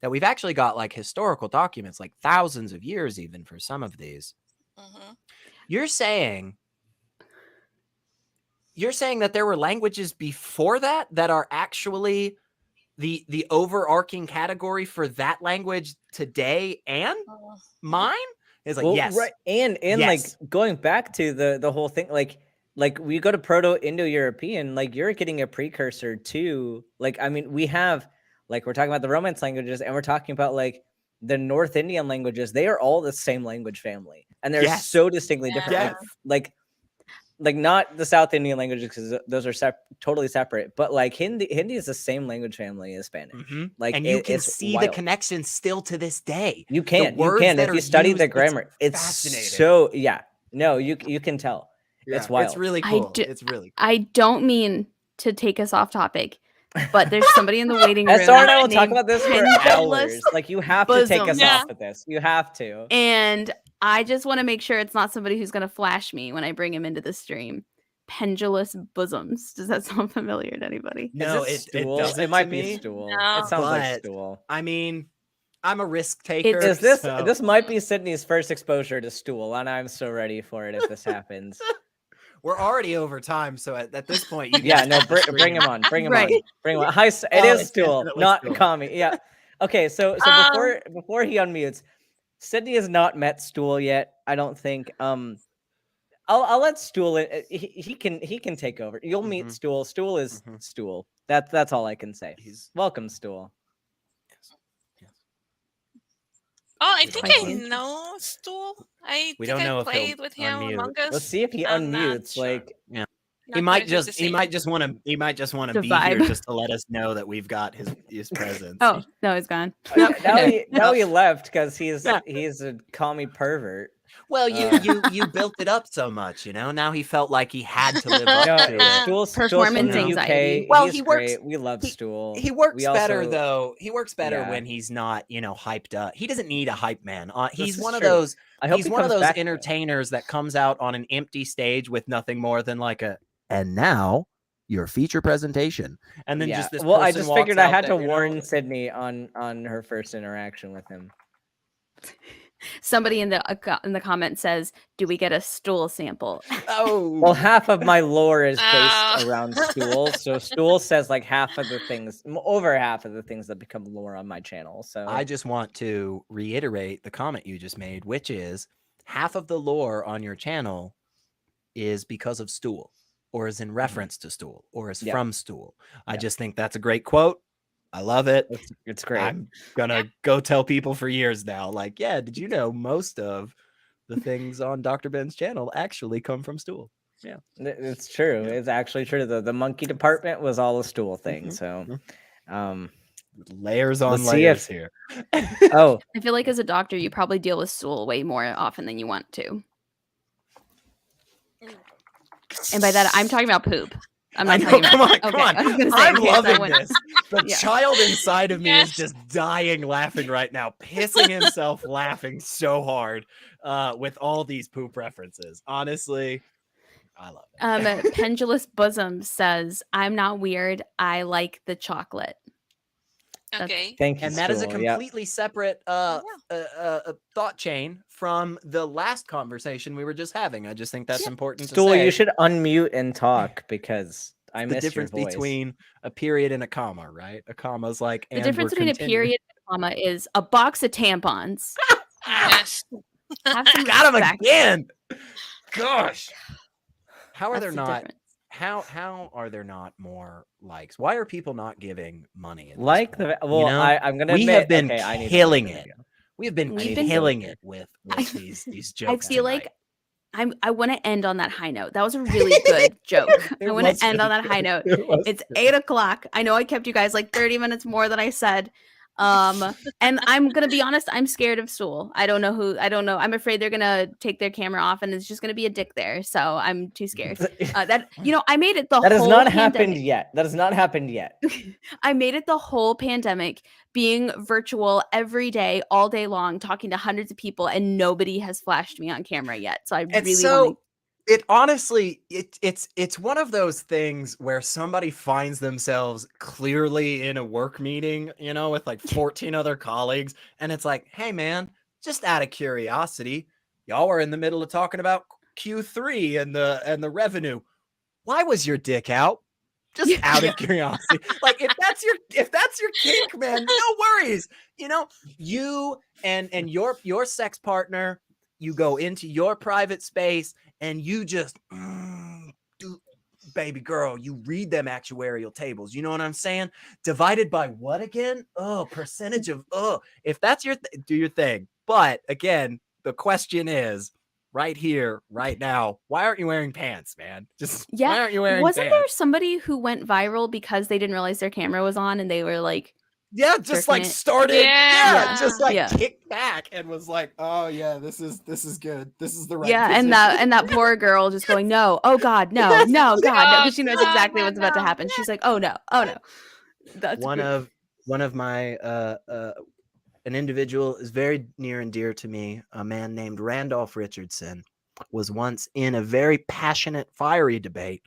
that we've actually got like historical documents, like thousands of years even for some of these. You're saying that there were languages before that are actually the overarching category for that language today and mine? Is like, yes. Right. And yes. Like going back to the whole thing, like we go to Proto-Indo-European, like you're getting a precursor to, like, I mean, we have, like, we're talking about the Romance languages and we're talking about like the North Indian languages. They are all the same language family and they're so distinctly different. Like not the South Indian languages, because those are totally separate, but like Hindi is the same language family as Spanish. Like, and you can see the connection still to this day. You can if you study the grammar. It's fascinating. So you can tell. Yeah, it's wild. It's really cool. It's really cool. I don't mean to take us off topic, but there's somebody in the waiting room. SR and I will talk about this for hours. Like, you have to take us off of this. You have to. And I just want to make sure it's not somebody who's going to flash me when I bring him into the stream. Pendulous bosoms. Does that sound familiar to anybody? No, it doesn't. It might be stool. No. It sounds like stool. I mean, I'm a risk taker. This might be Sydney's first exposure to stool, and I'm so ready for it if this happens. We're already over time, so at this point, bring him on. Bring him on. Hi, it is stool, not Kami. Yeah. Okay, so before he unmutes, Sydney has not met Stool yet, I don't think. I'll let Stool in. He can take over. You'll meet Stool. Stool is Stool. That's all I can say. Welcome, Stool. Oh, I think I know Stool. I played with him Among Us. Let's see if he unmutes. Sure. Like, yeah, he might just want to be here just to let us know that we've got his presence. Oh no, he's gone. now he left because he's a commie pervert. Well, you built it up so much, Now he felt like he had to live up to it. Performance anxiety. Well, he works. Great. We love Stool. He works better though. He works better when he's not, hyped up. He doesn't need a hype man. He's one of those. He's one of those entertainers that comes out on an empty stage with nothing more than like a. And now your feature presentation, and then just this. Well, I just figured I had to warn Sydney on her first interaction with him. Somebody in the comment says, "Do we get a stool sample?" Oh, well, half of my lore is based around stool. So stool says like half of the things, over half of the things that become lore on my channel. So I just want to reiterate the comment you just made, which is half of the lore on your channel is because of stool, or is in reference to stool, or is from stool. I just think that's a great quote. I love it. It's great. I'm gonna go tell people for years now, like, yeah, did you know most of the things on Dr. Ben's channel actually come from stool? Yeah, it's true. Yeah. It's actually true. The monkey department was all a stool thing. So layers on layers here. Oh, I feel like as a doctor, you probably deal with stool way more often than you want to. And by that, I'm talking about poop. I'm not talking about. Come on. I'm loving this. The child inside of me is just dying laughing right now, pissing himself laughing so hard with all these poop references. Honestly, I love it. Pendulous Bosom says, "I'm not weird. I like the chocolate." Okay. Thank you. And that is a completely separate thought chain from the last conversation we were just having. I just think that's important to say. You should unmute and talk because I missed the difference your voice. Between a period and a comma, right? A comma is like, the difference between a period and a comma is a box of tampons. Yes. Have some got him respect. again. Gosh. How are That's there the not? difference. How are there not more likes? Why are people not giving money? Like the well, you know? I'm gonna. We admit, have been killing it. We have been killing it with these jokes. I feel like I want to end on that high note. That was a really good joke. I want to end on that high note. It's 8:00. I know I kept you guys like 30 minutes more than I said. And I'm gonna be honest, I'm scared of stool. I don't know. I'm afraid they're gonna take their camera off and it's just gonna be a dick there. So I'm too scared. I made it the that whole has not pandemic. happened yet. That has not happened yet. I made it the whole pandemic, being virtual every day, all day long, talking to hundreds of people, and nobody has flashed me on camera yet. So it honestly, it's one of those things where somebody finds themselves clearly in a work meeting, with like 14 other colleagues, and it's like, hey man, just out of curiosity, y'all were in the middle of talking about Q3 and the revenue. Why was your dick out? Just out of curiosity. Like if that's your kink, man, no worries. You and your sex partner, you go into your private space and you just baby girl, you read them actuarial tables. You know what I'm saying? Divided by what again? Percentage of if that's your do your thing. But again, the question is right here, right now, why aren't you wearing pants, man? Why aren't you wearing pants? Wasn't there somebody who went viral because they didn't realize their camera was on and they were like, just like started, just like kicked back and was like, oh yeah, this is good. This is the right position. and that poor girl just going, no, oh God, no, God, no, because she knows exactly what's about to happen. She's like, oh no. That's one of my an individual is very near and dear to me. A man named Randolph Richardson was once in a very passionate, fiery debate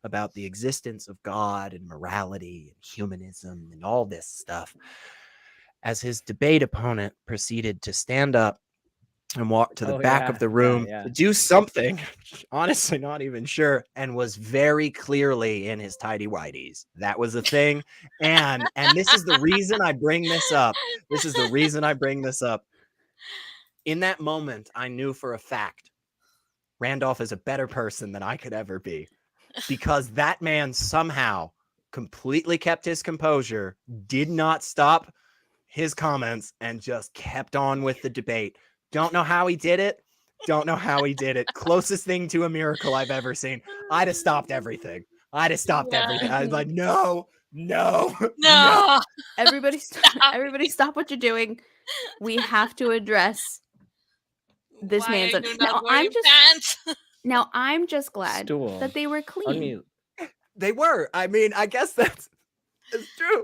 about the existence of God and morality and humanism and all this stuff. As his debate opponent proceeded to stand up and walk to the back of the room to do something, honestly not even sure, and was very clearly in his tidy whities. That was the thing. And this is the reason I bring this up. In that moment, I knew for a fact Randolph is a better person than I could ever be, because that man somehow completely kept his composure, did not stop his comments, and just kept on with the debate. Don't know how he did it. Closest thing to a miracle I've ever seen. I'd have stopped everything. I was like, no. Everybody stop what you're doing. We have to address this man's. Now I'm just glad that they were clean. They were. I mean, I guess that's true.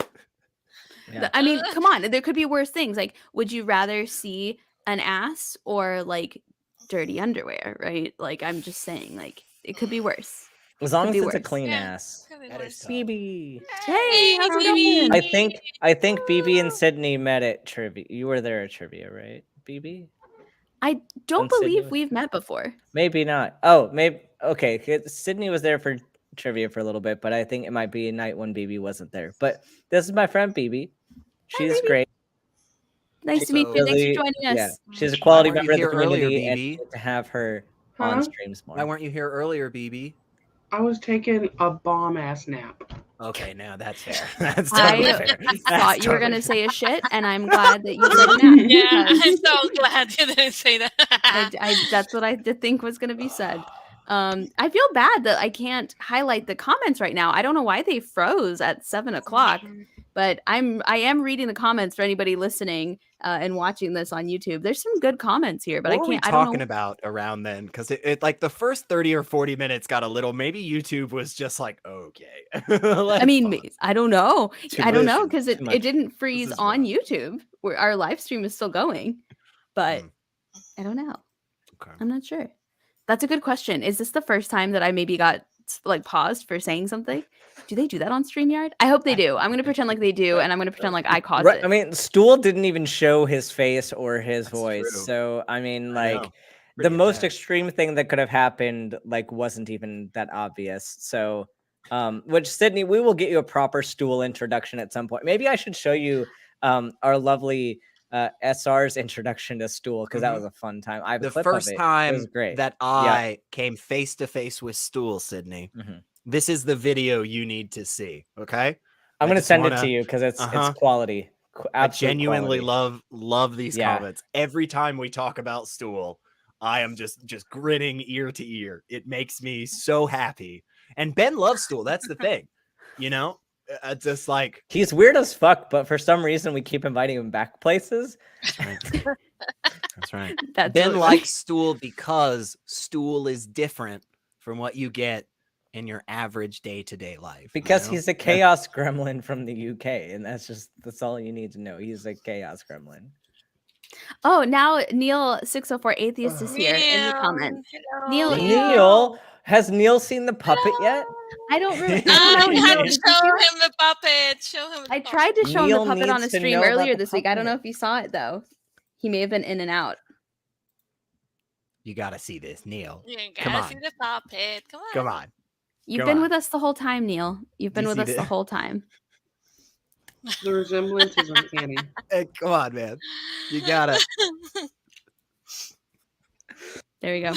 Yeah. I mean, come on. There could be worse things. Like, would you rather see an ass or like dirty underwear? Right? Like, I'm just saying, like, it could be worse. As long as it's a clean ass. BB. Hey, how's it going? I think BB and Sydney met at trivia. You were there at trivia, right, BB? I don't believe we've met before. Maybe not. Oh, maybe. Okay. Sydney was there for trivia for a little bit, but I think it might be a night when BB wasn't there. But this is my friend BB. She's great. Nice to meet you. Thanks for joining us. Yeah, she's a quality member of the earlier, community, and BB? to have her on streams more. Why weren't you here earlier, BB? I was taking a bomb-ass nap. Okay, now that's fair. That's totally fair. I thought you were going to say a shit, and I'm glad that you said that. Yeah, I'm so glad you didn't say that. That's what I did think was going to be said. I feel bad that I can't highlight the comments right now. I don't know why they froze at 7:00, but I am reading the comments for anybody listening and watching this on YouTube. There's some good comments here, but what I can't. What were we I don't talking know. about around then? Because it like the first 30 or 40 minutes got a little. Maybe YouTube was just like, okay. I mean, I don't know. I don't know because it much. didn't freeze on YouTube. Where our live stream is still going, but I don't know. Okay. I'm not sure. That's a good question. Is this the first time that I maybe got like paused for saying something? Do they do that on StreamYard? I hope they do. I'm going to pretend like they do, and I'm going to pretend like I caused it. I mean, Stool didn't even show his face or his voice. True. So, I mean, like, the most extreme thing that could have happened, like, wasn't even that obvious. So, which, Sydney, we will get you a proper Stool introduction at some point. Maybe I should show you our lovely SR's introduction to Stool, because that was a fun time. I have the a clip first of it. time It was great. that I came face to face with Stool, Sydney. This is the video you need to see. Okay, I'm going to send it to you because it's quality. I genuinely love these comments. Every time we talk about Stool, I am just grinning ear to ear. It makes me so happy. And Ben loves Stool. That's the thing, you know. Just like he's weird as fuck, but for some reason we keep inviting him back places. That's right. Ben likes Stool because Stool is different from what you get in your average day-to-day life. Because he's a chaos gremlin from the UK, and that's all you need to know. He's a chaos gremlin. Oh, now Neil 604 Atheist is here in the comments. Neil, has Neil seen the puppet yet? I don't really. Show him the puppet. Show him. I tried to show him the puppet on a stream earlier this week. I don't know if you saw it though. He may have been in and out. You gotta see this, Neil. You gotta see the puppet. Come on. Come on. You've been with us the whole time, Neil. You've been with us the whole time. The resemblance is uncanny. Hey, come on, man. You gotta. There we go.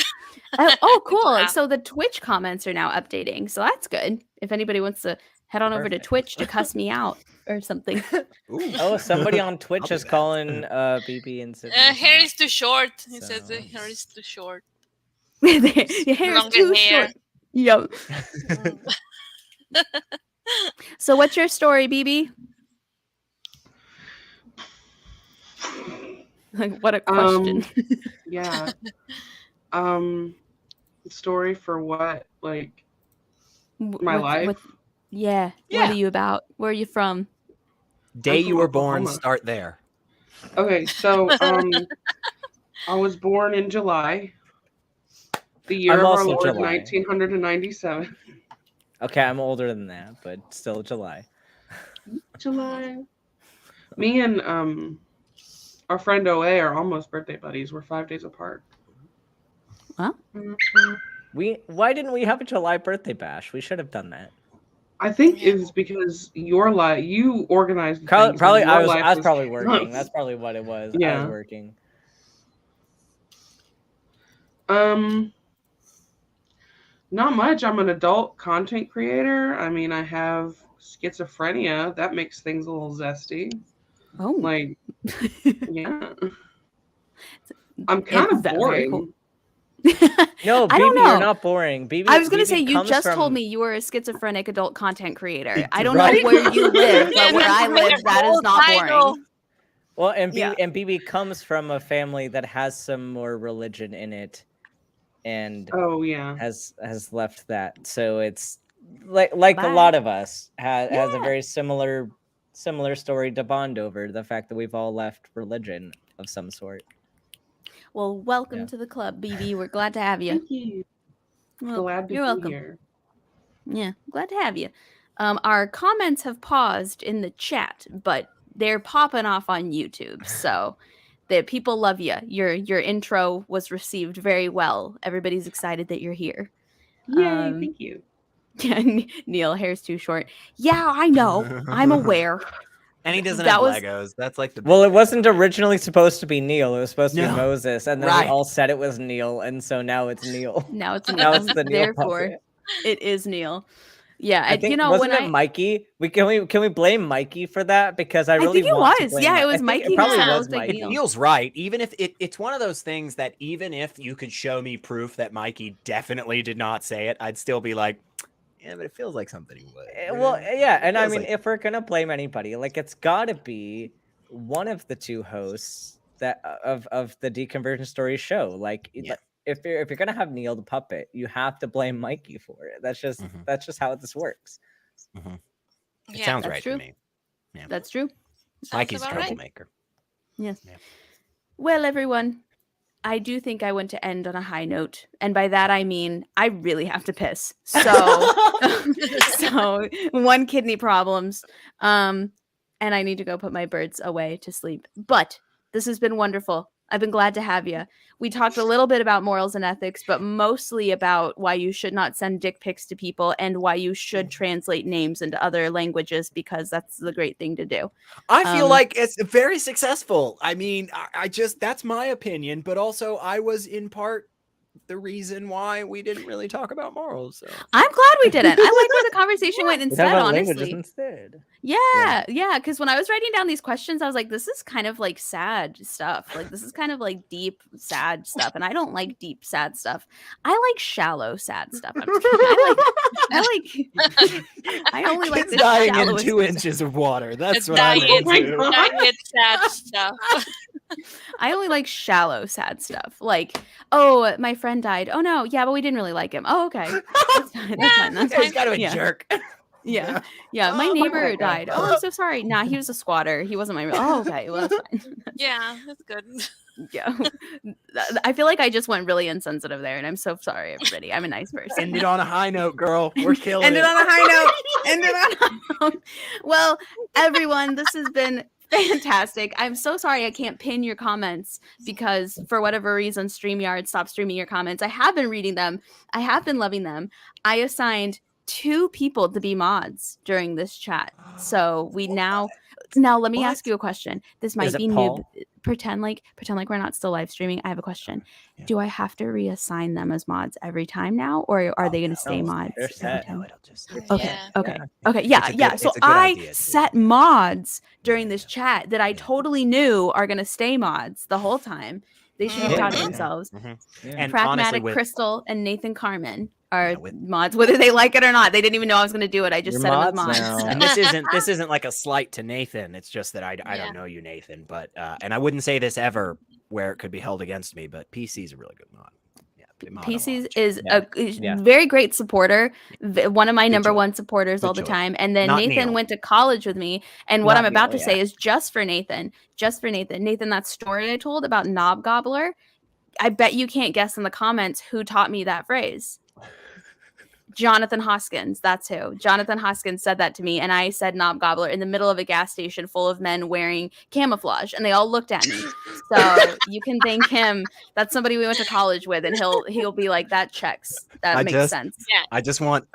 Oh, cool. So the Twitch comments are now updating. So that's good. If anybody wants to head on over to Twitch to cuss me out or something. Oh, somebody on Twitch is calling BB and Sydney. Hair is too short. He says the hair is too short. Your hair is too short. Yep. So what's your story, BB? Like, what a question. Yeah. Story for what? Like my life? Yeah. What are you about? Where are you from? Day you were born, start there. Okay, so I was born in July. The year of our Lord, 1997. Okay, I'm older than that, but still July. July. Me and our friend OA are almost birthday buddies. We're 5 days apart. Huh? Why didn't we have a July birthday bash? We should have done that. I think it's because your life, you organized. Probably I was probably working. That's probably what it was. Yeah. I was working. Not much. I'm an adult content creator. I mean, I have schizophrenia. That makes things a little zesty. Oh. Like, yeah. I'm kind of boring. Cool? No, BB, you're not boring. BB, I was going to say, you just told me you were a schizophrenic adult content creator. I don't know where you live, but where I live, that is not boring. Well, and BB comes from a family that has some more religion in it, and has left that. So it's like a lot of us has a very similar story to bond over, the fact that we've all left religion of some sort. Well, welcome to the club, BB. We're glad to have you. Thank you. Well, glad to you're be welcome. here. Yeah, glad to have you. Our comments have paused in the chat, but they're popping off on YouTube. So that people love you. Your intro was received very well. Everybody's excited that you're here. Yay, thank you. Yeah, Neil, hair's too short. Yeah, I know. I'm aware. And he doesn't have Legos. That's like the Well, it wasn't originally supposed to be Neil. It was supposed to be No. Moses, and then we all said it was Neil, and so now it's Neil. Now it's Neil. Now it's the Neil Therefore, puppet. it is Neil. Yeah, I think wasn't it Mikey? Can we blame Mikey for that? Because I really think it want was. To blame Yeah, it Mikey. was Mikey. It probably Yeah. was Mikey. It feels right. Even if it's one of those things that even if you could show me proof that Mikey definitely did not say it, I'd still be like, yeah, but it feels like something he would. Well, yeah, and I mean, if we're gonna blame anybody, like it's got to be one of the two hosts that of the Deconversion Stories show. Like, if you're gonna have Neil the puppet, you have to blame Mikey for it. That's just how this works. Mm-hmm. It sounds right true. to me. Yeah. That's true. Mikey's a troublemaker. Right. Yes. Yeah. Well, everyone, I do think I want to end on a high note, and by that I mean I really have to piss. So, so 1 kidney problems, and I need to go put my birds away to sleep. But this has been wonderful. I've been glad to have you. We talked a little bit about morals and ethics, but mostly about why you should not send dick pics to people and why you should translate names into other languages, because that's the great thing to do. I feel like it's very successful. I mean, I just, that's my opinion, but also I was in part the reason why we didn't really talk about morals. So. I'm glad we didn't. I like where the conversation went instead, honestly. Instead. Yeah. Because when I was writing down these questions, I was like, this is kind of like sad stuff. Like, this is kind of like deep, sad stuff. And I don't like deep, sad stuff. I like shallow, sad stuff. I'm just kidding. I only like the dying in shallowest 2 inches of water. That's what dying, I dying sad stuff. I only like shallow, sad stuff. Like, oh, my friend died. Oh no, yeah, but we didn't really like him. Oh, okay. That's fine. That's fine. That's fine. He's kind of a jerk. Yeah. My neighbor died. Oh, I'm so sorry. Nah, he was a squatter. He wasn't my real. Oh, okay. Well, that's fine. Yeah, that's good. Yeah. I feel like I just went really insensitive there, and I'm so sorry, everybody. I'm a nice person. Ended on a high note, girl. We're killing Ended it. on a high note. Ended on a high note. Well, everyone, this has been fantastic. I'm so sorry I can't pin your comments because for whatever reason StreamYard stopped streaming your comments. I have been reading them. I have been loving them. I assigned 2 people to be mods during this chat. So we now let me ask you a question. This might be new. Pretend like we're not still live streaming. I have a question. Yeah. Do I have to reassign them as mods every time now, or are they going to stay mods? Okay. Yeah. So I set mods during this chat that I totally knew are going to stay mods the whole time. They should be proud of themselves. And Pragmatic Crystal and Nathan Carmen are mods, whether they like it or not. They didn't even know I was going to do it. I just said them as mods. And this isn't like a slight to Nathan. It's just that I don't know you, Nathan. But and I wouldn't say this ever where it could be held against me. But PC is a really good mod. PCs is a very great supporter. One of my number one supporters all the time. And then Nathan went to college with me. And what I'm about to say is just for Nathan. Nathan, that story I told about Knob Gobbler, I bet you can't guess in the comments who taught me that phrase. Jonathan Hoskins. That's who. Jonathan Hoskins said that to me, and I said knob gobbler in the middle of a gas station full of men wearing camouflage, and they all looked at me. So you can thank him. That's somebody we went to college with, and he'll be like, that checks. That makes sense. Yeah. I just want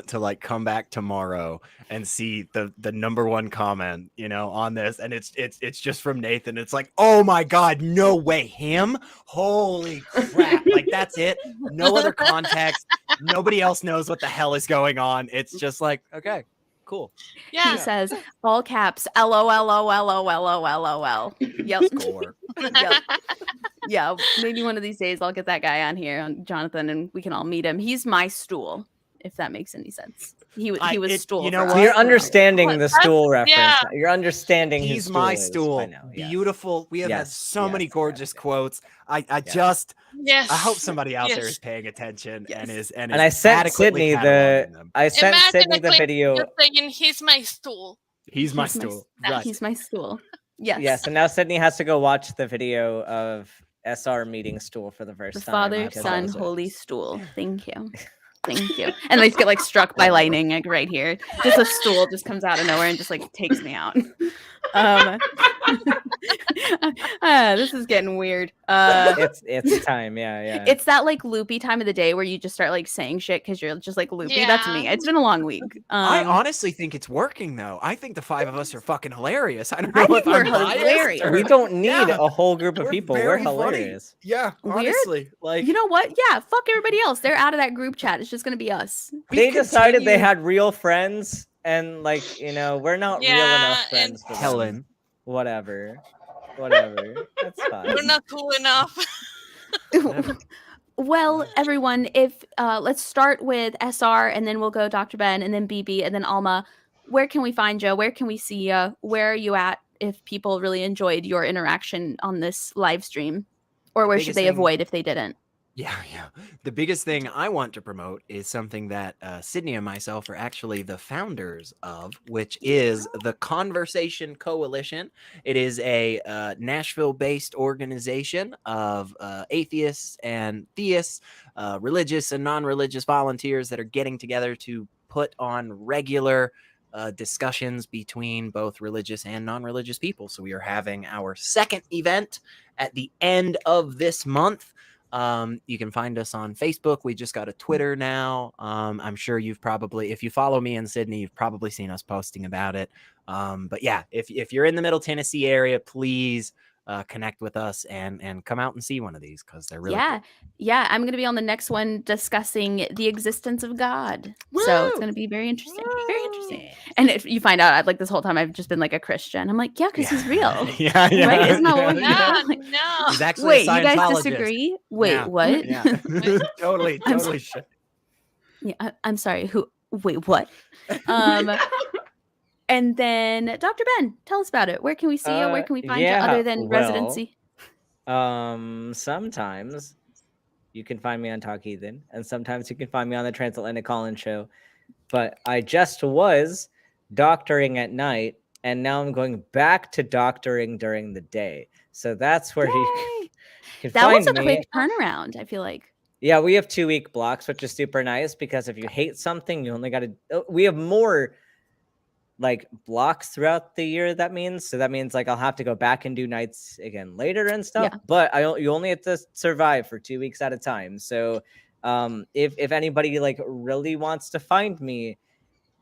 to like come back tomorrow and see the number one comment, on this, and it's just from Nathan. It's like, oh my God, no way, him? Holy crap. Like, that's it. No other context. Nobody else knows what the hell is going on. It's just like, okay, cool. Yeah. He says, all caps, LOL. Yep. Score. Yep. Yeah. Maybe one of these days I'll get that guy on here, on Jonathan, and we can all meet him. He's my stool, if that makes any sense. He was stool. So you're understanding the stool reference. Yeah. You're understanding he's my stool. Beautiful. We have had so many gorgeous quotes. I hope somebody out there is paying attention and I sent Sydney the video. You're saying he's my stool. He's my stool. Right. He's my stool. Yes. Yes. And now Sydney has to go watch the video of SR meeting stool for the first time. Father, Son, Holy Stool. Thank you. Thank you. And they get like struck by lightning, like right here. Just a stool just comes out of nowhere and just like takes me out. This is getting weird. It's time, yeah. It's that like loopy time of the day where you just start like saying shit because you're just like loopy. Yeah. That's me. It's been a long week. I honestly think it's working though. I think the five of us are fucking hilarious. I don't know I if think we're I'm biased hilarious. or- We don't need Yeah. a whole group of We're people. We're very funny. hilarious. Yeah, Weird? honestly, like You know what? Yeah, fuck everybody else. They're out of that group chat. It's just gonna be us. They decided they continue- had real friends, and like, you know, we're not real Yeah, enough and friends for them. Helen. Whatever. That's fine. we're not cool enough. Well, everyone, if let's start with SR and then we'll go Dr. Ben and then BB and then Alma. Where can we find you? Where can we see you? Where are you at if people really enjoyed your interaction on this live stream? Or where should they avoid if they didn't? Yeah. The biggest thing I want to promote is something that Sydney and myself are actually the founders of, which is the Conversation Coalition. It is a Nashville-based organization of atheists and theists, religious and non-religious volunteers that are getting together to put on regular discussions between both religious and non-religious people. So we are having our second event at the end of this month. You can find us on Facebook. We just got a Twitter now. I'm sure you've probably, if you follow me in Sydney, you've probably seen us posting about it. But yeah, if you're in the Middle Tennessee area, please connect with us and come out and see one of these because they're really cool. Yeah. I'm gonna be on the next one discussing the existence of God. So it's gonna be very interesting. Very interesting. And if you find out, I've like this whole time I've just been like a Christian. I'm like, yeah, because he's real. Yeah. Right? Isn't that what we No, do? no. He's actually Wait, a you guys Scientologist. disagree? Wait, Yeah. what? Yeah. totally. Yeah, I'm sorry. Who? Wait, what? And then Dr. Ben, tell us about it. Where can we see you? Where can we find you other than residency? Sometimes you can find me on Talk Heathen, and sometimes you can find me on the Transatlantic Call-In Show. But I just was doctoring at night, and now I'm going back to doctoring during the day. So that's where you can That was find a me. quick turnaround, I feel like. Yeah, we have 2-week blocks, which is super nice because if you hate something, you only got to. We have more like blocks throughout the year. That means like I'll have to go back and do nights again later and stuff. Yeah. But you only have to survive for 2 weeks at a time. So if anybody like really wants to find me,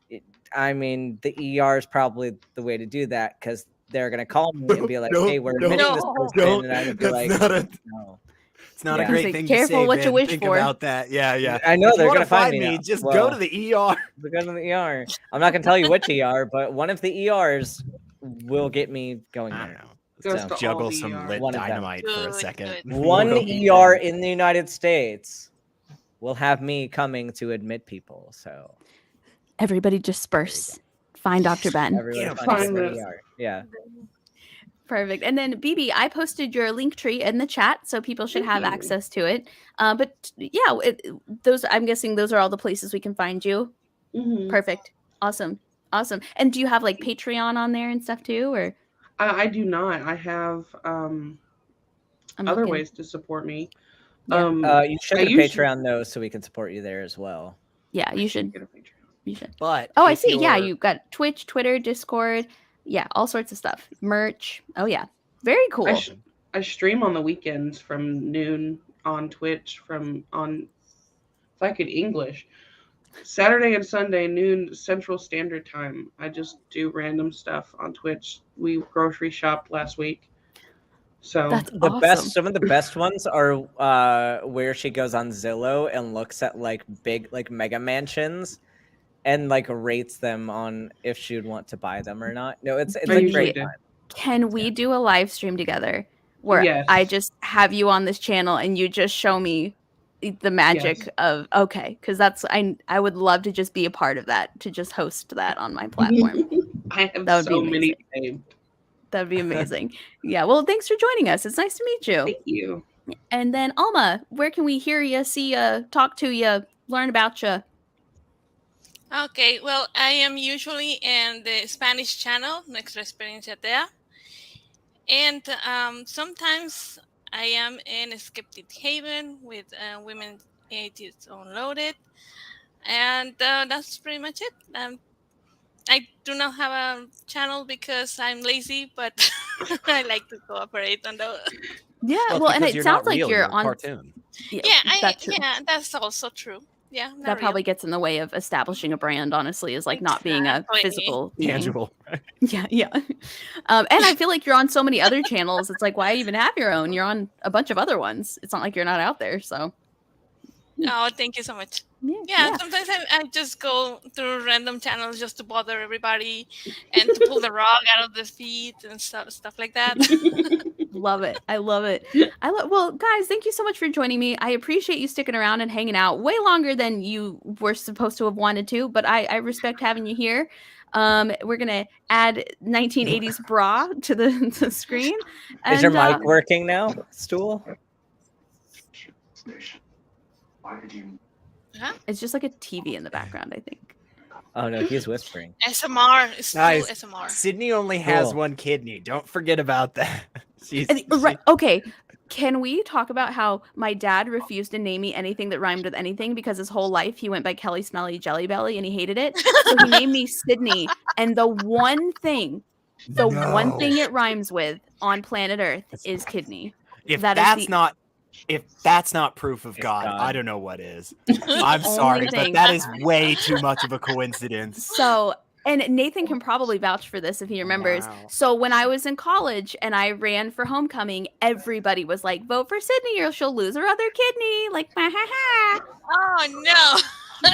the ER is probably the way to do that because they're gonna call me and be like, "Hey, we're admitting this person," and I would be like, "No." It's not a great thing to say. Careful what you wish Think for. about that. Yeah. I know if they're you gonna find me. me Now. Just well, go to the ER. Go to the ER. I'm not gonna tell you which ER, but one of the ERs will get me going I there. don't know. Goes to juggle all the some ER. lit One of them. dynamite for a Good, second. good. One We'll be ER done. in the United States will have me coming to admit people. So Everybody disperse. Find Dr. Ben. everyone find find this. ER. Yeah. Perfect. And then BB, I posted your link tree in the chat, so people should have Thank you. access to it. But yeah, those I'm guessing those are all the places we can find you. Mhm. Perfect. Awesome. And do you have like Patreon on there and stuff too, or? I do not. I have I'm other looking. ways to support me. Yeah. You should I get a usually- Patreon though, so we can support you there as well. Yeah, you should. Get a Patreon. You should. But Oh, I if see. Yeah, you're- you got Twitch, Twitter, Discord. Yeah, all sorts of stuff. Merch. Oh yeah. Very cool. I stream on the weekends from noon on Twitch if I could English. Saturday and Sunday noon Central Standard Time. I just do random stuff on Twitch. We grocery shopped last week. So That's The awesome. best, some of the best ones are where she goes on Zillow and looks at like big, like mega mansions, and like rates them on if she would want to buy them or not. No, it's I like usually great do. fun. Can we do a live stream together where Yes. I just have you on this channel and you just show me the magic Yes. of because that's I would love to just be a part of that, to just host that on my platform. I have That would be so many amazing. saved. That'd be amazing. Yeah, well, thanks for joining us. It's nice to meet you. Thank you. And then Alma, where can we hear you, see you, talk to you, learn about you? Okay, well, I am usually in the Spanish channel, Nuestra Experiencia Tea. And sometimes I am in Skeptic Haven with Women Atheists Unloaded. And that's pretty much it. I do not have a channel because I'm lazy, but I like to cooperate on the. Yeah, Well, well, and because it you're sounds not like real, you're a on. cartoon. That's true. Yeah, that's also true. Yeah, not That real. probably gets in the way of establishing a brand. Honestly, is like not being a Exactly. physical being. Tangible. Yeah, yeah. And I feel like you're on so many other channels. It's like, why even have your own? You're on a bunch of other ones. It's not like you're not out there. So Oh, thank you so much. yeah, Yeah, yeah. sometimes I just go through random channels just to bother everybody and to pull the rug out of the feet and stuff like that. Love it. I love it. Well, guys, thank you so much for joining me. I appreciate you sticking around and hanging out way longer than you were supposed to have wanted to, but I respect having you here. We're gonna add 1980s bra to the screen. Is your mic working now, Stool? Huh? It's just like a TV in the background, I think. Oh no, he's whispering. SMR. It's Guys, full SMR. Sydney only has Cool. one kidney. Don't forget about that. Right. Okay. Can we talk about how my dad refused to name me anything that rhymed with anything because his whole life he went by Kelly Smelly Jelly Belly and he hated it. So he named me Sydney. And the one thing it rhymes with on planet Earth is kidney. If That is that's not proof of God, God. I don't know what is. I'm sorry, but thing. that is way too much of a coincidence. So, and Nathan can probably vouch for this if he remembers. Wow. So when I was in college and I ran for homecoming, everybody was like, vote for Sydney or she'll lose her other kidney. Like, ha ha ha. Oh no.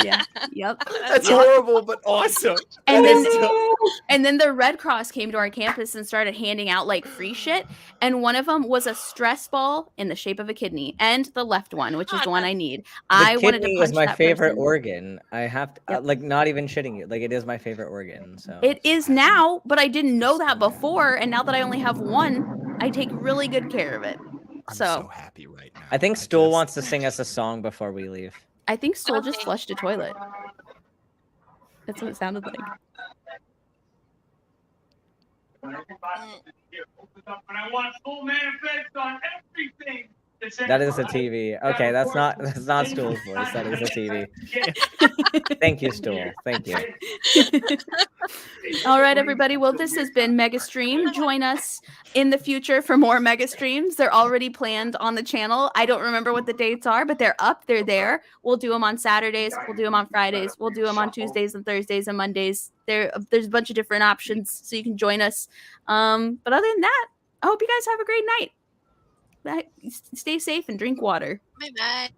Yeah. Yep. That's horrible, but awesome. And That then, is so- and then the Red Cross came to our campus and started handing out like free shit. And one of them was a stress ball in the shape of a kidney, and the left one, which is the one I need. I wanted to kidney punch is my that favorite person. organ. I have to, Yep. like, not even shitting you. Like, it is my favorite organ. So It is now, but I didn't know that before. And now that I only have one, I take really good care of it. I'm So so happy right now. I think Stool wants to sing us a song before we leave. I think Stool just Okay. flushed a toilet. That's what it sounded like. I want full manifest on everything. That is a TV. Okay, that's not Stool's voice. That is a TV. Thank you, Stool. Thank you. All right, everybody. Well, this has been Megastream. Join us in the future for more Megastreams. They're already planned on the channel. I don't remember what the dates are, but they're up. They're there. We'll do them on Saturdays. We'll do them on Fridays. We'll do them on Tuesdays and Thursdays and Mondays. There's a bunch of different options, so you can join us. But other than that, I hope you guys have a great night. Stay safe and drink water. Bye bye.